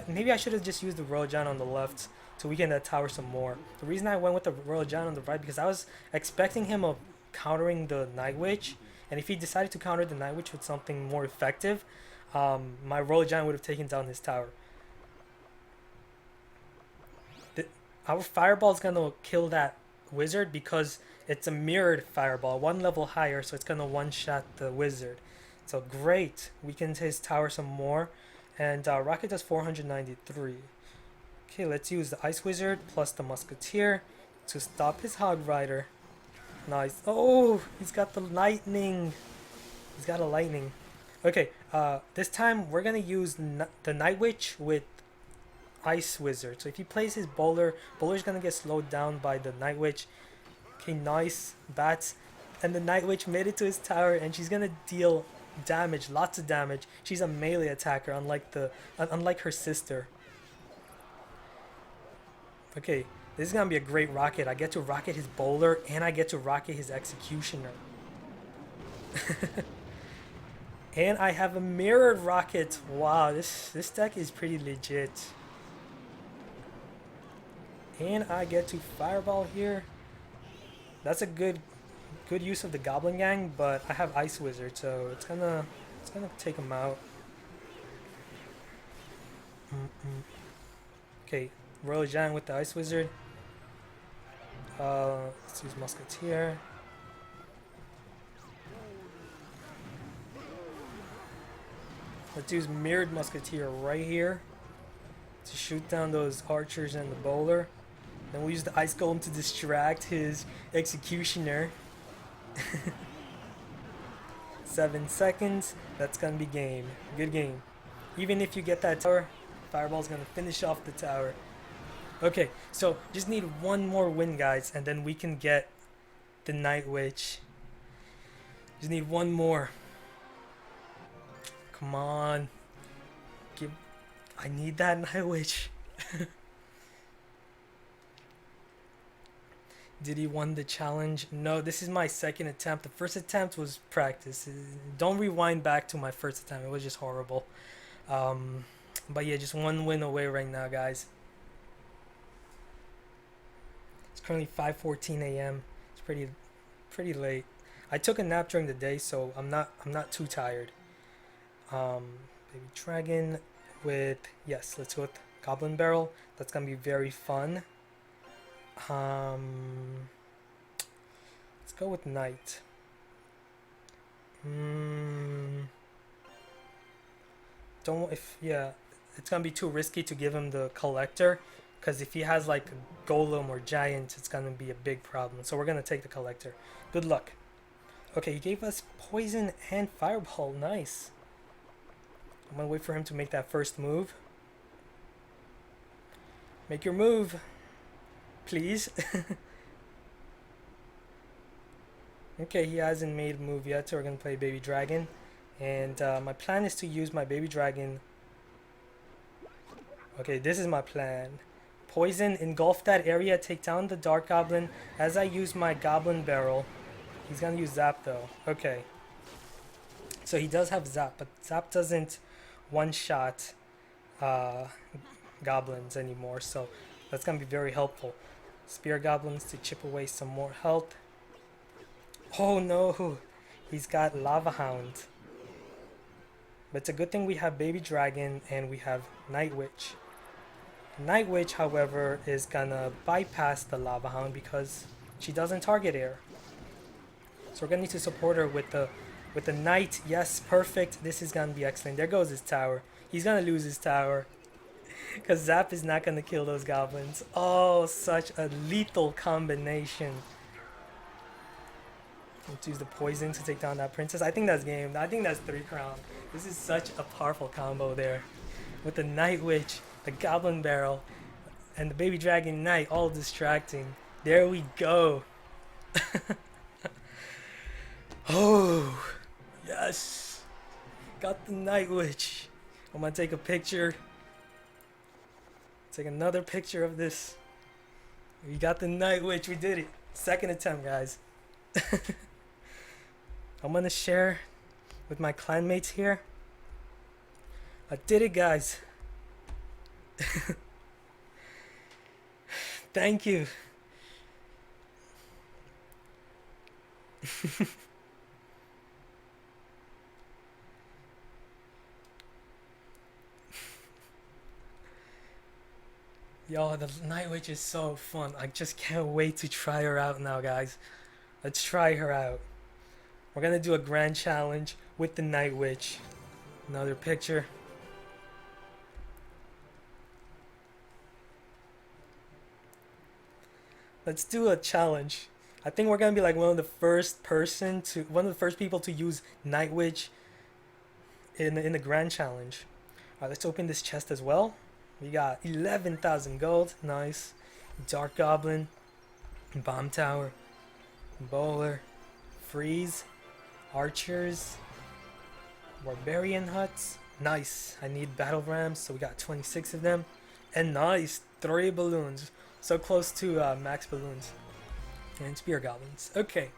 Maybe I should have just used the Royal Giant on the left to weaken that tower some more. The reason I went with the Royal Giant on the right because I was expecting him of countering the Night Witch, and if he decided to counter the Night Witch with something more effective, my Royal Giant would have taken down his tower. Our fireball is gonna kill that wizard because it's a mirrored fireball, 1 level higher, so it's gonna one-shot the wizard. So great, weakens his tower some more, and rocket does 493. Okay, let's use the Ice Wizard plus the Musketeer to stop his Hog Rider. Nice. Oh, he's got the lightning. He's got a lightning. Okay, this time we're gonna use the Night Witch with Ice Wizard. So if he plays his bowler's gonna get slowed down by the Night Witch. Okay, nice bats, and the Night Witch made it to his tower, and she's gonna deal damage, lots of damage. She's a melee attacker, unlike her sister. Okay, this is gonna be a great rocket. I get to rocket his bowler, and I get to rocket his executioner. And I have a mirrored rocket. Wow, this deck is pretty legit. And I get to fireball here. That's a good use of the Goblin Gang, but I have Ice Wizard, so it's gonna take him out. Okay, Royal Giant with the Ice Wizard. Let's use Musketeer. Let's use Mirrored Musketeer right here to shoot down those archers and the bowler. Then we'll use the Ice Golem to distract his executioner. 7 seconds. That's gonna be game. Good game. Even if you get that tower, Fireball's gonna finish off the tower. Okay, so just need one more win, guys, and then we can get the Night Witch. Just need one more. Come on. Give. I need that Night Witch. Did he won the challenge? No, this is my second attempt. The first attempt was practice. Don't rewind back to my first attempt. It was just horrible. But yeah, just one win away right now, guys. It's currently 5:14 a.m. It's pretty late. I took a nap during the day, so I'm not too tired. Baby dragon with, yes, let's go with goblin barrel. That's gonna be very fun. Let's go with knight. Don't, if, yeah, it's gonna be too risky to give him the collector, because if he has like a golem or giant, it's gonna be a big problem. So we're gonna take the collector. Good luck. Okay, he gave us poison and fireball. Nice. I'm gonna wait for him to make that first move. Make your move, please. Okay, he hasn't made a move yet, so we're gonna play baby dragon. And my plan is to use my baby dragon. Okay, this is my plan. Poison, engulf that area, take down the dark goblin as I use my goblin barrel. He's gonna use zap though. Okay. So he does have zap, but zap doesn't one-shot goblins anymore, so that's gonna be very helpful. Spear goblins to chip away some more health. Oh no, he's got lava hound. But it's a good thing we have baby dragon and we have night witch. Night witch, however, is gonna bypass the lava hound because she doesn't target air. So we're gonna need to support her with the knight. Yes, perfect. This is gonna be excellent. There goes his tower. He's gonna lose his tower because zap is not gonna kill those goblins. Oh, such a lethal combination. Let's use the poison to take down that princess. I think that's game. I think that's 3 crown. This is such a powerful combo there. With the Night Witch, the Goblin Barrel, and the Baby Dragon Knight all distracting. There we go. Oh, yes. Got the Night Witch. I'm gonna take a picture. Take another picture of this. We got the Night Witch. We did it. Second attempt, guys. I'm gonna share with my clanmates here. I did it, guys. Thank you. Yo, the Night Witch is so fun. I just can't wait to try her out now, guys. Let's try her out. We're gonna do a grand challenge with the Night Witch. Another picture. Let's do a challenge. I think we're gonna be like one of the first people to use Night Witch in the grand challenge. Alright, let's open this chest as well. We got 11,000 gold. Nice. Dark Goblin, Bomb Tower, Bowler, Freeze, Archers, Barbarian Huts. Nice. I need Battle Rams, so we got 26 of them. And nice, 3 balloons. So close to max balloons. And Spear Goblins. Okay.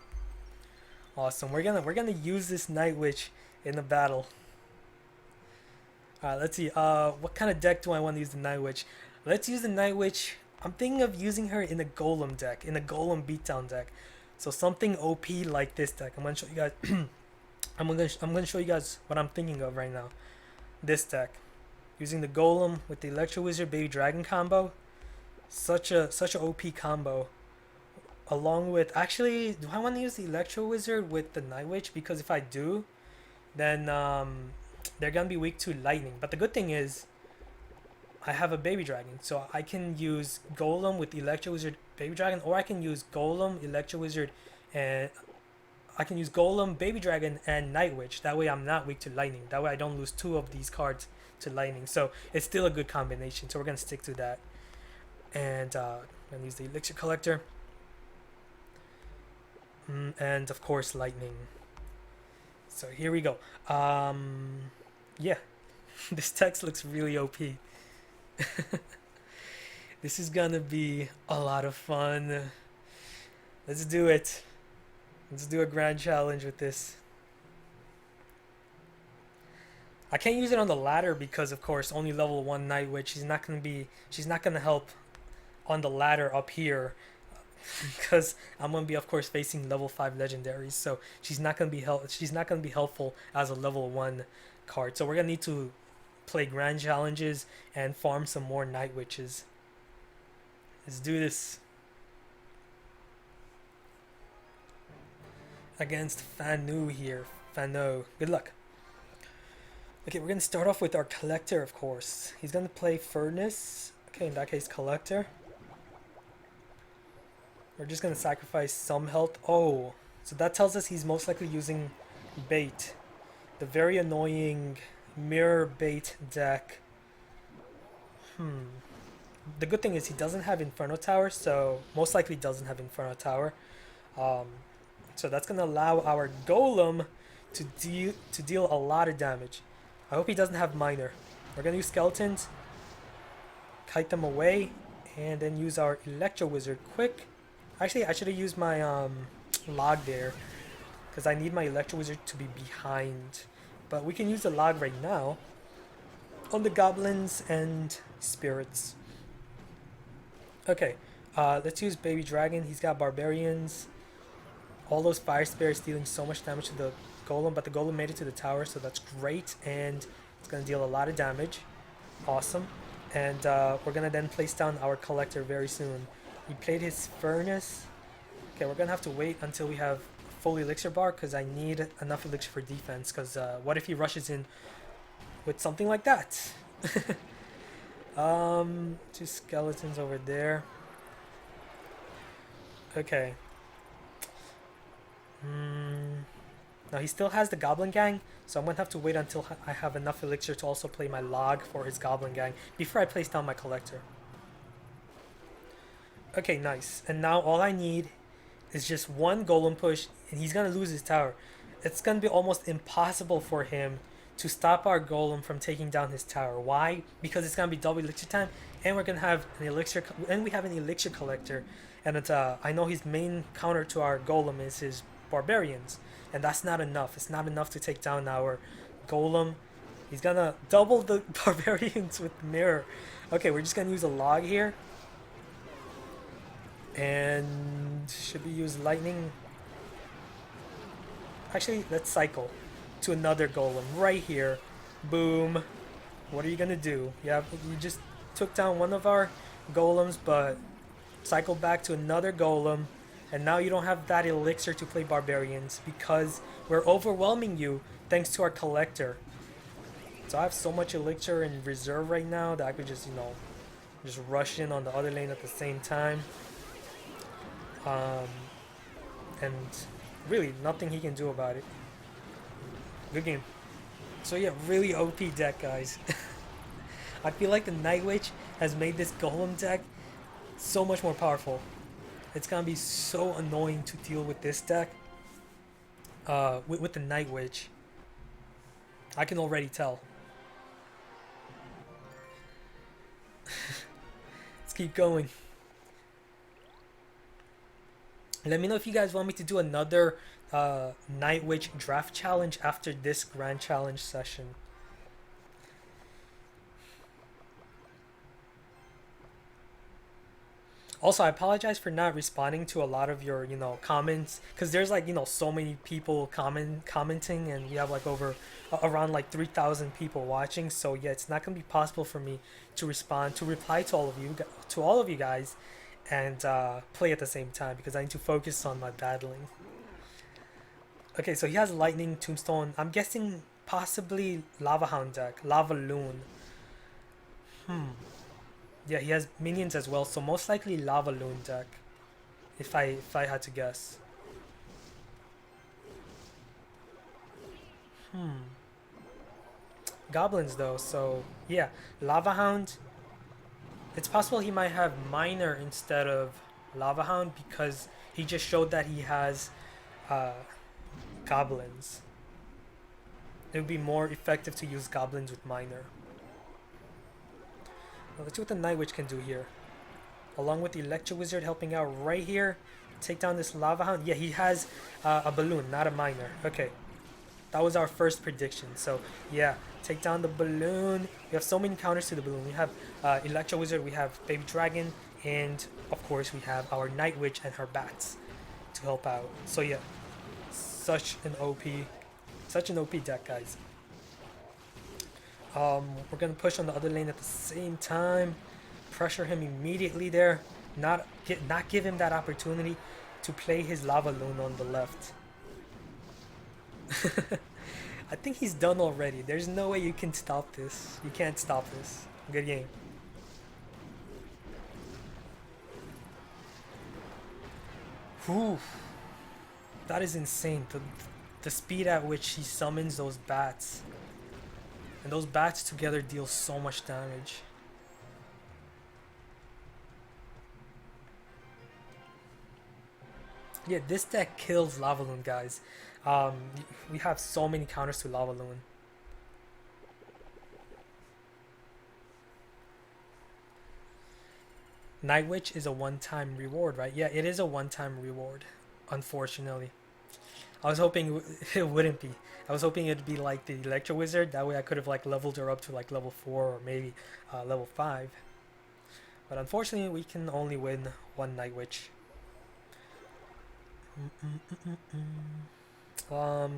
Awesome. We're gonna use this Night Witch in the battle. Alright, let's see. What kind of deck do I want to use the Night Witch? Let's use the Night Witch. I'm thinking of using her in a Golem deck, in a Golem beatdown deck. So something OP like this deck. I'm gonna show you guys. I'm gonna show you guys what I'm thinking of right now. This deck, using the Golem with the Electro Wizard Baby Dragon combo. Such a OP combo. Along with, actually, do I want to use the Electro Wizard with the Night Witch? Because if I do, then they're gonna be weak to lightning. But the good thing is, I have a Baby Dragon, so I can use Golem with Electro Wizard Baby Dragon, or I can use Golem, Electro Wizard, and I can use Golem, Baby Dragon, and Night Witch. That way I'm not weak to lightning. That way I don't lose 2 of these cards to lightning. So it's still a good combination, so we're gonna stick to that. And I'm gonna use the elixir collector. And of course lightning. So here we go. Yeah, this text looks really OP. This is gonna be a lot of fun. Let's do it. Let's do a grand challenge with this. I can't use it on the ladder because, of course, only level 1 Night Witch. She's not gonna help on the ladder up here because I'm gonna be, of course, facing level 5 legendaries. So she's not gonna be helpful as a level 1 card. So we're gonna need to play grand challenges and farm some more Night Witches. Let's do this. Against Fanu here. Fano. Good luck. Okay, we're gonna start off with our collector, of course. He's gonna play Furnace. Okay, in that case, collector. We're just gonna sacrifice some health. Oh, so that tells us he's most likely using bait. The very annoying mirror bait deck. The good thing is he doesn't have Inferno Tower, so most likely doesn't have Inferno Tower. So that's gonna allow our golem to deal a lot of damage. I hope he doesn't have miner. We're gonna use skeletons, kite them away, and then use our electro wizard quick. Actually, I should have used my log there because I need my electro wizard to be behind. But we can use the log right now on the goblins and spirits. Okay, let's use baby dragon. He's got barbarians. All those fire spirits dealing so much damage to the golem, but the golem made it to the tower, so that's great, and it's gonna deal a lot of damage. Awesome. And we're gonna then place down our collector very soon. He played his furnace. Okay, we're gonna have to wait until we have full elixir bar because I need enough elixir for defense. Because what if he rushes in with something like that? Two skeletons over there. Okay. Now he still has the goblin gang, so I'm gonna have to wait until I have enough elixir to also play my log for his goblin gang before I place down my collector. Okay, nice. And now all I need is just one golem push, and he's gonna lose his tower. It's gonna be almost impossible for him to stop our golem from taking down his tower. Why? Because it's gonna be double elixir time, and we're gonna have an elixir, and we have an elixir collector. And it's I know his main counter to our golem is his barbarians, and that's not enough. It's not enough to take down our golem. He's gonna double the barbarians with mirror. Okay, we're just gonna use a log here. And should we use lightning? Actually, let's cycle to another golem right here. Boom. What are you gonna do? Yeah, you just took down one of our golems, but cycle back to another golem, and now you don't have that elixir to play barbarians because we're overwhelming you thanks to our collector. So I have so much elixir in reserve right now that I could just, just rush in on the other lane at the same time. And really nothing he can do about it. Good game. So yeah, really OP deck, guys. I feel like the Night Witch has made this golem deck so much more powerful. It's gonna be so annoying to deal with this deck with the Night Witch. I can already tell. Let's keep going. Let me know if you guys want me to do another Night Witch draft challenge after this grand challenge session. Also, I apologize for not responding to a lot of your, comments, because there's like, so many people commenting, and we have like around like 3,000 people watching. So yeah, it's not gonna be possible for me to reply to all of you guys, and play at the same time because I need to focus on my battling. Okay, so he has lightning, tombstone. I'm guessing possibly lava hound deck, lava loon. Yeah, he has minions as well, so most likely lava loon deck, if I had to guess. Goblins though, so yeah, lava hound It's possible he might have miner instead of lava hound because he just showed that he has uh, goblins. It would be more effective to use goblins with miner. Now let's see what the Night Witch can do here. Along with the Electro Wizard helping out right here. Take down this Lava Hound. Yeah, he has a balloon, not a miner. Okay. That was our first prediction. So, yeah. Take down the balloon. We have so many counters to the balloon. We have Electro Wizard, we have Baby Dragon, and of course we have our Night Witch and her bats to help out. So, yeah. Such an OP deck, guys. We're gonna push on the other lane at the same time, pressure him immediately there, not give him that opportunity to play his lava loon on the left. I think he's done already. There's no way you can stop this. You can't stop this. Good game. Whew. That is insane. The speed at which he summons those bats. And those bats together deal so much damage. Yeah, this deck kills Lava Loon, guys. We have so many counters to Lava Loon. Night Witch is a one-time reward, right? Yeah, it is a one-time reward, unfortunately. I was hoping it wouldn't be. I was hoping it'd be like the Electro Wizard. That way I could have like leveled her up to like level 4 or maybe level 5. But unfortunately we can only win one Night Witch.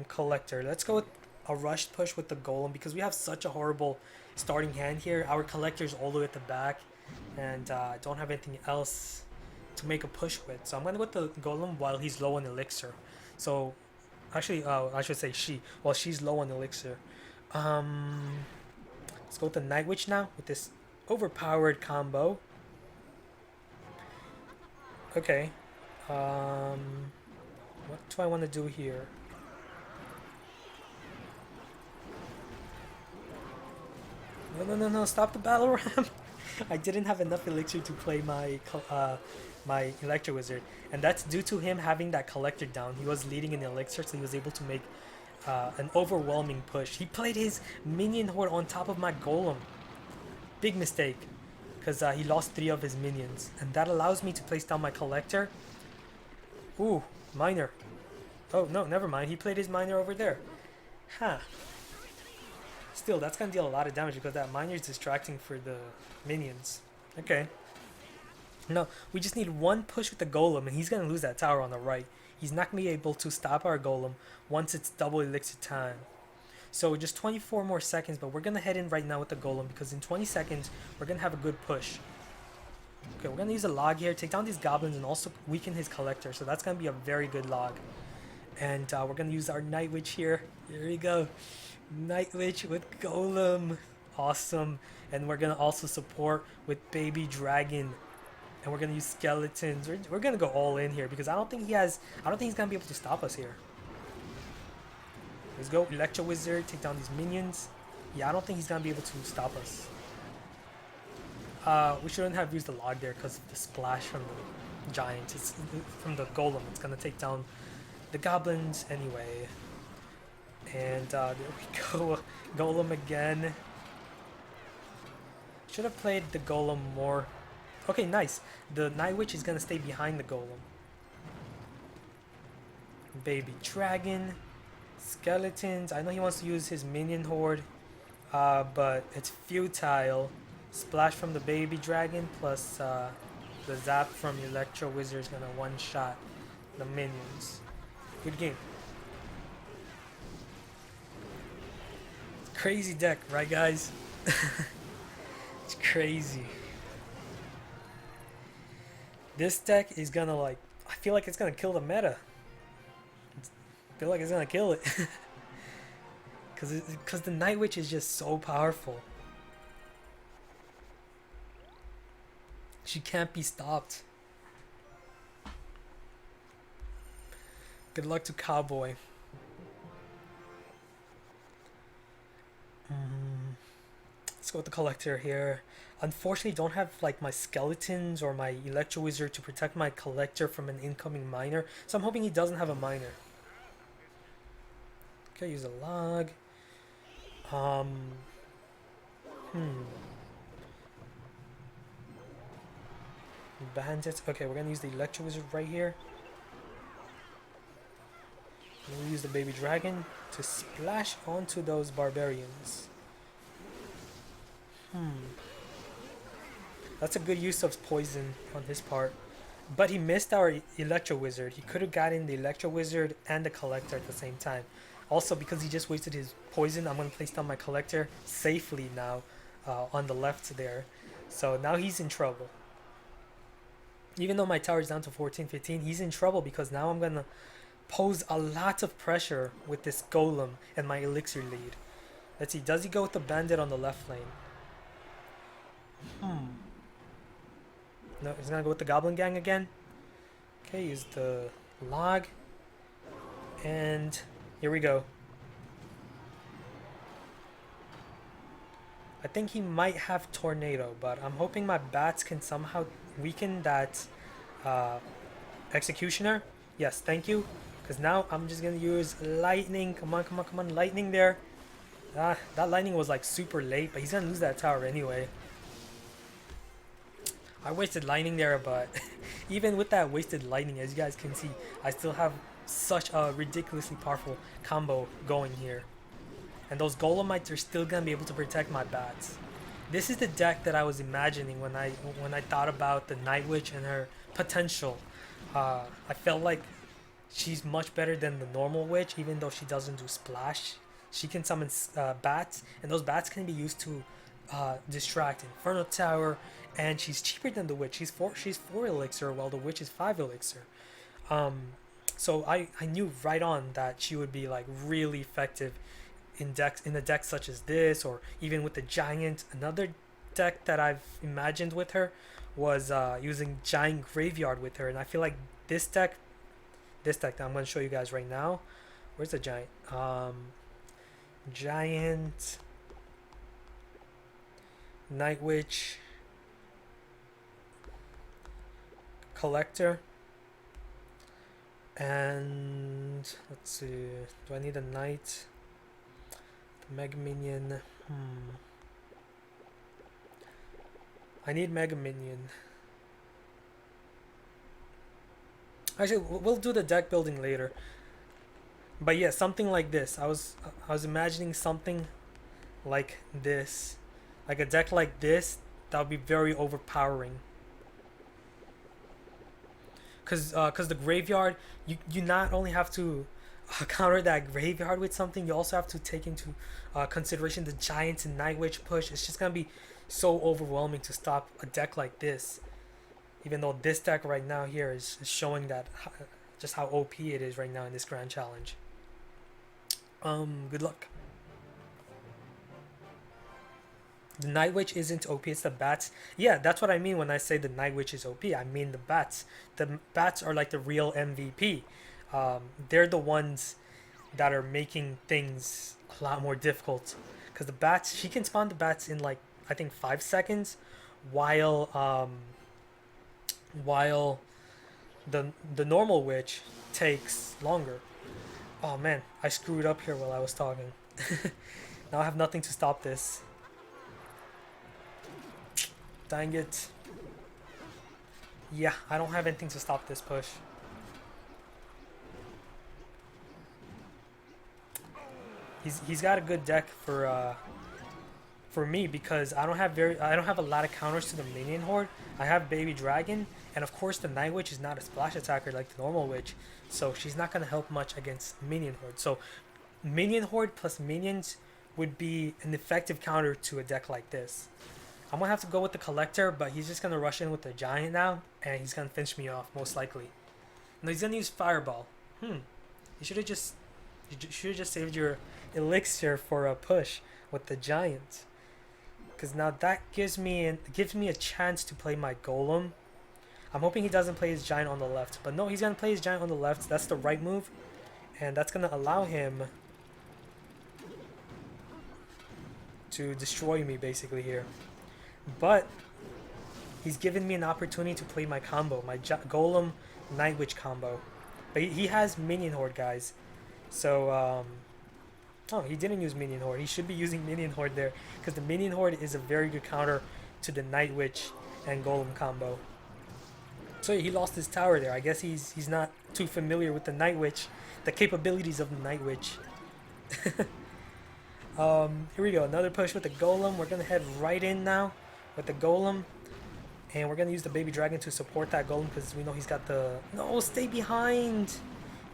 Collector. Let's go with a rushed push with the Golem because we have such a horrible starting hand here. Our Collector's all the way at the back and don't have anything else to make a push with. So I'm going to go with the Golem while he's low on elixir. So actually, I should say she. Well, she's low on elixir. Let's go with the Night Witch now with this overpowered combo. Okay. What do I want to do here? No! Stop the battle ram! I didn't have enough elixir to play my my Electro Wizard, and that's due to him having that collector down. He was leading in elixir, so he was able to make an overwhelming push. He played his minion horde on top of my golem. Big mistake, because he lost 3 of his minions, and that allows me to place down my collector. Ooh, miner. Oh no, never mind. He played his miner over there. Huh. Still, that's gonna deal a lot of damage because that miner is distracting for the minions. Okay. No, we just need one push with the golem and he's gonna lose that tower on the right. He's not gonna be able to stop our golem once it's double elixir time. So just 24 more seconds, but we're gonna head in right now with the golem because in 20 seconds we're gonna have a good push. Okay, we're gonna use a log here, take down these goblins and also weaken his collector. So that's gonna be a very good log. And we're gonna use our Night Witch here. Here we go. Night Witch with Golem. Awesome. And we're gonna also support with Baby Dragon. And we're gonna use skeletons. We're gonna go all in here because I don't think he's gonna be able to stop us here. Let's go. Electro Wizard, take down these minions. Yeah, I don't think he's gonna be able to stop us. We shouldn't have used the log there because of the splash from the giant. It's from the golem. It's gonna take down the goblins anyway. And there we go. Golem again. Should have played the golem more. Okay, nice. The Night Witch is gonna stay behind the golem. Baby Dragon. Skeletons. I know he wants to use his minion horde. But it's futile. Splash from the Baby Dragon plus the zap from Electro Wizard is gonna one-shot the minions. Good game. Crazy deck, right guys? It's crazy. This deck is gonna like, I feel like it's gonna kill the meta. I feel like it's gonna kill it. Cause the Night Witch is just so powerful. She can't be stopped. Good luck to Cowboy. Let's go with the collector here. Unfortunately, don't have like my skeletons or my electro wizard to protect my collector from an incoming miner. So I'm hoping he doesn't have a miner. Okay, use a log. Hmm. Bandits. Okay, we're gonna use the electro wizard right here. We'll use the baby dragon to splash onto those barbarians. That's a good use of poison on his part. But he missed our electro wizard. He could have gotten the electro wizard and the collector at the same time. Also, because he just wasted his poison, I'm going to place down my collector safely now on the left there. So now he's in trouble. Even though my tower is down to 14, 15, he's in trouble because now I'm going to pose a lot of pressure with this golem and my elixir lead. Let's see, does he go with the bandit on the left lane? No, he's gonna go with the goblin gang again. Okay, use the log. And here we go. I think he might have tornado, but I'm hoping my bats can somehow weaken that executioner. Yes, thank you. Because now I'm just gonna use lightning. Come on, come on, come on, lightning there. That lightning was like super late, but he's gonna lose that tower anyway. I wasted lightning there, but even with that wasted lightning, as you guys can see, I still have such a ridiculously powerful combo going here. And those golemites are still gonna be able to protect my bats. This is the deck that I was imagining when I thought about the Night Witch and her potential. I felt like she's much better than the normal witch, even though she doesn't do splash. She can summon bats, and those bats can be used to distract Inferno Tower, and she's cheaper than the witch. She's 4 elixir, while the witch is 5 elixir. So I knew right on that she would be like really effective in a deck such as this, or even with the giant. Another deck that I've imagined with her was using giant graveyard with her, and I feel like this deck that I'm going to show you guys right now. Where's the giant? Giant Night Witch collector, and let's see, do I need a knight? The mega minion. I need mega minion. Actually, we'll do the deck building later. But yeah, something like this. I was imagining something like this, like a deck like this that would be very overpowering. Cause the graveyard, you not only have to counter that graveyard with something, you also have to take into consideration the giants and Night Witch push. It's just gonna be so overwhelming to stop a deck like this. Even though this deck right now here is showing that just how OP it is right now in this grand challenge. Good luck. The Night Witch isn't OP, it's the bats. Yeah, that's what I mean when I say the Night Witch is OP. I mean the bats. The bats are like the real MVP. They're the ones that are making things a lot more difficult. Because the bats, she can spawn the bats in like, I think 5 seconds, while the normal witch takes longer. Oh man, I screwed up here while I was talking. Now I have nothing to stop this. Dang it. Yeah, I don't have anything to stop this push. He's got a good deck for me, because I don't have a lot of counters to the minion horde. I have baby dragon, and of course the Night Witch is not a splash attacker like the normal witch, so she's not gonna help much against minion horde. So minion horde plus minions would be an effective counter to a deck like this. I'm gonna have to go with the collector, but he's just gonna rush in with the giant now, and he's gonna finish me off most likely. No, he's gonna use fireball. You should have just saved your elixir for a push with the giant, because now that gives me a chance to play my golem. I'm hoping he doesn't play his giant on the left, but no, he's gonna play his giant on the left. That's the right move, and that's gonna allow him to destroy me basically here. But he's given me an opportunity to play my combo, my golem night witch combo. But he has minion horde, guys. So oh, he didn't use minion horde. He should be using minion horde there, because the minion horde is a very good counter to the night witch and golem combo. So yeah, he lost his tower there. I guess he's not too familiar with the night witch, the capabilities of the night witch. Here we go, another push with the golem. We're gonna head right in now with the golem, and we're gonna use the baby dragon to support that golem, because we know he's got the... No, stay behind!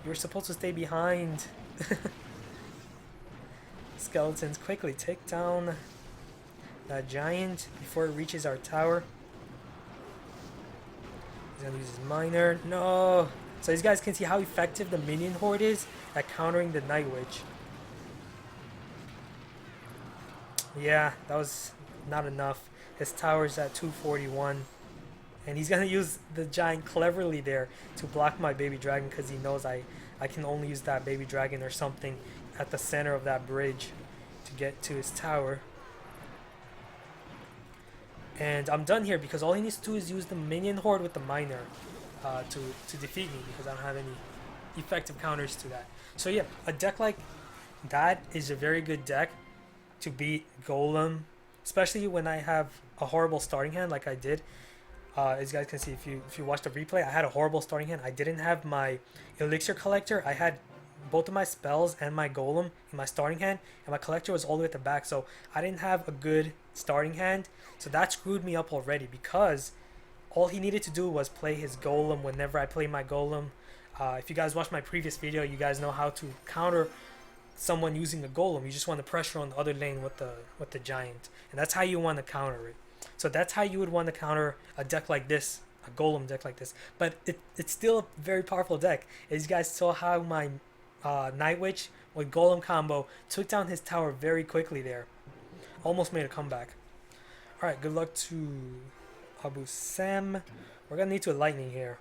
You're supposed to stay behind. Skeletons, quickly take down that giant before it reaches our tower. He's gonna use his miner. No! So these guys can see how effective the minion horde is at countering the night witch. Yeah, that was not enough. His tower's at 241. And he's gonna use the giant cleverly there to block my baby dragon, because he knows I can only use that baby dragon or something at the center of that bridge to get to his tower. And I'm done here, because all he needs to do is use the minion horde with the miner to defeat me, because I don't have any effective counters to that. So yeah, a deck like that is a very good deck to beat golem, especially when I have a horrible starting hand like I did. As you guys can see, if you watch the replay, I had a horrible starting hand. I didn't have my elixir collector. I had both of my spells and my golem in my starting hand, and my collector was all the way at the back, so I didn't have a good starting hand. So that screwed me up already, because all he needed to do was play his golem whenever I play my golem. If you guys watched my previous video, you guys know how to counter someone using a golem. You just want to pressure on the other lane with the giant, and that's how you want to counter it. So that's how you would want to counter a deck like this, a golem deck like this. But it's still a very powerful deck. As you guys saw how my night witch with golem combo took down his tower very quickly there. Almost made a comeback. Alright, good luck to Abu Sam. We're gonna need to lightning here.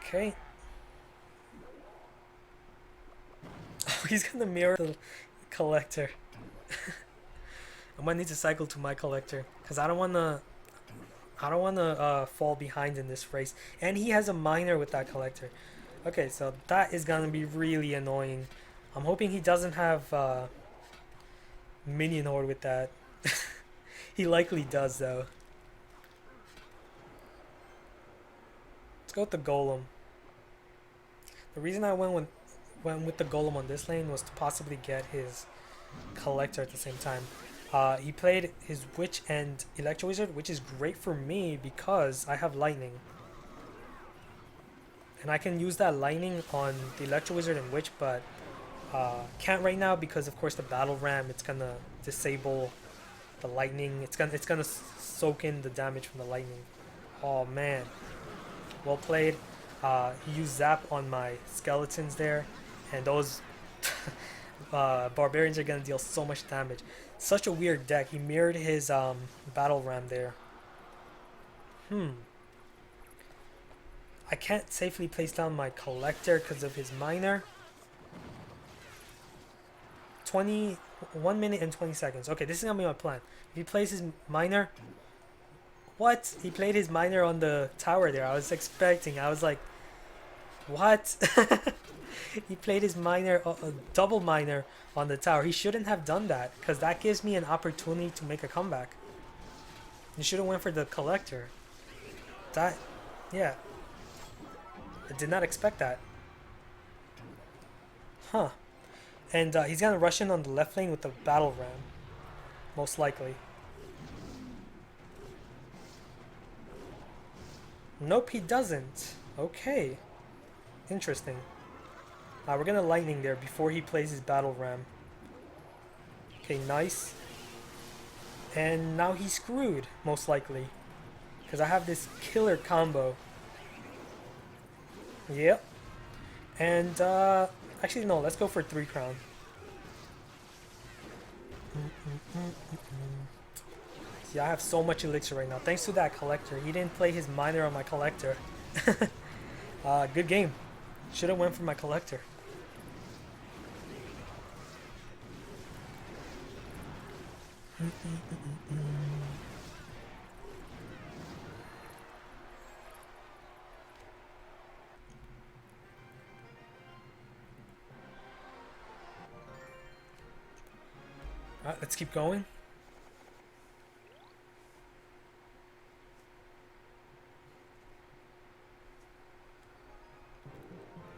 Okay. Oh, he's gonna mirror the collector. I might need to cycle to my collector, because I don't wanna fall behind in this race. And he has a miner with that collector. Okay, so that is gonna be really annoying. I'm hoping he doesn't have minion horde with that. He likely does though. Let's go with the golem. The reason I went with the golem on this lane was to possibly get his collector at the same time. He played his witch and electro wizard, which is great for me because I have lightning, and I can use that lightning on the electro wizard and witch, but can't right now because of course the battle ram, it's gonna disable the lightning. It's gonna soak in the damage from the lightning. Oh man, well played. He used zap on my skeletons there, and those barbarians are gonna deal so much damage. Such a weird deck. He mirrored his battle ram there. I can't safely place down my collector because of his miner. 1 minute and 20 seconds. Okay, this is gonna be my plan. If he plays his miner... What? He played his miner on the tower there. I was expecting. I was like, what? He played his miner, a double miner on the tower. He shouldn't have done that, because that gives me an opportunity to make a comeback. He should have went for the collector. That, yeah. I did not expect that. Huh. And he's gonna rush in on the left lane with the battle ram, most likely. Nope, he doesn't. Okay. Interesting. We're gonna lightning there before he plays his battle ram. Okay, nice. And now he's screwed, most likely, because I have this killer combo. Yep. And actually no, let's go for 3 crown. Yeah, I have so much elixir right now, thanks to that collector. He didn't play his miner on my collector. Good game. Should have went for my collector. Alright, let's keep going.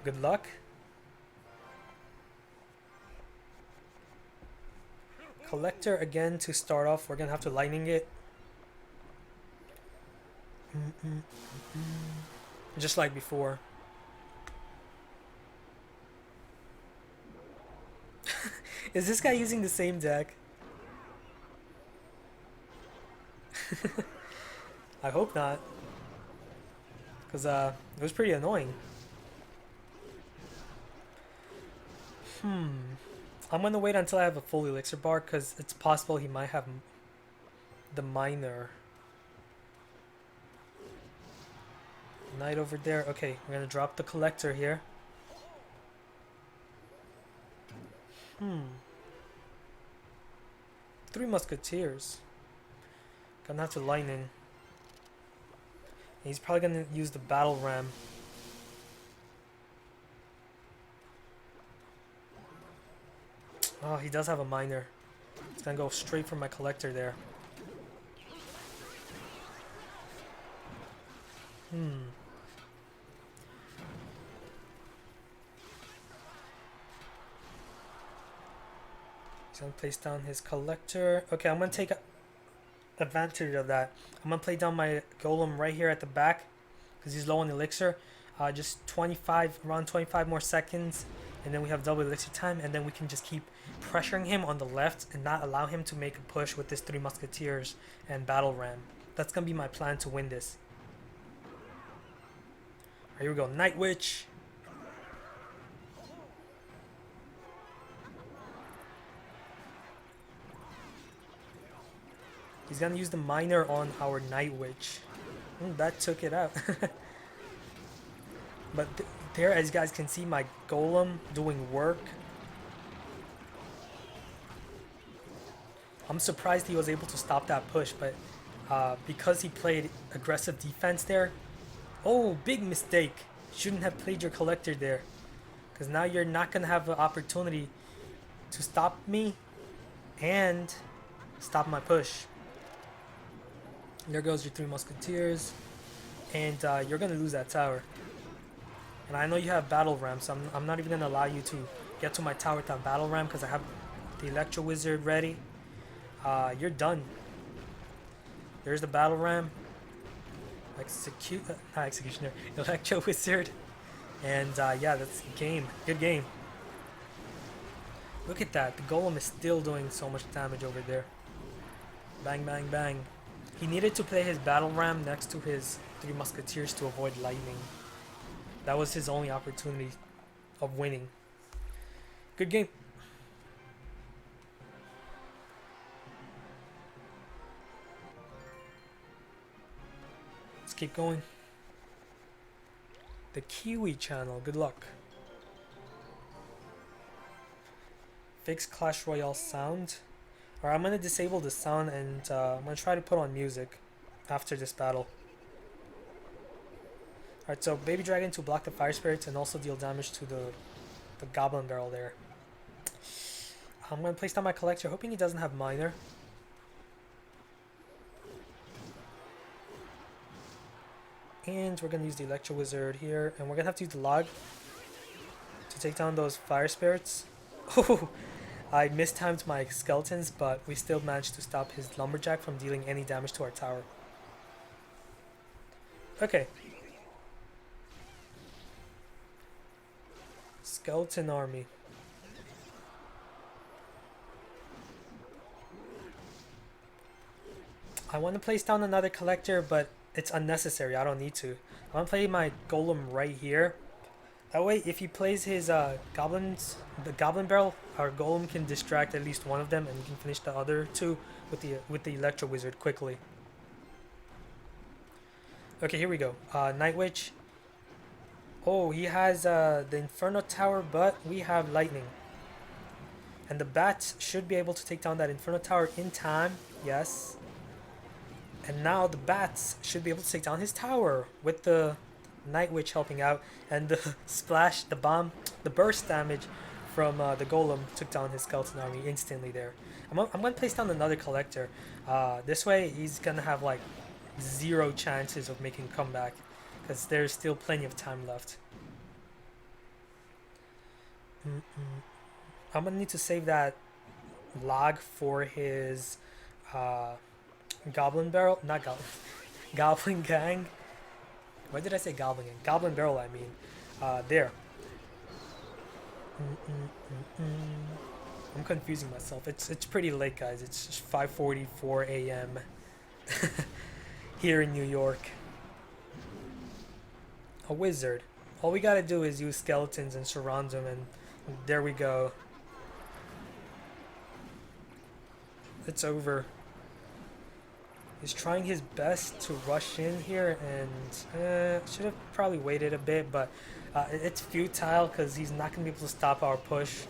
Good luck. Collector again to start off. We're gonna have to lightning it. Just like before. Is this guy using the same deck? I hope not. Because it was pretty annoying. I'm gonna wait until I have a full elixir bar because it's possible he might have the miner. Knight over there. Okay, we're gonna drop the collector here. Three musketeers. Gonna have to lightning. He's probably gonna use the battle ram. Oh, he does have a miner. He's gonna go straight for my collector there. He's gonna place down his collector. Okay, I'm gonna take advantage of that. I'm gonna play down my golem right here at the back because he's low on elixir. Just around 25 more seconds, and then we have double elixir time, and then we can just keep pressuring him on the left and not allow him to make a push with this three musketeers and battle ram. That's gonna be my plan to win this. Alright, here we go. Night Witch. He's gonna use the miner on our Night Witch. That took it out. But there, as you guys can see, my golem doing work. I'm surprised he was able to stop that push, but because he played aggressive defense there. Oh, big mistake. Shouldn't have played your collector there. Because now you're not going to have an opportunity to stop me and stop my push. There goes your three musketeers. And you're going to lose that tower. And I know you have battle ram, so I'm not even going to allow you to get to my tower without battle ram because I have the electro wizard ready. You're done. There's the battle ram. Not executioner. Electro wizard. And yeah, that's game. Good game. Look at that. The golem is still doing so much damage over there. Bang, bang, bang. He needed to play his battle ram next to his three musketeers to avoid lightning. That was his only opportunity of winning. Good game. Let's keep going. The Kiwi channel. Good luck. Fix Clash Royale sound. Alright, I'm going to disable the sound and I'm going to try to put on music after this battle. Alright, so Baby Dragon to block the Fire Spirits and also deal damage to the Goblin Barrel there. I'm going to place down my collector, hoping he doesn't have Miner. And we're going to use the Electro Wizard here, and we're going to have to use the Log to take down those Fire Spirits. Oh, I mistimed my skeletons, but we still managed to stop his Lumberjack from dealing any damage to our tower. Okay. Skeleton army. I want to place down another collector, but it's unnecessary. I don't need to. I want to play my golem right here. That way, if he plays his goblins, the goblin barrel, our golem can distract at least one of them, and we can finish the other two with the electro wizard quickly. Okay, here we go. Night Witch. Oh, he has the Inferno Tower, but we have lightning. And the bats should be able to take down that Inferno Tower in time. Yes. And now the bats should be able to take down his tower with the Night Witch helping out. And the splash, the bomb, the burst damage from the golem took down his skeleton army instantly there. I'm going to place down another collector. This way he's going to have like zero chances of making a comeback because there's still plenty of time left. I'm going to need to save that log for his goblin barrel. Not goblin. Goblin gang. Why did I say goblin gang? Goblin barrel, I mean. There. I'm confusing myself. It's pretty late, guys. It's just 5:44 a.m. here in New York. A wizard. All we gotta do is use skeletons and surround them, and there we go. It's over. He's trying his best to rush in here, and should have probably waited a bit, but it's futile because he's not going to be able to stop our push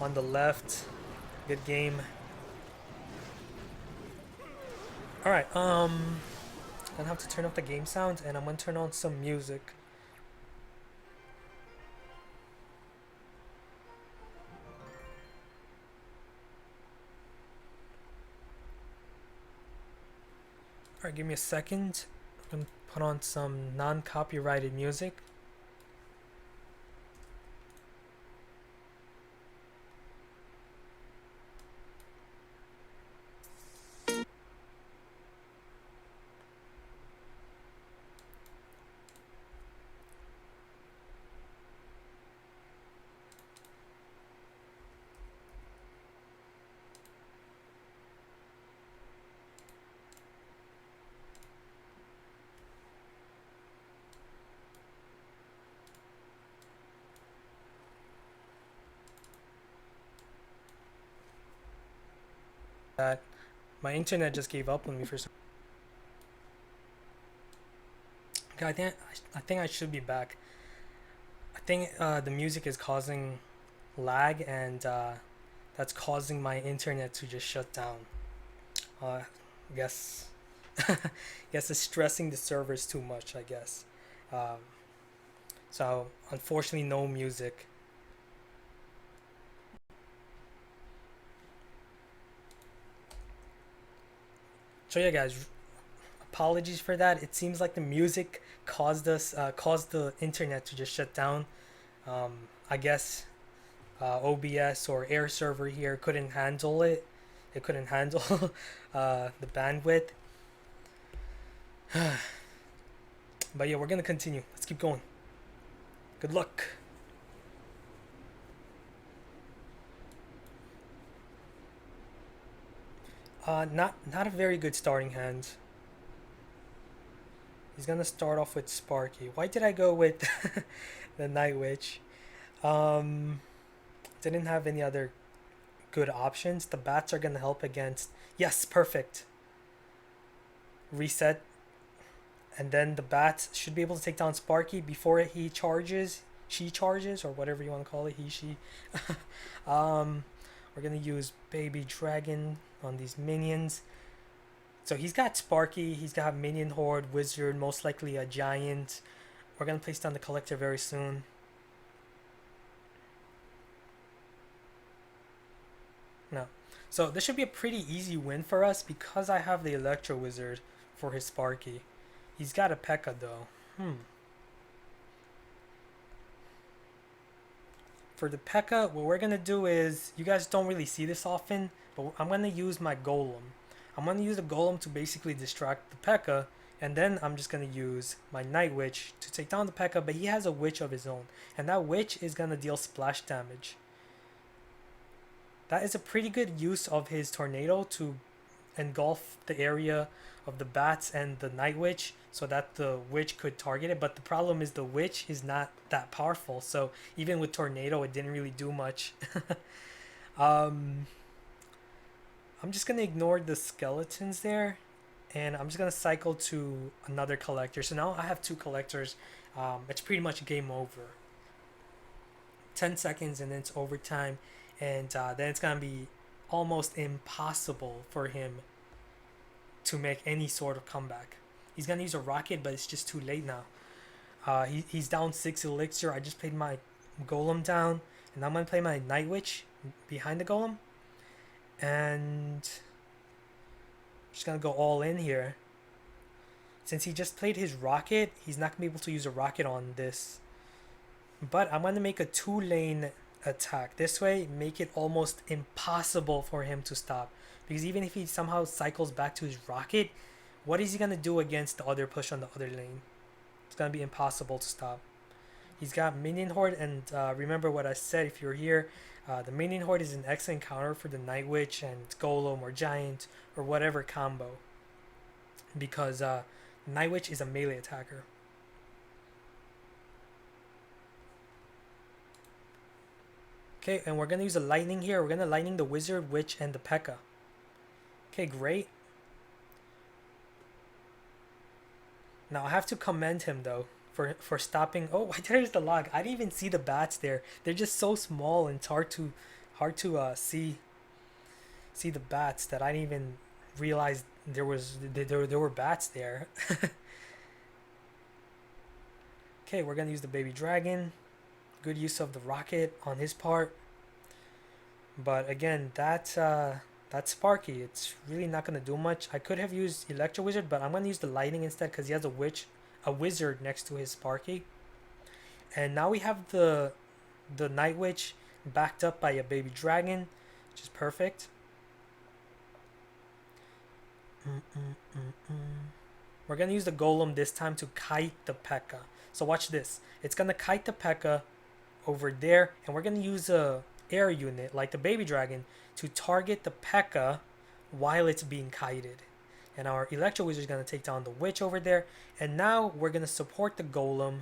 on the left. Good game. Alright, I'm gonna have to turn off the game sound, and I'm gonna turn on some music. Alright, give me a second. I'm gonna put on some non-copyrighted music. That my internet just gave up on me for some. Okay, I think I should be back. I think the music is causing lag, and that's causing my internet to just shut down. I guess guess it's stressing the servers too much, I guess. Um, so unfortunately, no music. So yeah, guys, apologies for that. It seems like the music caused the internet to just shut down. I guess OBS or Air server here couldn't handle it. It couldn't handle the bandwidth. But yeah, we're gonna continue. Let's keep going. Good luck. Not a very good starting hand. He's gonna start off with Sparky. Why did I go with the Night Witch? Um, didn't have any other good options. The bats are gonna help against. Yes, perfect. Reset, and then the bats should be able to take down Sparky before he charges. She charges, or whatever you want to call it. He, she. um, we're gonna use Baby Dragon on these minions. So he's got Sparky, he's got Minion Horde, Wizard, most likely a Giant. We're gonna place down the Collector very soon. No. So this should be a pretty easy win for us because I have the Electro Wizard for his Sparky. He's got a Pekka though. For the Pekka, what we're gonna do is, you guys don't really see this often, but I'm gonna use my Golem. I'm gonna use the Golem to basically distract the Pekka, and then I'm just gonna use my Night Witch to take down the Pekka, but he has a Witch of his own, and that Witch is gonna deal splash damage. That is a pretty good use of his Tornado to engulf the area of the bats and the Night Witch so that the Witch could target it, but the problem is the Witch is not that powerful, so even with Tornado it didn't really do much. um, I'm just gonna ignore the skeletons there, and I'm just gonna cycle to another collector. So now I have two collectors. it's pretty much game over. 10 seconds and then it's overtime, and then it's gonna be almost impossible for him to make any sort of comeback. He's gonna use a rocket, but it's just too late now. He's down 6 elixir. I just played my golem down, and I'm gonna play my night witch behind the golem, and just gonna go all in here. Since he just played his rocket, he's not gonna be able to use a rocket on this. But I'm gonna make a 2-lane attack. This way, make it almost impossible for him to stop. Because even if he somehow cycles back to his rocket, what is he gonna do against the other push on the other lane? It's gonna be impossible to stop. He's got minion horde, and remember what I said if you're here. The minion horde is an excellent counter for the night witch and golem or giant or whatever combo. Because night witch is a melee attacker. Okay, and we're gonna use a lightning here. We're gonna lightning the wizard, witch, and the Pekka. Okay, great. Now I have to commend him though for stopping. Oh, there's the log. I didn't even see the bats there. They're just so small and it's hard to see the bats that I didn't even realize there were bats there. Okay, we're gonna use the baby dragon. Good use of the rocket on his part, but again, that's Sparky. It's really not gonna do much. I could have used Electro Wizard, but I'm gonna use the lightning instead because he has a wizard next to his Sparky. And now we have the night witch backed up by a baby dragon, which is perfect. We're gonna use the golem this time to kite the Pekka. So watch this. It's gonna kite the Pekka over there, and we're gonna use a air unit like the baby dragon to target the Pekka while it's being kited. And our electro wizard is gonna take down the witch over there, and now we're gonna support the golem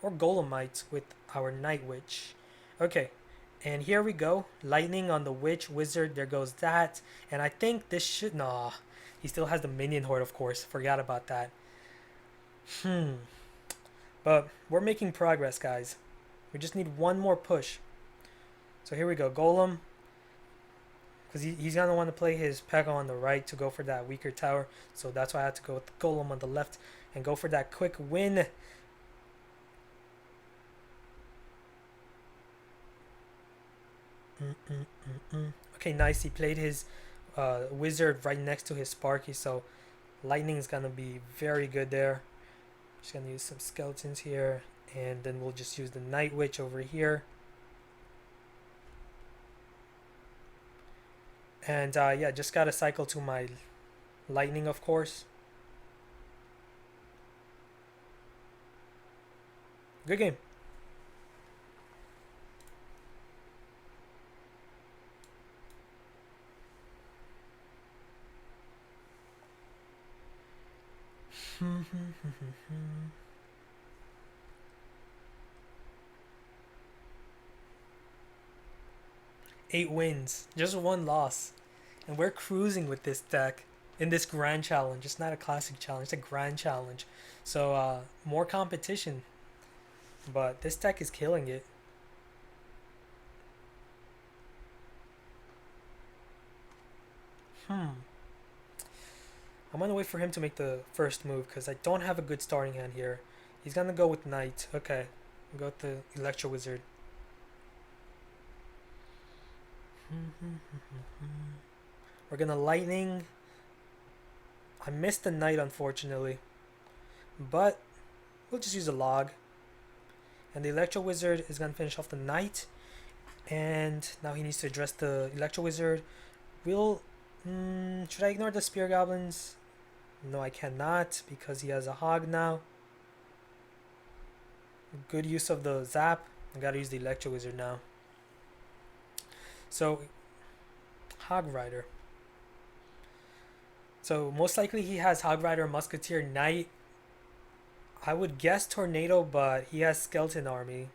or golemites with our night witch. Okay, and here we go. Lightning on the witch wizard. There goes that. And I think this should... Nah, he still has the minion horde, of course. Forgot about that. But we're making progress, guys. We just need one more push. So here we go. Golem. Because he's going to want to play his Pekka on the right to go for that weaker tower. So that's why I had to go with the Golem on the left and go for that quick win. Okay, nice. He played his wizard right next to his Sparky. So lightning is going to be very good there. Just going to use some skeletons here. And then we'll just use the night witch over here. And yeah, just gotta cycle to my lightning, of course. Good game. Eight wins, just one loss, and we're cruising with this deck in this grand challenge. It's not a classic challenge, it's a grand challenge. So more competition, but this deck is killing it. I'm gonna wait for him to make the first move because I don't have a good starting hand here. He's gonna go with knight. Okay, go with the electro wizard. We're gonna lightning. I missed the knight, unfortunately, but we'll just use a log. And the electro wizard is gonna finish off the knight, and now he needs to address the electro wizard. Should I ignore the spear goblins? No, I cannot because he has a hog now. Good use of the zap. I gotta use the electro wizard now. So, Hog Rider. So, most likely he has Hog Rider, Musketeer, Knight. I would guess Tornado, but he has Skeleton Army.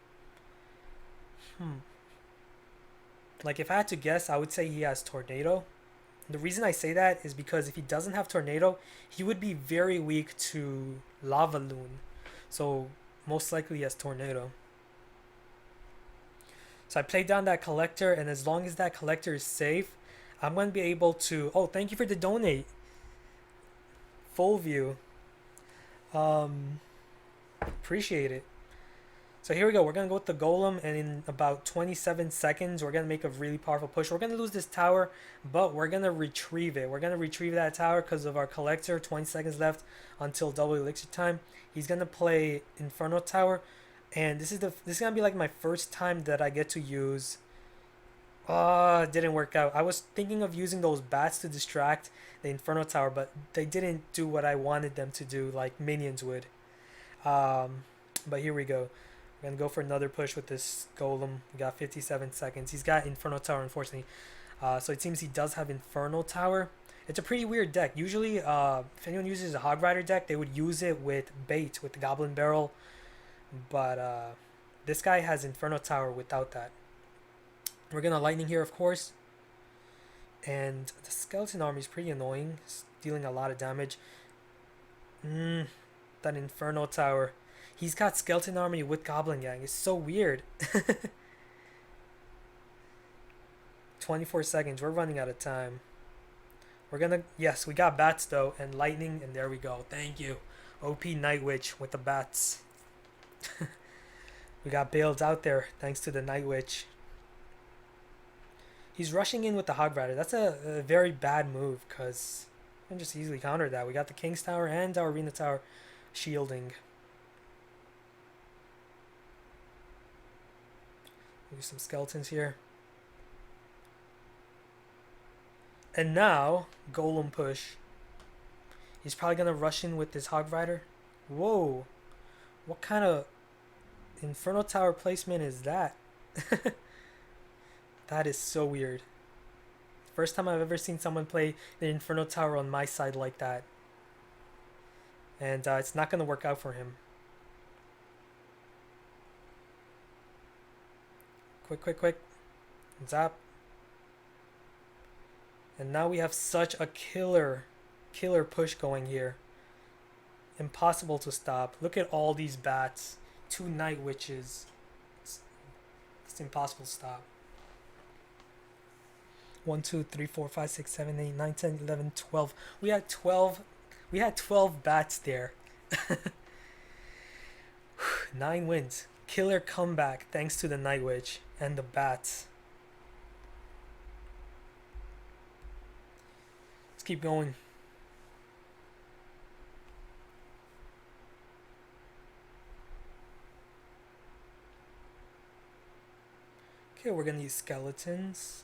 Like, if I had to guess, I would say he has Tornado. The reason I say that is because if he doesn't have Tornado, he would be very weak to Lava Loon. So, Most likely as tornado. So I played down that collector, and as long as that collector is safe, I'm going to be able to... Oh, thank you for the donate. Full view. Appreciate it. So here we go. We're going to go with the golem, and in about 27 seconds, we're going to make a really powerful push. We're going to lose this tower, but we're going to retrieve it. We're going to retrieve that tower because of our collector. 20 seconds left until double elixir time. He's going to play Inferno Tower, and this is going to be like my first time that I get to use... it didn't work out. I was thinking of using those bats to distract the Inferno Tower, but they didn't do what I wanted them to do, like minions would. But here we go. We're gonna go for another push with this golem. We got 57 seconds. He's got Inferno Tower, unfortunately. So it seems he does have Inferno Tower. It's a pretty weird deck. Usually, if anyone uses a Hog Rider deck, they would use it with bait, with the Goblin Barrel. But this guy has Inferno Tower without that. We're gonna lightning here, of course. And the skeleton army is pretty annoying. It's dealing a lot of damage. That Inferno Tower. He's got skeleton army with Goblin Gang. It's so weird. 24 seconds. We're running out of time. We're gonna... Yes, we got bats though. And lightning. And there we go. Thank you. OP Night Witch with the bats. We got bailed out there thanks to the Night Witch. He's rushing in with the Hog Rider. That's a very bad move because I can just easily counter that. We got the King's Tower and our Arena Tower shielding. Use some skeletons here. And now, Golem push. He's probably going to rush in with this Hog Rider. Whoa. What kind of Inferno Tower placement is that? That is so weird. First time I've ever seen someone play the Inferno Tower on my side like that. And it's not going to work out for him. Quick. Zap. And now we have such a killer push going here. Impossible to stop. Look at all these bats. 2 Night Witches. It's impossible to stop. 1, 2, 3, 4, 5, 6, 7, 8, 9, 10, 11, 12. We had 12 bats there. 9 wins. Killer comeback thanks to the Night Witch and the bats. Let's keep going. Okay, we're gonna use skeletons.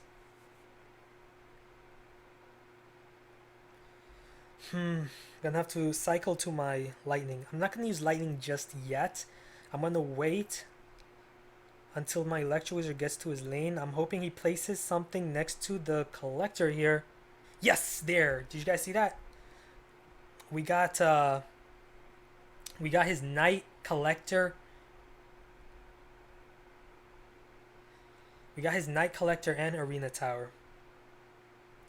Gonna have to cycle to my lightning. I'm not gonna use lightning just yet. I'm gonna wait until my Electro Wizard gets to his lane. I'm hoping he places something next to the collector here. Yes, there. Did you guys see that? We got his Knight Collector. We got his Knight Collector and Arena Tower.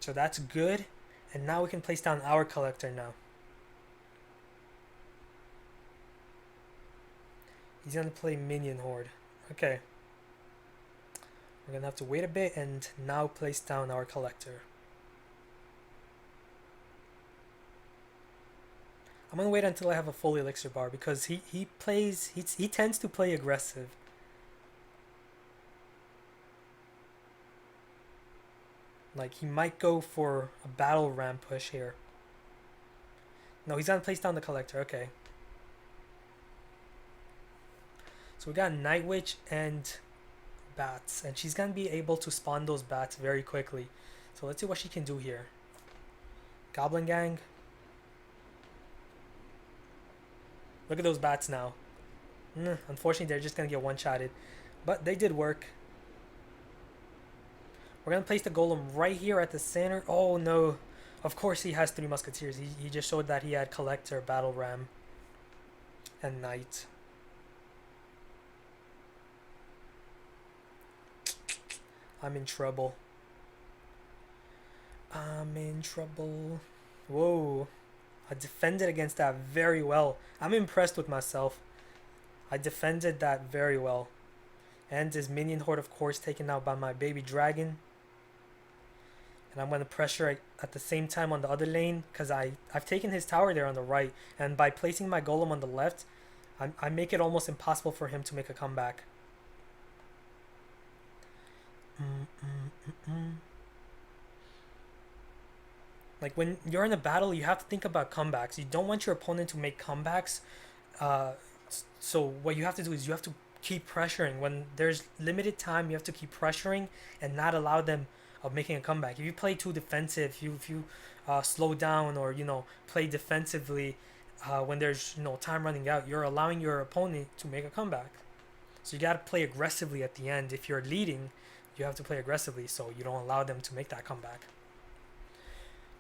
So that's good. And now we can place down our collector now. He's gonna play Minion Horde. Okay. We're gonna have to wait a bit and now place down our collector. I'm gonna wait until I have a full elixir bar because he tends to play aggressive. Like, he might go for a battle ram push here. No, he's gonna place down the collector. Okay. So we got Night Witch and bats. And she's gonna be able to spawn those bats very quickly. So let's see what she can do here. Goblin Gang. Look at those bats now. Unfortunately, they're just gonna get one-shotted. But they did work. We're going to place the golem right here at the center. Oh, no. Of course he has 3 musketeers. He just showed that he had collector, battle ram, and knight. I'm in trouble. I'm in trouble. Whoa. I defended against that very well. I'm impressed with myself. I defended that very well. And his minion horde, of course, taken out by my baby dragon. And I'm going to pressure at the same time on the other lane because I've taken his tower there on the right. And by placing my golem on the left, I make it almost impossible for him to make a comeback. Like when you're in a battle, you have to think about comebacks. You don't want your opponent to make comebacks. So what you have to do is you have to keep pressuring. When there's limited time, you have to keep pressuring and not allow them of making a comeback. If you play too defensive, if you slow down or play defensively when there's time running out, you're allowing your opponent to make a comeback. So you got to play aggressively at the end. If you're leading, you have to play aggressively so you don't allow them to make that comeback.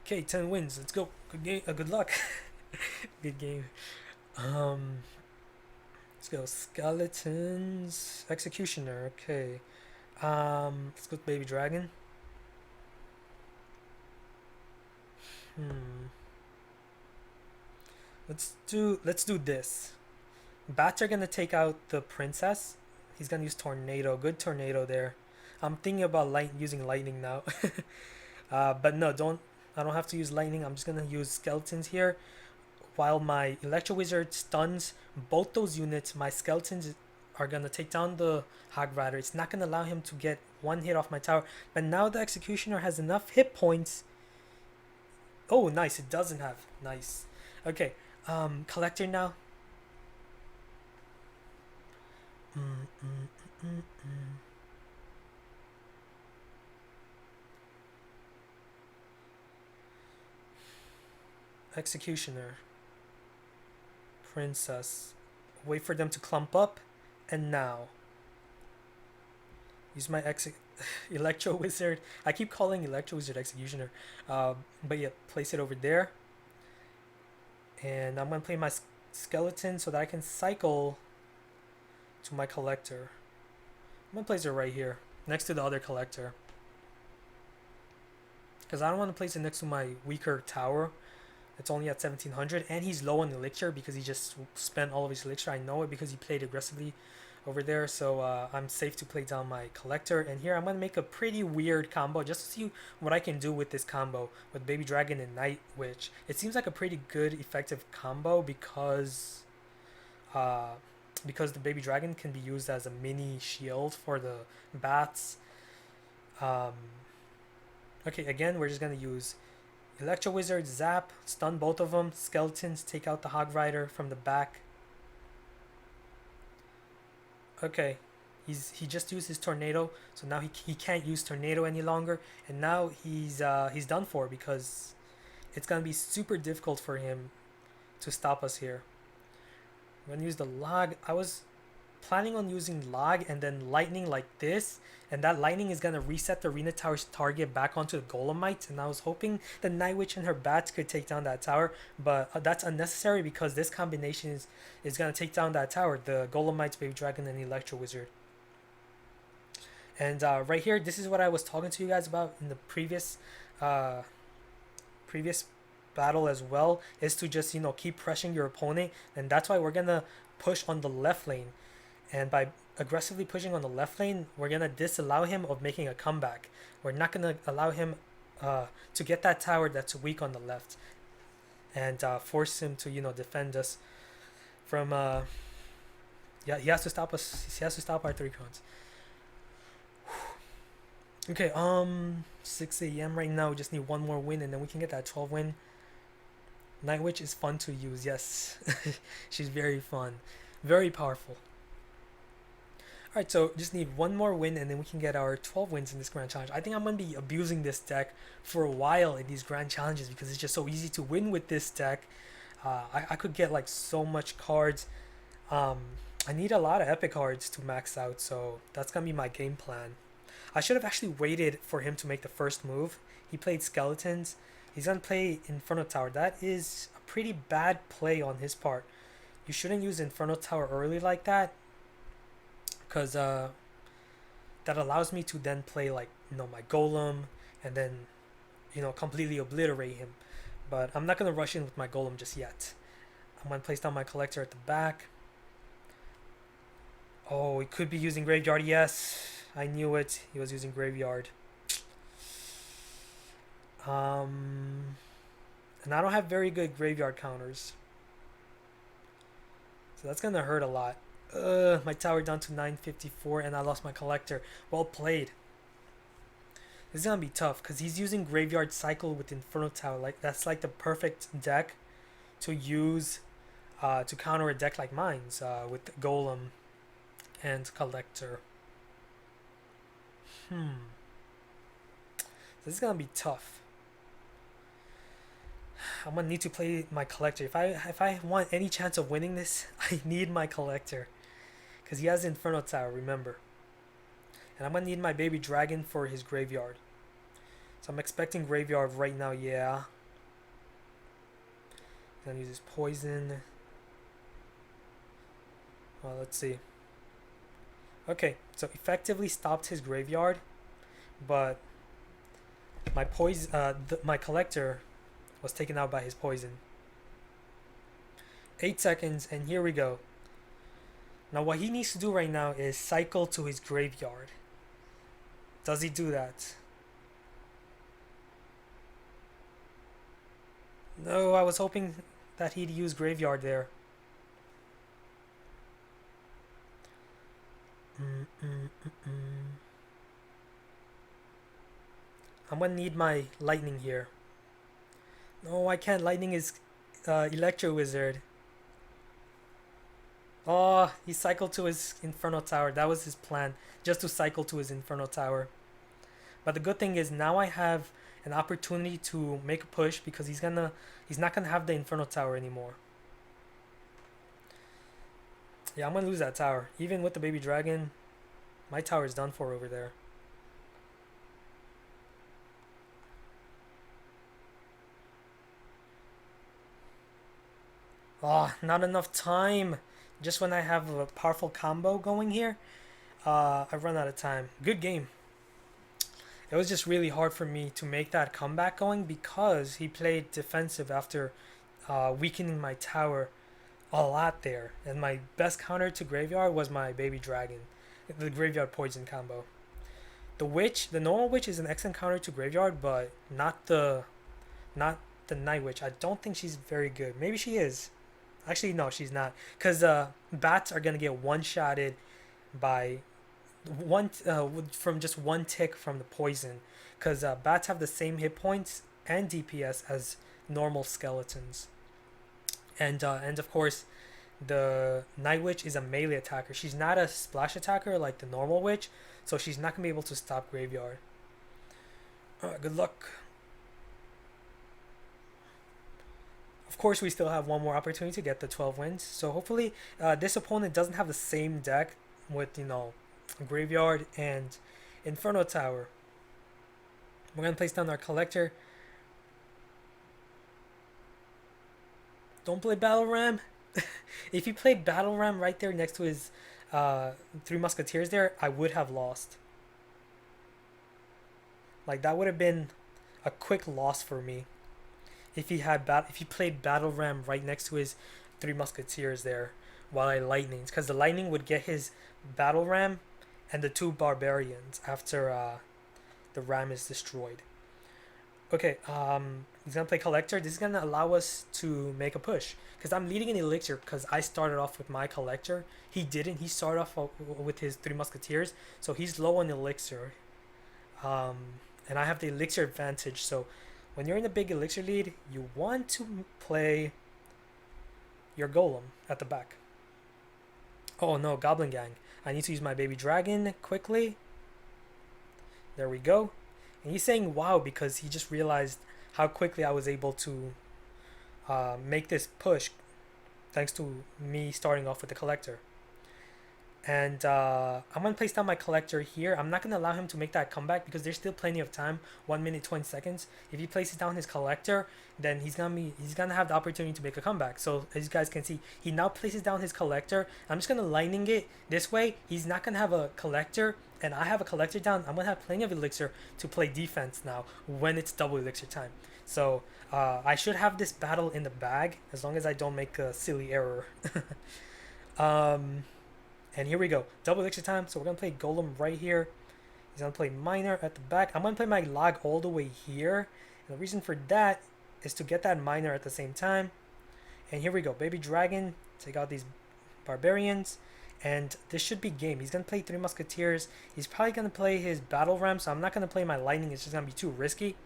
Okay, 10 wins. Let's go. Good game. Good luck. Good game. Let's go. Skeletons. Executioner. Okay. Let's go with Baby Dragon. Let's do this. Bats are gonna take out the princess. He's gonna use tornado. Good tornado there. I'm thinking about using lightning now. But no, I don't have to use lightning. I'm just gonna use skeletons here. While my electro wizard stuns both those units, my skeletons are gonna take down the hog rider. It's not gonna allow him to get one hit off my tower. But now the executioner has enough hit points. Oh, nice. It doesn't have. Nice. Okay. Collector now. Executioner. Princess. Wait for them to clump up. And now. Use my Electro Wizard. I keep calling Electro Wizard Executioner. But yeah, place it over there. And I'm going to play my skeleton so that I can cycle to my collector. I'm going to place it right here. Next to the other collector. Because I don't want to place it next to my weaker tower. It's only at 1700. And he's low on elixir because he just spent all of his elixir. I know it because he played aggressively over there, so I'm safe to play down my collector. And here I'm going to make a pretty weird combo just to see what I can do with this combo with Baby Dragon and Night Witch. It seems like a pretty good effective combo because the Baby Dragon can be used as a mini shield for the bats. Okay, again we're just going to use Electro Wizard, Zap, stun both of them, Skeletons, take out the Hog Rider from the back. Okay, he just used his tornado, so now he can't use tornado any longer, and now he's done for because it's gonna be super difficult for him to stop us here. I'm gonna use the log. I was planning on using log and then lightning like this, and that lightning is gonna reset the arena tower's target back onto the golemites, and I was hoping the Night Witch and her bats could take down that tower, but that's unnecessary because this combination is gonna take down that tower, the golemites, Baby Dragon, and Electro Wizard. And right here, this is what I was talking to you guys about in the previous battle as well, is to just keep pressuring your opponent, and that's why we're gonna push on the left lane. And by aggressively pushing on the left lane, we're going to disallow him of making a comeback. We're not going to allow him to get that tower that's weak on the left. And force him to, defend us from... yeah, he has to stop us. He has to stop our 3 crowns. Okay, 6 a.m. right now. We just need one more win and then we can get that 12 win. Night Witch is fun to use, yes. She's very fun. Very powerful. Alright, so just need one more win and then we can get our 12 wins in this Grand Challenge. I think I'm going to be abusing this deck for a while in these Grand Challenges because it's just so easy to win with this deck. I could get like so much cards. I need a lot of epic cards to max out, so that's going to be my game plan. I should have actually waited for him to make the first move. He played Skeletons. He's going to play Inferno Tower. That is a pretty bad play on his part. You shouldn't use Inferno Tower early like that, because that allows me to then play like my golem and then completely obliterate him. But I'm not going to rush in with my golem just yet. I'm going to place down my collector at the back. Oh, he could be using graveyard. Yes, I knew it. He was using graveyard. Um, and I don't have very good graveyard counters, so that's gonna hurt a lot. My tower down to 954, and I lost my collector. Well played. This is gonna be tough because he's using graveyard cycle with Inferno Tower. Like that's like the perfect deck to use to counter a deck like mine's with golem and collector. This is gonna be tough. I'm gonna need to play my collector. If I want any chance of winning this, I need my collector because he has Inferno Tower. Remember, and I'm gonna need my baby dragon for his graveyard. So I'm expecting graveyard right now. Yeah. Gonna use his poison. Well, let's see. Okay, so effectively stopped his graveyard, but my poison, my collector was taken out by his poison. 8 seconds, and here we go. Now what he needs to do right now is cycle to his graveyard. Does he do that? No, I was hoping that he'd use graveyard there. I'm gonna need my lightning here. No, I can't. Lightning is Electro Wizard. Oh, he cycled to his Inferno Tower. That was his plan, just to cycle to his Inferno Tower. But the good thing is now I have an opportunity to make a push because he's not gonna have the Inferno Tower anymore. Yeah, I'm gonna lose that tower. Even with the baby dragon, my tower is done for over there. Oh, not enough time. Just when I have a powerful combo going here, I run out of time. Good game. It was just really hard for me to make that comeback going because he played defensive after weakening my tower a lot there. And my best counter to graveyard was my baby dragon, the graveyard poison combo. The witch, the normal witch is an excellent counter to graveyard, but not the night witch. I don't think she's very good. Maybe she is. Actually, no, she's not. Because bats are going to get one-shotted by one from just one tick from the poison. Because bats have the same hit points and DPS as normal skeletons. And of course, the night witch is a melee attacker. She's not a splash attacker like the normal witch. So she's not going to be able to stop graveyard. Good luck. Of course, we still have one more opportunity to get the 12 wins. So hopefully, this opponent doesn't have the same deck with, Graveyard and Inferno Tower. We're going to place down our collector. Don't play Battle Ram. If he played Battle Ram right there next to his Three Musketeers there, I would have lost. Like, that would have been a quick loss for me. If he played Battle Ram right next to his Three Musketeers there while I lightnings, because the lightning would get his Battle Ram and the two barbarians after the ram is destroyed. Okay, he's gonna play collector. This is gonna allow us to make a push because I'm leading an elixir because I started off with my collector. He didn't. He started off with his Three Musketeers, so he's low on elixir. And I have the elixir advantage, so when you're in a big elixir lead, you want to play your golem at the back. Oh no, Goblin Gang. I need to use my baby dragon quickly. There we go. And he's saying wow because he just realized how quickly I was able to make this push thanks to me starting off with the collector. And I'm going to place down my collector here. I'm not going to allow him to make that comeback because there's still plenty of time. 1 minute, 20 seconds. If he places down his collector, then he's going to have the opportunity to make a comeback. So as you guys can see, he now places down his collector. I'm just going to lightning it this way. He's not going to have a collector, and I have a collector down. I'm going to have plenty of elixir to play defense now when it's double elixir time. So I should have this battle in the bag as long as I don't make a silly error. And here we go. Double elixir time. So we're going to play golem right here. He's going to play miner at the back. I'm going to play my log all the way here. And the reason for that is to get that miner at the same time. And here we go. Baby dragon. Take out these barbarians. And this should be game. He's going to play 3 musketeers. He's probably going to play his battle ram. So I'm not going to play my lightning. It's just going to be too risky.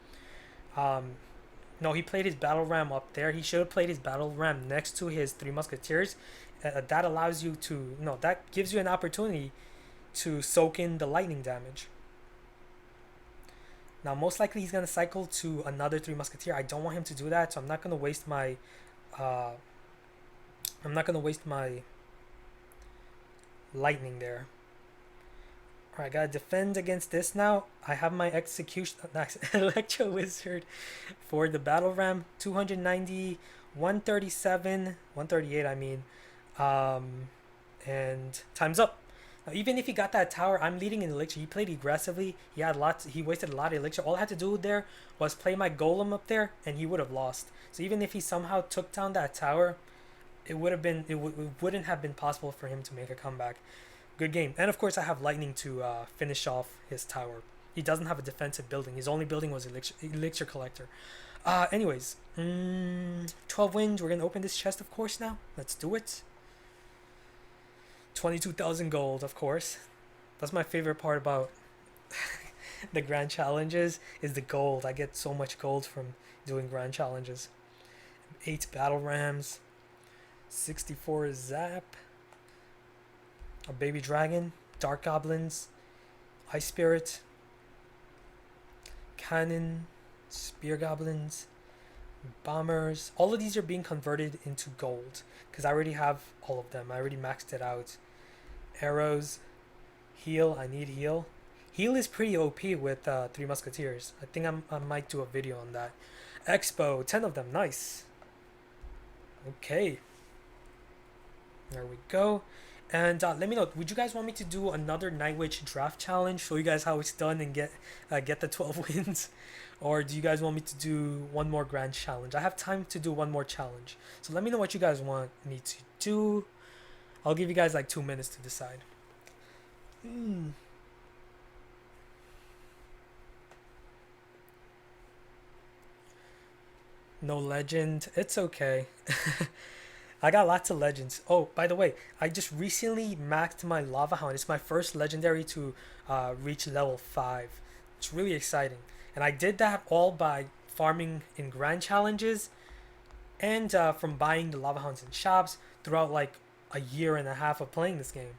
No, he played his battle ram up there. He should have played his battle ram next to his 3 musketeers. That allows you to, no, that gives you an opportunity to soak in the lightning damage. Now, most likely he's going to cycle to another 3 musketeer. I don't want him to do that, so I'm not going to waste my, lightning there. Alright, gotta defend against this now. I have my execution electro wizard for the battle ram. 290, 137, 138 I mean. And time's up. Now, even if he got that tower, I'm leading in elixir. He played aggressively. He wasted a lot of elixir. All I had to do there was play my golem up there and he would have lost. So even if he somehow took down that tower, it wouldn't have been possible for him to make a comeback. Good game. And of course I have lightning to finish off his tower. He doesn't have a defensive building. His only building was elixir collector. Anyways, 12 wins. We're going to open this chest, of course, now. Let's do it. 22,000 gold, of course. That's my favorite part about the grand challenges is the gold. I get so much gold from doing grand challenges. 8 battle rams. 64 zap. A baby dragon, dark goblins, ice spirit, cannon, spear goblins, bombers. All of these are being converted into gold because I already have all of them. I already maxed it out. Arrows, heal. I need heal. Heal is pretty OP with 3 musketeers. I think I might do a video on that. Xbow, 10 of them. Nice. Okay. There we go. And let me know, would you guys want me to do another Night Witch draft challenge, show you guys how it's done and get the 12 wins? Or do you guys want me to do one more grand challenge? I have time to do one more challenge. So let me know what you guys want me to do. I'll give you guys like 2 minutes to decide. No legend. It's okay. I got lots of legends. Oh, by the way, I just recently maxed my lava hound. It's my first legendary to reach level 5. It's really exciting. And I did that all by farming in grand challenges and from buying the lava hounds in shops throughout like a year and a half of playing this game.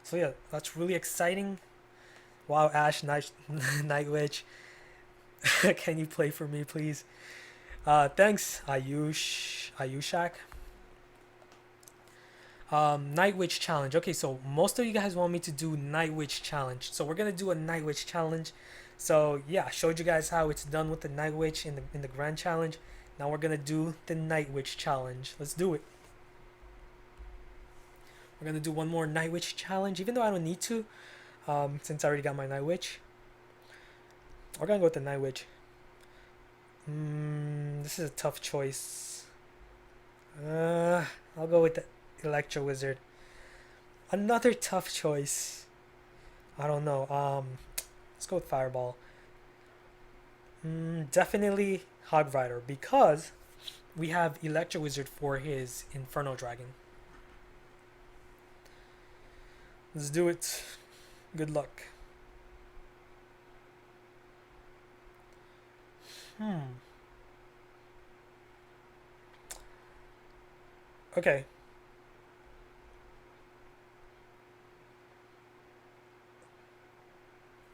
So yeah, that's really exciting. Wow, Ash, Night Witch. Can you play for me, please? Thanks, Ayushak. Night Witch challenge. Okay, so most of you guys want me to do Night Witch challenge, so we're gonna do a Night Witch challenge. So yeah, I showed you guys how it's done with the Night Witch in the grand challenge. Now we're gonna do the Night Witch challenge. Let's do it. We're gonna do one more Night Witch challenge, even though I don't need to, since I already got my Night Witch. We're gonna go with the Night Witch. This is a tough choice. I'll go with the Electro Wizard. Another tough choice. I don't know. Let's go with Fireball. Definitely Hog Rider because we have Electro Wizard for his Inferno Dragon. Let's do it. Good luck. Okay.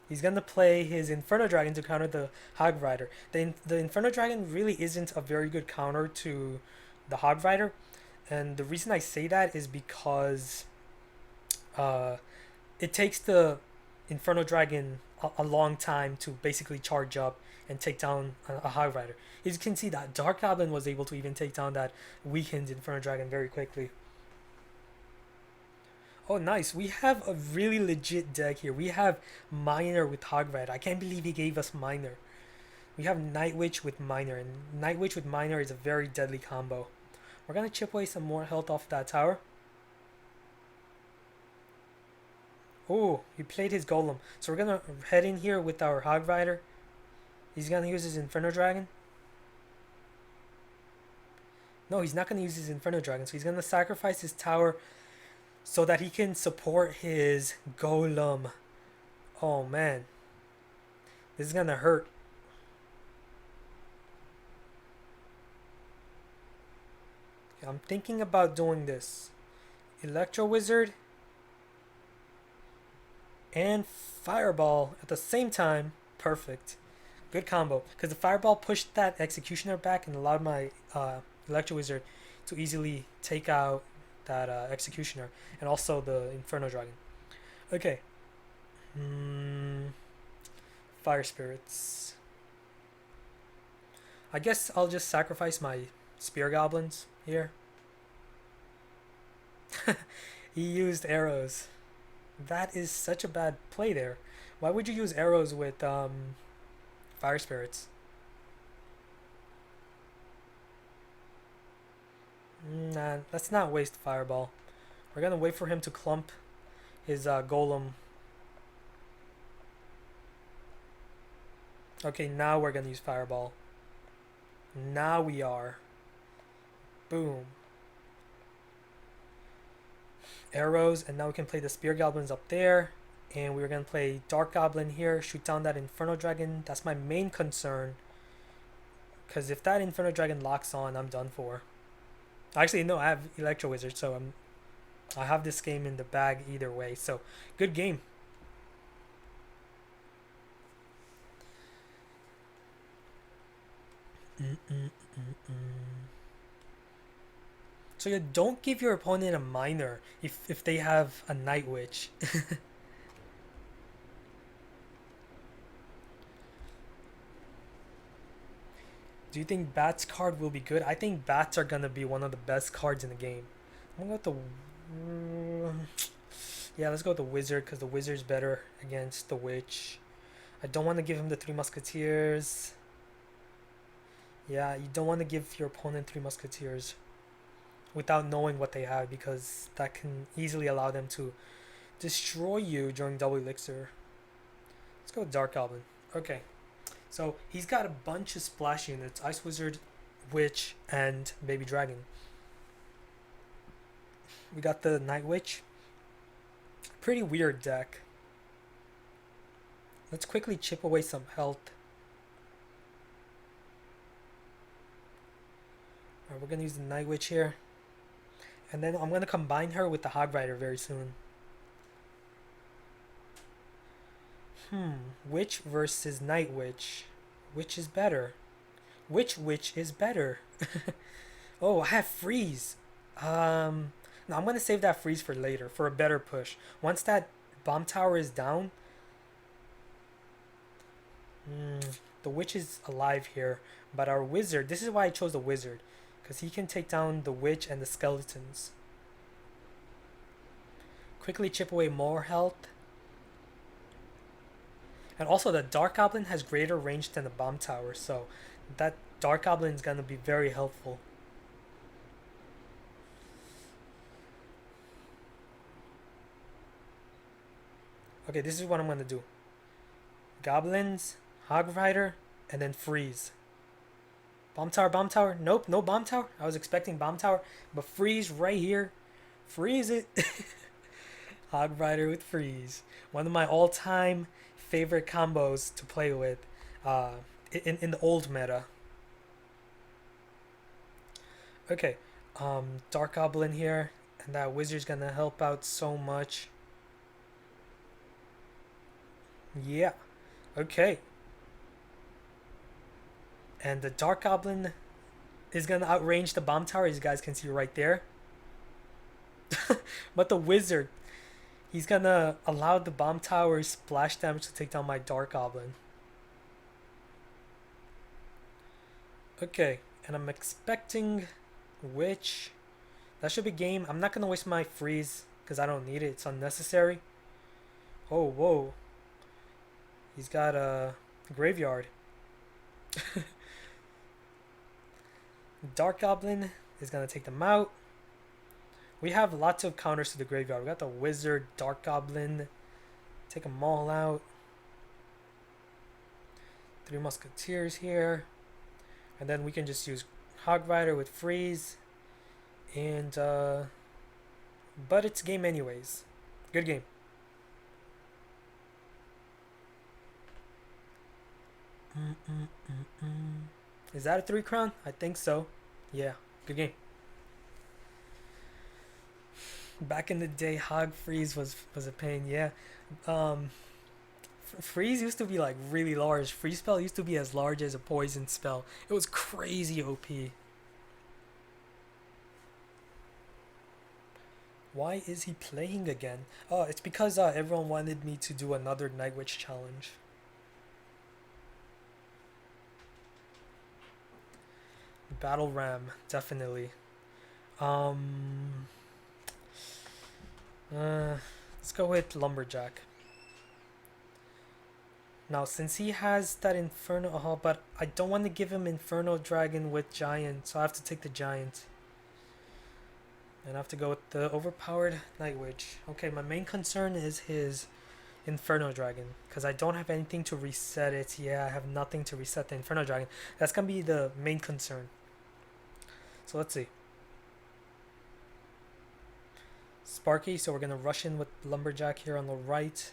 He's gonna play his Inferno Dragon to counter the Hog Rider. The Inferno Dragon really isn't a very good counter to the Hog Rider, and the reason I say that is because it takes the Inferno Dragon a long time to basically charge up and take down a Hog Rider. As you can see, that Dark Goblin was able to even take down that weakened Inferno Dragon very quickly. Oh, nice. We have a really legit deck here. We have Miner with Hog Rider. I can't believe he gave us Miner. We have Night Witch with Miner, and Night Witch with Miner is a very deadly combo. We're going to chip away some more health off that tower. Oh, he played his golem. So we're gonna head in here with our hog rider. He's gonna use his Inferno Dragon. No, he's not gonna use his Inferno Dragon. So he's gonna sacrifice his tower so that he can support his golem. Oh man, this is gonna hurt. I'm thinking about doing this. Electro Wizard and Fireball at the same time. Perfect. Good combo. Because the Fireball pushed that Executioner back and allowed my Electro Wizard to easily take out that Executioner and also the Inferno Dragon. Okay. Fire Spirits. I guess I'll just sacrifice my Spear Goblins here. He used arrows. That is such a bad play there. Why would you use arrows with fire spirits? Nah, let's not waste fireball. We're gonna wait for him to clump his golem. Okay, now we're gonna use fireball. Now we are. Boom. Arrows, and now we can play the spear goblins up there, and we're gonna play dark goblin here, shoot down that inferno dragon. That's my main concern, because if that inferno dragon locks on, I'm done for. Actually, no, I have electro wizard, so I have this game in the bag either way. So good game. So you don't give your opponent a minor if they have a night witch. Do you think bats card will be good? I think bats are gonna be one of the best cards in the game. I'm gonna go with yeah, let's go with the wizard because the wizard's better against the witch. I don't want to give him the three musketeers. Yeah, you don't want to give your opponent three musketeers without knowing what they have, because that can easily allow them to destroy you during double elixir. Let's go with Dark Goblin. Okay, so he's got a bunch of splash units: Ice Wizard, Witch, and Baby Dragon. We got the Night Witch. Pretty weird deck. Let's quickly chip away some health. Alright, we're gonna use the Night Witch here. And then I'm going to combine her with the Hog Rider very soon. Witch versus Night Witch. Which is better? Which witch is better? Oh, I have freeze. No, I'm going to save that freeze for later, for a better push. Once that bomb tower is down, the witch is alive here. But our wizard, this is why I chose the wizard, because he can take down the witch and the skeletons. Quickly chip away more health. And also the Dark Goblin has greater range than the bomb tower, so that Dark Goblin is going to be very helpful. Okay, this is what I'm going to do. Goblins, Hog Rider, and then freeze. Bomb tower, bomb tower. Nope, no bomb tower. I was expecting bomb tower, but freeze right here. Freeze it. Hog Rider with freeze. One of my all-time favorite combos to play with in the old meta. Okay, Dark Goblin here, and that wizard's gonna help out so much. Yeah, okay. And the Dark Goblin is going to outrange the bomb tower, as you guys can see right there. But the wizard, he's going to allow the bomb tower splash damage to take down my Dark Goblin. Okay, and I'm expecting Witch. That should be game. I'm not going to waste my freeze because I don't need it. It's unnecessary. Oh, whoa. He's got a graveyard. Dark Goblin is going to take them out. We have lots of counters to the graveyard. We got the Wizard, Dark Goblin. Take them all out. 3 musketeers here. And then we can just use Hog Rider with freeze. And but it's game anyways. Good game. Is that a 3 crown? I think so. Yeah, good game. Back in the day, Hog Freeze was a pain. Yeah, Freeze used to be like really large. Freeze spell used to be as large as a poison spell. It was crazy OP. Why is he playing again? Oh, it's because everyone wanted me to do another Night Witch challenge. Battle Ram, definitely. Let's go with Lumberjack. Now, since he has that Inferno, but I don't want to give him Inferno Dragon with Giant, so I have to take the Giant. And I have to go with the overpowered Night Witch. Okay, my main concern is his Inferno Dragon, because I don't have anything to reset it. Yeah, I have nothing to reset the Inferno Dragon. That's going to be the main concern. So let's see. Sparky, so we're going to rush in with Lumberjack here on the right.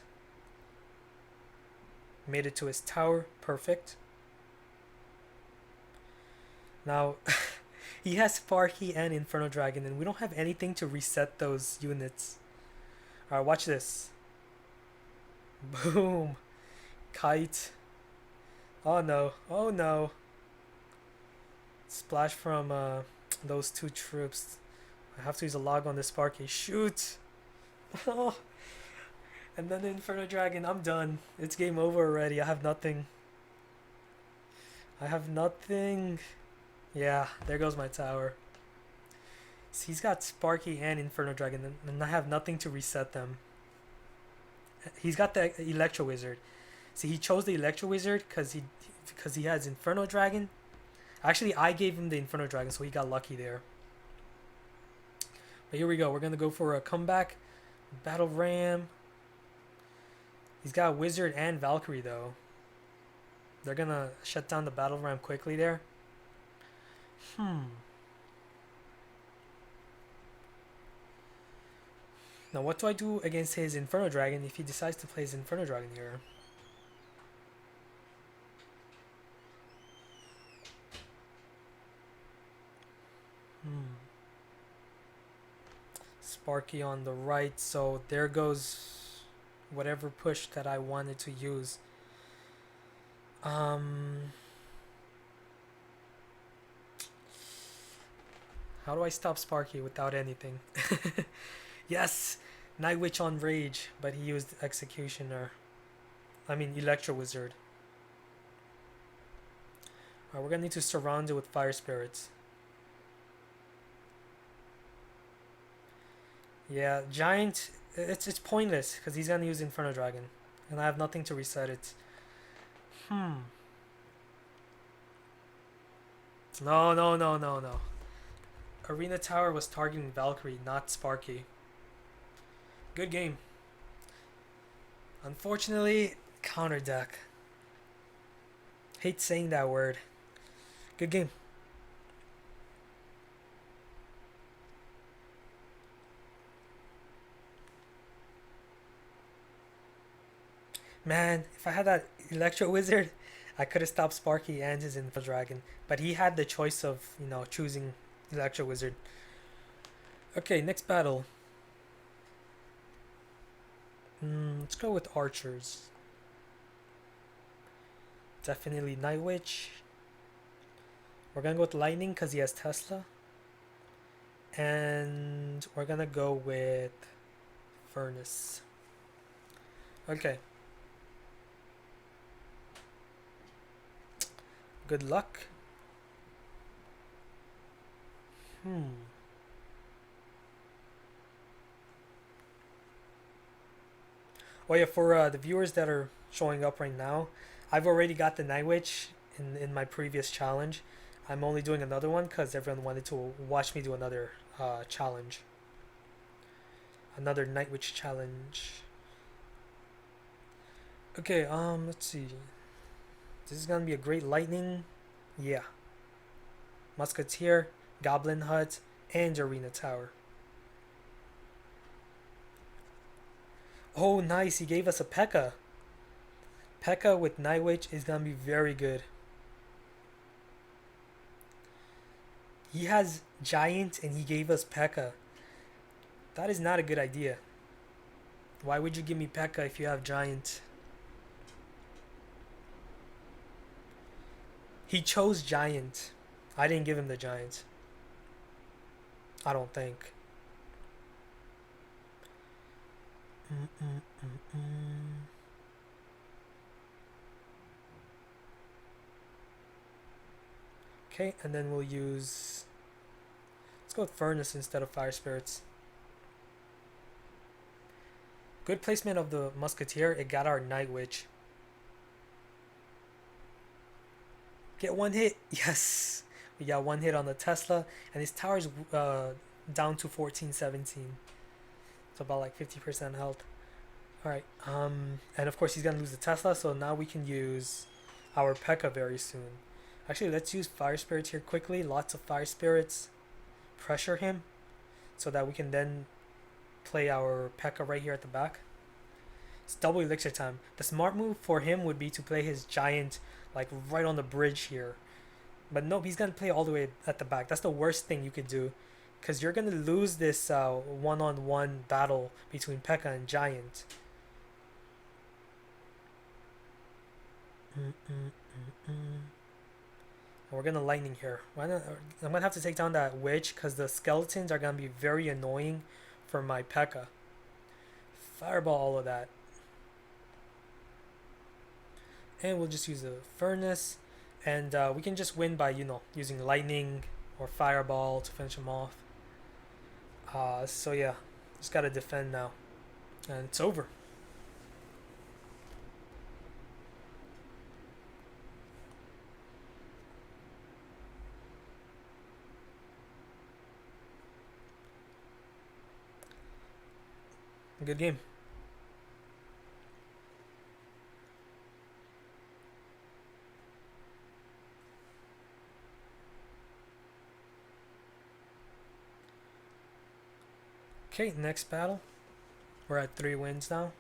Made it to his tower. Perfect. Now, he has Sparky and Inferno Dragon, and we don't have anything to reset those units. Alright, watch this. Boom. Kite. Oh no. Oh no. Splash from those 2 troops. I have to use a log on the Sparky. Shoot! Oh. And then the Inferno Dragon. I'm done. It's game over already. I have nothing. I have nothing. Yeah, there goes my tower. So he's got Sparky and Inferno Dragon, and I have nothing to reset them. He's got the Electro Wizard. See, he chose the Electro Wizard because he has Inferno Dragon. Actually, I gave him the Inferno Dragon, so he got lucky there. But here we go. We're going to go for a comeback. Battle Ram. He's got Wizard and Valkyrie, though. They're going to shut down the Battle Ram quickly there. Now, what do I do against his Inferno Dragon if he decides to play his Inferno Dragon here? Sparky on the right, so there goes whatever push that I wanted to use. How do I stop Sparky without anything? Yes! Night Witch on Rage, but he used Executioner. I mean, Electro Wizard. Alright, we're gonna need to surround it with Fire Spirits. Yeah, Giant, it's pointless, because he's gonna use Inferno Dragon. And I have nothing to reset it. No. Arena Tower was targeting Valkyrie, not Sparky. Good game. Unfortunately, counter deck. Hate saying that word. Good game. Man, if I had that Electro Wizard, I could have stopped Sparky and his Inferno Dragon. But he had the choice of, choosing Electro Wizard. Okay, next battle. Let's go with Archers. Definitely Night Witch. We're gonna go with Lightning because he has Tesla. And we're gonna go with Furnace. Okay. Good luck. Oh yeah, for the viewers that are showing up right now, I've already got the Night Witch in my previous challenge. I'm only doing another one because everyone wanted to watch me do another challenge. Another Night Witch challenge. Okay, let's see. This is gonna be a great lightning. Yeah. Musketeer, Goblin Hut, and Arena Tower. Oh, nice. He gave us a Pekka. Pekka with Night Witch is gonna be very good. He has Giant and he gave us Pekka. That is not a good idea. Why would you give me Pekka if you have Giant? He chose Giant. I didn't give him the Giant. I don't think. Okay, and then we'll use... Let's go with Furnace instead of Fire Spirits. Good placement of the Musketeer. It got our Night Witch. Get one hit. Yes. We got one hit on the Tesla. And his tower's down to 1417. So about like 50% health. Alright. And of course he's going to lose the Tesla. So now we can use our Pekka very soon. Actually, let's use Fire Spirits here quickly. Lots of Fire Spirits. Pressure him. So that we can then play our Pekka right here at the back. It's double elixir time. The smart move for him would be to play his Giant like right on the bridge here. But nope, he's going to play all the way at the back. That's the worst thing you could do. Because you're going to lose this one-on-one battle between Pekka and Giant. We're going to lightning here. I'm going to have to take down that witch because the skeletons are going to be very annoying for my Pekka. Fireball all of that. And we'll just use a furnace. And we can just win by, using lightning or fireball to finish him off. So yeah, just got to defend now. And it's over. Good game. Okay, next battle. We're at 3 wins now.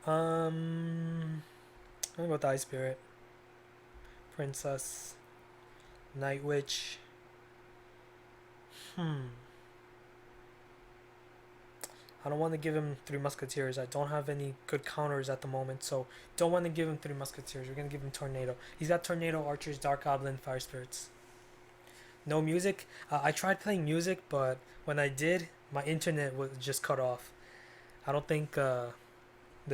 I'm gonna go with Ice Spirit. Princess. Night Witch. I don't want to give him 3 Musketeers. I don't have any good counters at the moment, so don't want to give him 3 Musketeers. We're gonna give him Tornado. He's got Tornado, Archers, Dark Goblin, Fire Spirits. No music. I tried playing music, but when I did, my internet was just cut off. I don't think the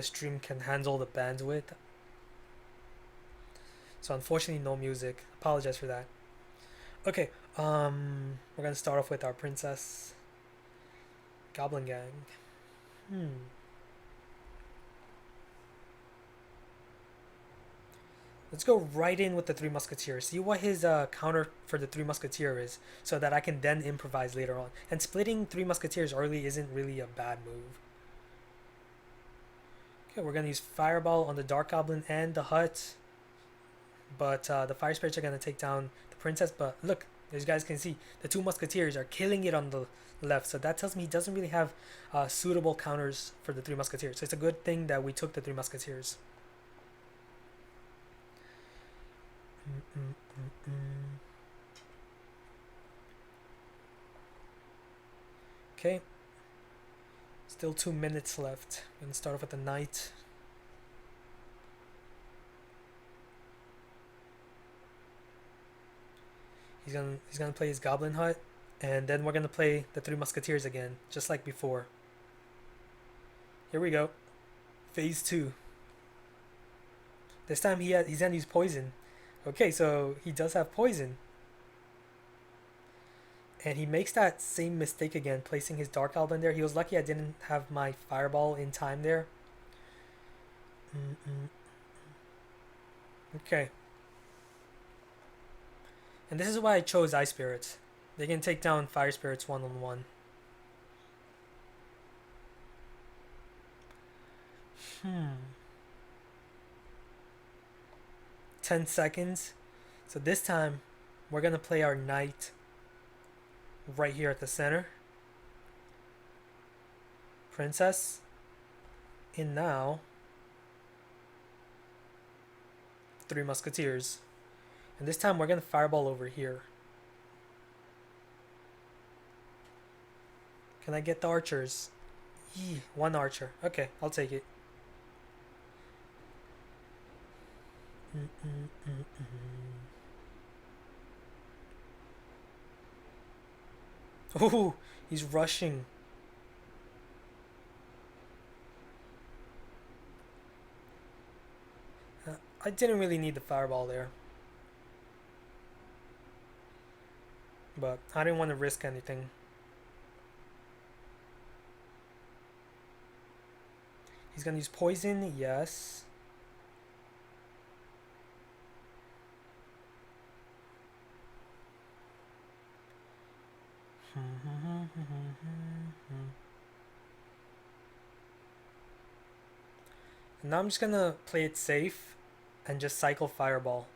stream can handle the bandwidth. So unfortunately, no music. Apologize for that. Okay, we're gonna start off with our princess. Goblin Gang. Let's go right in with the 3 Musketeers. See what his counter for the 3 Musketeer is, so that I can then improvise later on. And splitting 3 Musketeers early isn't really a bad move. Okay, we're gonna use Fireball on the Dark Goblin and the Hut. But the Fire Spirits are gonna take down the Princess. But look, as you guys can see, the 2 Musketeers are killing it on the left. So that tells me he doesn't really have suitable counters for the 3 Musketeers. So it's a good thing that we took the 3 Musketeers. Okay. Still 2 minutes left. I'm gonna start off with the knight. He's gonna play his Goblin Hut, and then we're gonna play the 3 Musketeers again, just like before. Here we go. Phase 2. This time he's gonna use poison. Okay, so he does have poison. And he makes that same mistake again, placing his Dark Goblin there. He was lucky I didn't have my Fireball in time there. Okay. And this is why I chose Ice Spirits. They can take down Fire Spirits one-on-one. Hmm. 10 seconds. So this time, we're gonna play our knight right here at the center. Princess. In now. Three musketeers. And this time we're gonna fireball over here. Can I get the archers? Yee, one archer. Okay, I'll take it. Oh, he's rushing. I didn't really need the fireball there. But I didn't want to risk anything. He's gonna use poison, yes. And now I'm just gonna play it safe and just cycle fireball.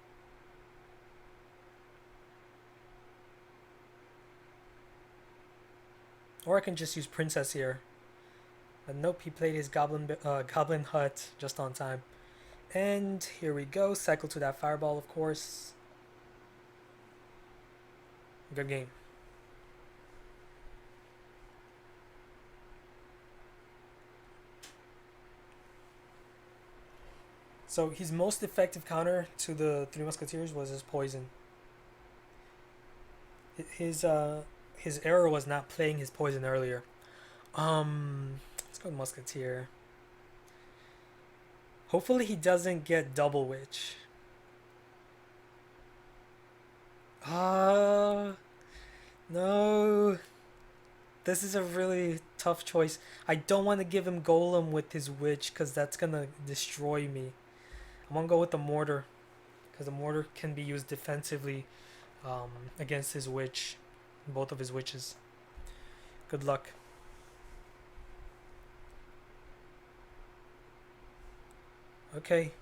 Or I can just use princess here. But nope, he played his goblin hut just on time. And here we go, cycle to that fireball, of course. Good game. So his most effective counter to the Three Musketeers was his poison. His error was not playing his poison earlier. Let's go with Musketeer. Hopefully he doesn't get double witch. No. This is a really tough choice. I don't want to give him golem with his witch because that's gonna destroy me. I'm gonna go with the mortar because the mortar can be used defensively against his witch, both of his witches. Good luck. Okay.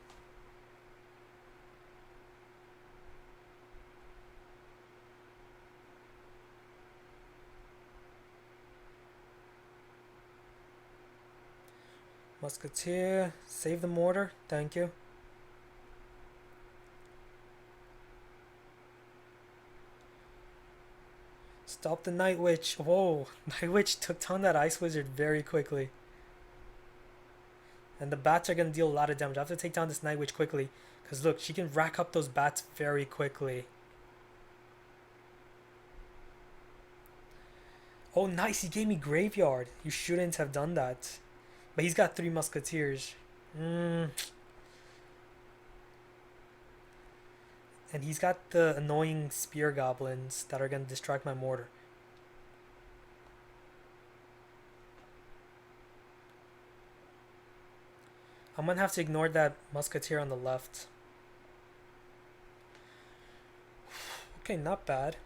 Musketeer, save the mortar. Thank you. Stop the Night Witch. Whoa, Night Witch took down that Ice Wizard very quickly. And the bats are going to deal a lot of damage. I have to take down this Night Witch quickly. Because look, she can rack up those bats very quickly. Oh, nice. He gave me Graveyard. You shouldn't have done that. But he's got 3 Musketeers. And he's got the annoying Spear Goblins that are going to distract my mortar. I'm going to have to ignore that Musketeer on the left. Okay, not bad.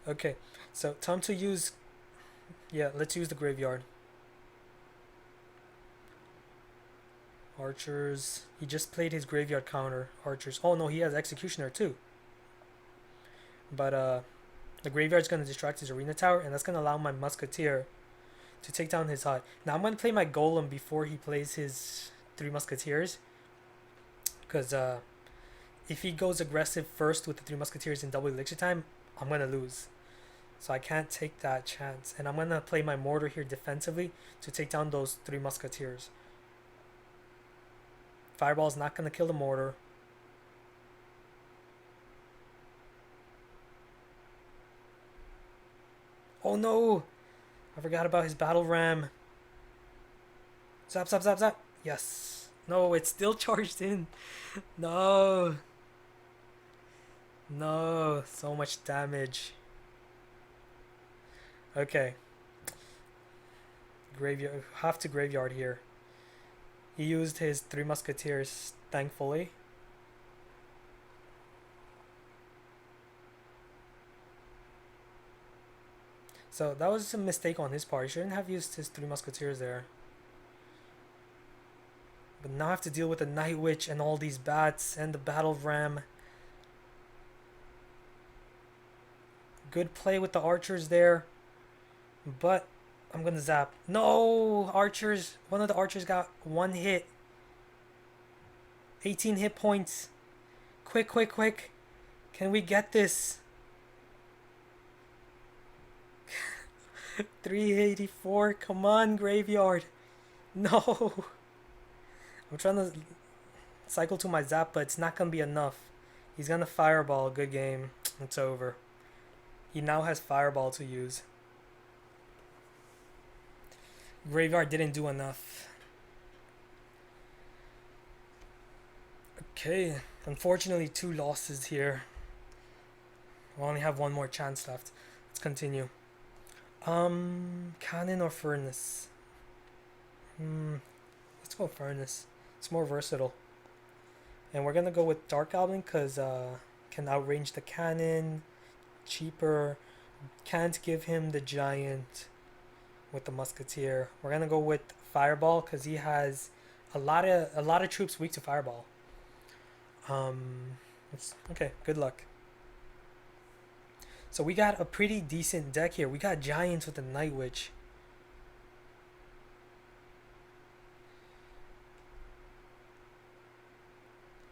Okay, so time to use... Yeah, let's use the Graveyard. Archers. He just played his Graveyard counter. Archers. Oh no, he has Executioner too. But the Graveyard's going to distract his Arena Tower, and that's going to allow my Musketeer to take down his hut. Now I'm going to play my Golem before he plays his 3 Musketeers. Because if he goes aggressive first with the 3 Musketeers in double elixir time, I'm going to lose. So I can't take that chance. And I'm going to play my mortar here defensively to take down those 3 Musketeers. Fireball's not going to kill the mortar. Oh no! I forgot about his battle ram. Zap, zap, zap, zap. Yes. No, it's still charged in. No. No. So much damage. Okay. Graveyard. Have to graveyard here. He used his Three Musketeers, thankfully. So that was a mistake on his part. He shouldn't have used his Three Musketeers there. But now I have to deal with the Night Witch and all these bats and the Battle Ram. Good play with the archers there. But I'm gonna zap. No! Archers! One of the archers got one hit. 18 hit points. Quick, quick, quick. Can we get this? 384. Come on, graveyard. No. I'm trying to cycle to my zap, but it's not going to be enough. He's going to fireball. Good game. It's over. He now has fireball to use. Graveyard didn't do enough. Okay. Unfortunately, 2 losses here. We only have one more chance left. Let's continue. Cannon or furnace? Let's go furnace. It's more versatile. And we're gonna go with Dark Goblin because can outrange the cannon. Cheaper. Can't give him the giant with the musketeer. We're gonna go with Fireball because he has a lot of troops weak to Fireball. Okay, good luck. So we got a pretty decent deck here. We got giants with the Night Witch.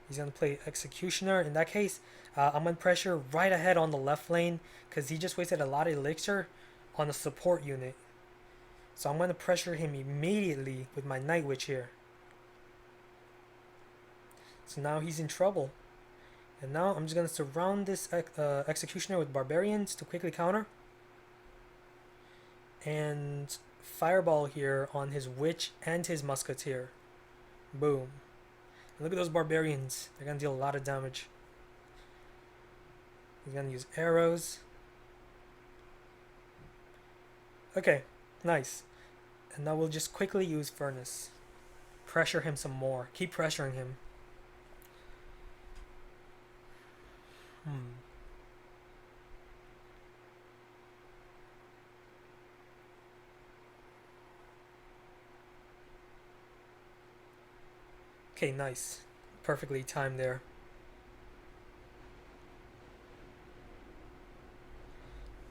He's going to play Executioner. In that case, I'm going to pressure right ahead on the left lane because he just wasted a lot of elixir on a support unit. So I'm going to pressure him immediately with my Night Witch here. So now he's in trouble. And now I'm just going to surround this Executioner with Barbarians to quickly counter. And Fireball here on his Witch and his Musketeer. Boom. And look at those Barbarians. They're going to deal a lot of damage. He's going to use arrows. Okay, nice. And now we'll just quickly use Furnace. Pressure him some more. Keep pressuring him. Okay, nice. Perfectly timed there.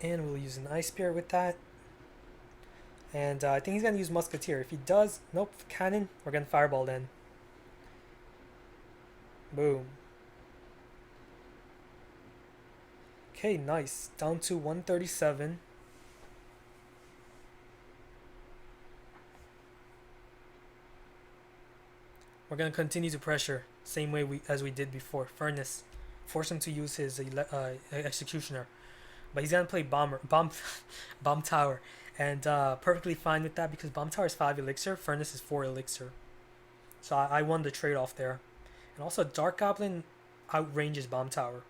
And we'll use an Ice Spear with that. And I think he's going to use Musketeer. If he does, nope, Cannon, we're going to Fireball then. Boom. Okay, nice. Down to 137. We're going to continue to pressure. Same way as we did before. Furnace. Force him to use his Executioner. But he's going to play Bomb Tower. And perfectly fine with that because Bomb Tower is 5 elixir. Furnace is 4 elixir. So I won the trade-off there. And also Dark Goblin outranges Bomb Tower.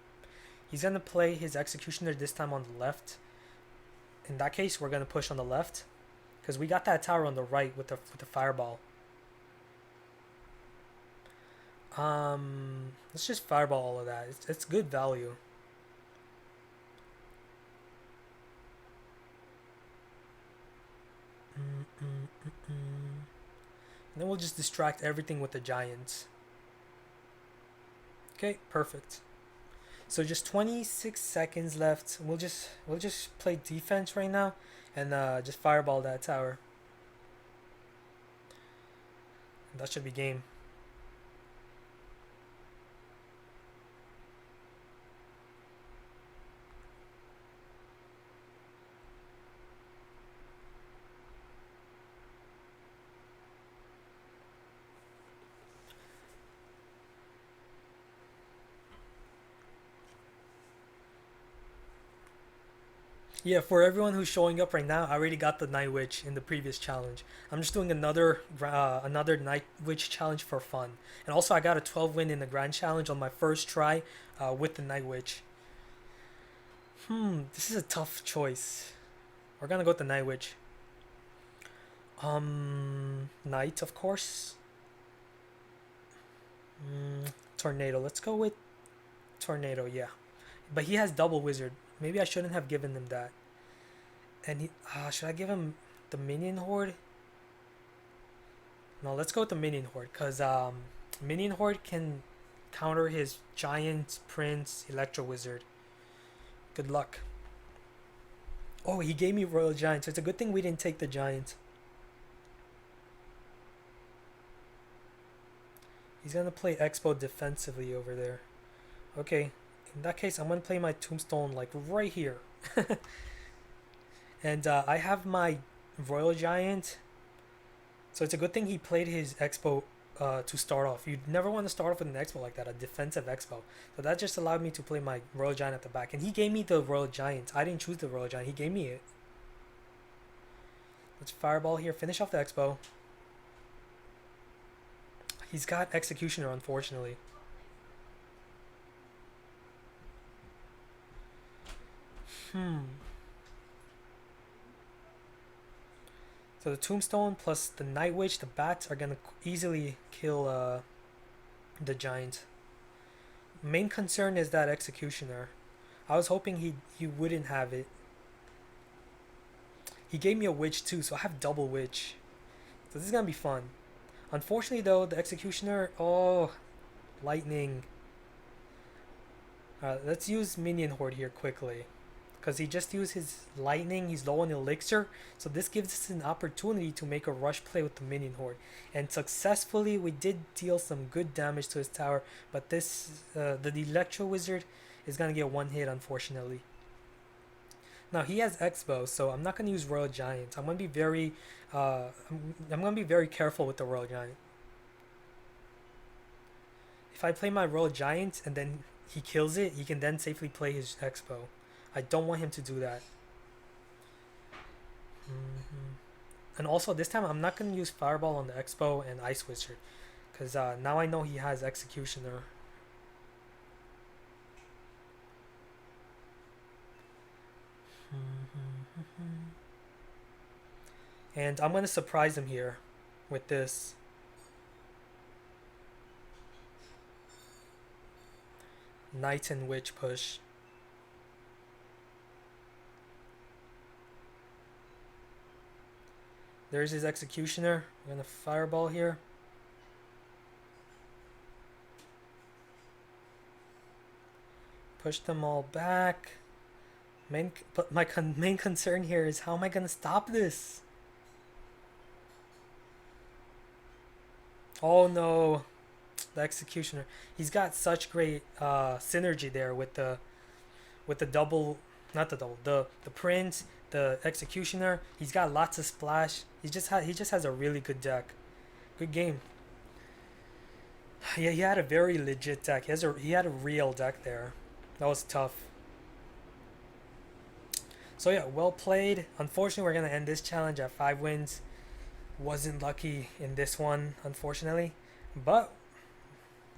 He's going to play his Executioner this time on the left. In that case, we're going to push on the left. Because we got that tower on the right with the Fireball. Let's just Fireball all of that. It's good value. And then we'll just distract everything with the Giants. Okay, perfect. So just 26 seconds left. We'll just play defense right now and just Fireball that tower. And that should be game. Yeah, for everyone who's showing up right now, I already got the Night Witch in the previous challenge. I'm just doing another Night Witch challenge for fun. And also I got a 12 win in the Grand Challenge on my first try with the Night Witch. This is a tough choice. We're gonna go with the Night Witch. Knight, of course. Tornado. Let's go with Tornado, yeah. But he has double wizard. Maybe I shouldn't have given him that. And should I give him the minion horde? No, let's go with the minion horde, because minion horde can counter his giant, prince, electro wizard. Good luck. Oh, he gave me royal giant, so it's a good thing we didn't take the giant. He's gonna play xbow defensively over there. Okay, in that case, I'm gonna play my tombstone like right here. And I have my royal giant, so it's a good thing he played his expo to start off. You'd never want to start off with an expo like that, a defensive expo. So that just allowed me to play my royal giant at the back, and he gave me the royal giant. I didn't choose the royal giant, he gave me it. Let's fireball here, finish off the expo. He's got executioner, unfortunately. So the tombstone plus the night witch, the bats are gonna easily kill the giant. Main concern is that executioner. I was hoping he wouldn't have it. He gave me a witch too, so I have double witch. So this is gonna be fun. Unfortunately though, the executioner, oh, lightning. Let's use minion horde here quickly, because he just used his lightning. He's low on elixir, so this gives us an opportunity to make a rush play with the minion horde, and successfully we did deal some good damage to his tower. But this the electro wizard is gonna get one hit, unfortunately. Now he has xbow, so I'm not gonna use royal giant. I'm gonna be very I'm gonna be very careful with the royal giant. If I play my royal giant and then he kills it, he can then safely play his xbow. I don't want him to do that. And also this time I'm not going to use fireball on the expo and ice wizard, because now I know he has executioner. And I'm going to surprise him here with this. Knight and witch push. There's his executioner. I'm gonna fireball here. Push them all back. But my main concern here is, how am I gonna stop this? Oh no, the executioner. He's got such great synergy there with the double, not the double, the prince, the executioner. He's got lots of splash. He just has a really good deck. Good game. Yeah, he had a very legit deck. He had a real deck there. That was tough. So yeah, well played. Unfortunately, we're gonna end this challenge at 5 wins. Wasn't lucky in this one, unfortunately, but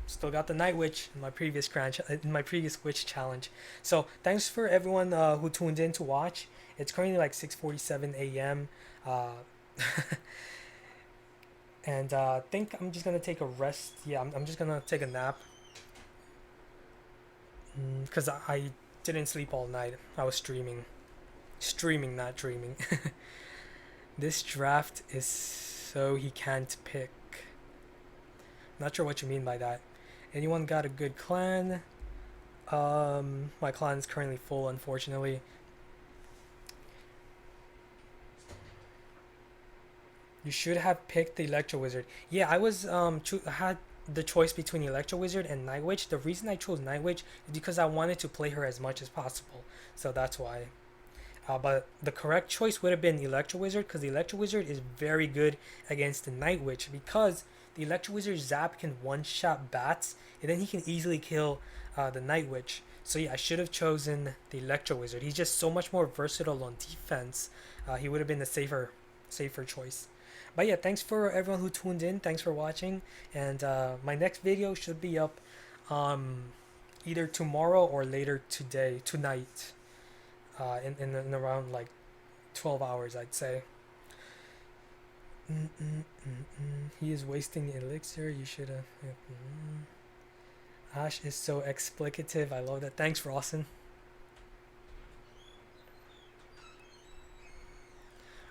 still got the night witch in my previous witch challenge. So thanks for everyone who tuned in to watch. It's currently like 6:47 a.m. And I think I'm just gonna take a rest. Yeah, I'm just gonna take a nap, because I didn't sleep all night. I was streaming, not dreaming. This draft is so he can't pick. Not sure what you mean by that. Anyone got a good clan? My clan is currently full, unfortunately. You should have picked the Electro Wizard. Yeah, I was I had the choice between Electro Wizard and Night Witch. The reason I chose Night Witch is because I wanted to play her as much as possible. So that's why. But the correct choice would have been Electro Wizard, because the Electro Wizard is very good against the Night Witch, because the Electro Wizard zap can one-shot bats, and then he can easily kill the Night Witch. So yeah, I should have chosen the Electro Wizard. He's just so much more versatile on defense. He would have been the safer choice. But yeah, thanks for everyone who tuned in. Thanks for watching, and my next video should be up either tomorrow or later tonight. In around like 12 hours, I'd say. He is wasting elixir. You should have. Ash is so explicative. I love that. Thanks, Rawson.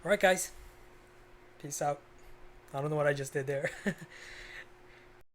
Alright, guys. Peace out. I don't know what I just did there.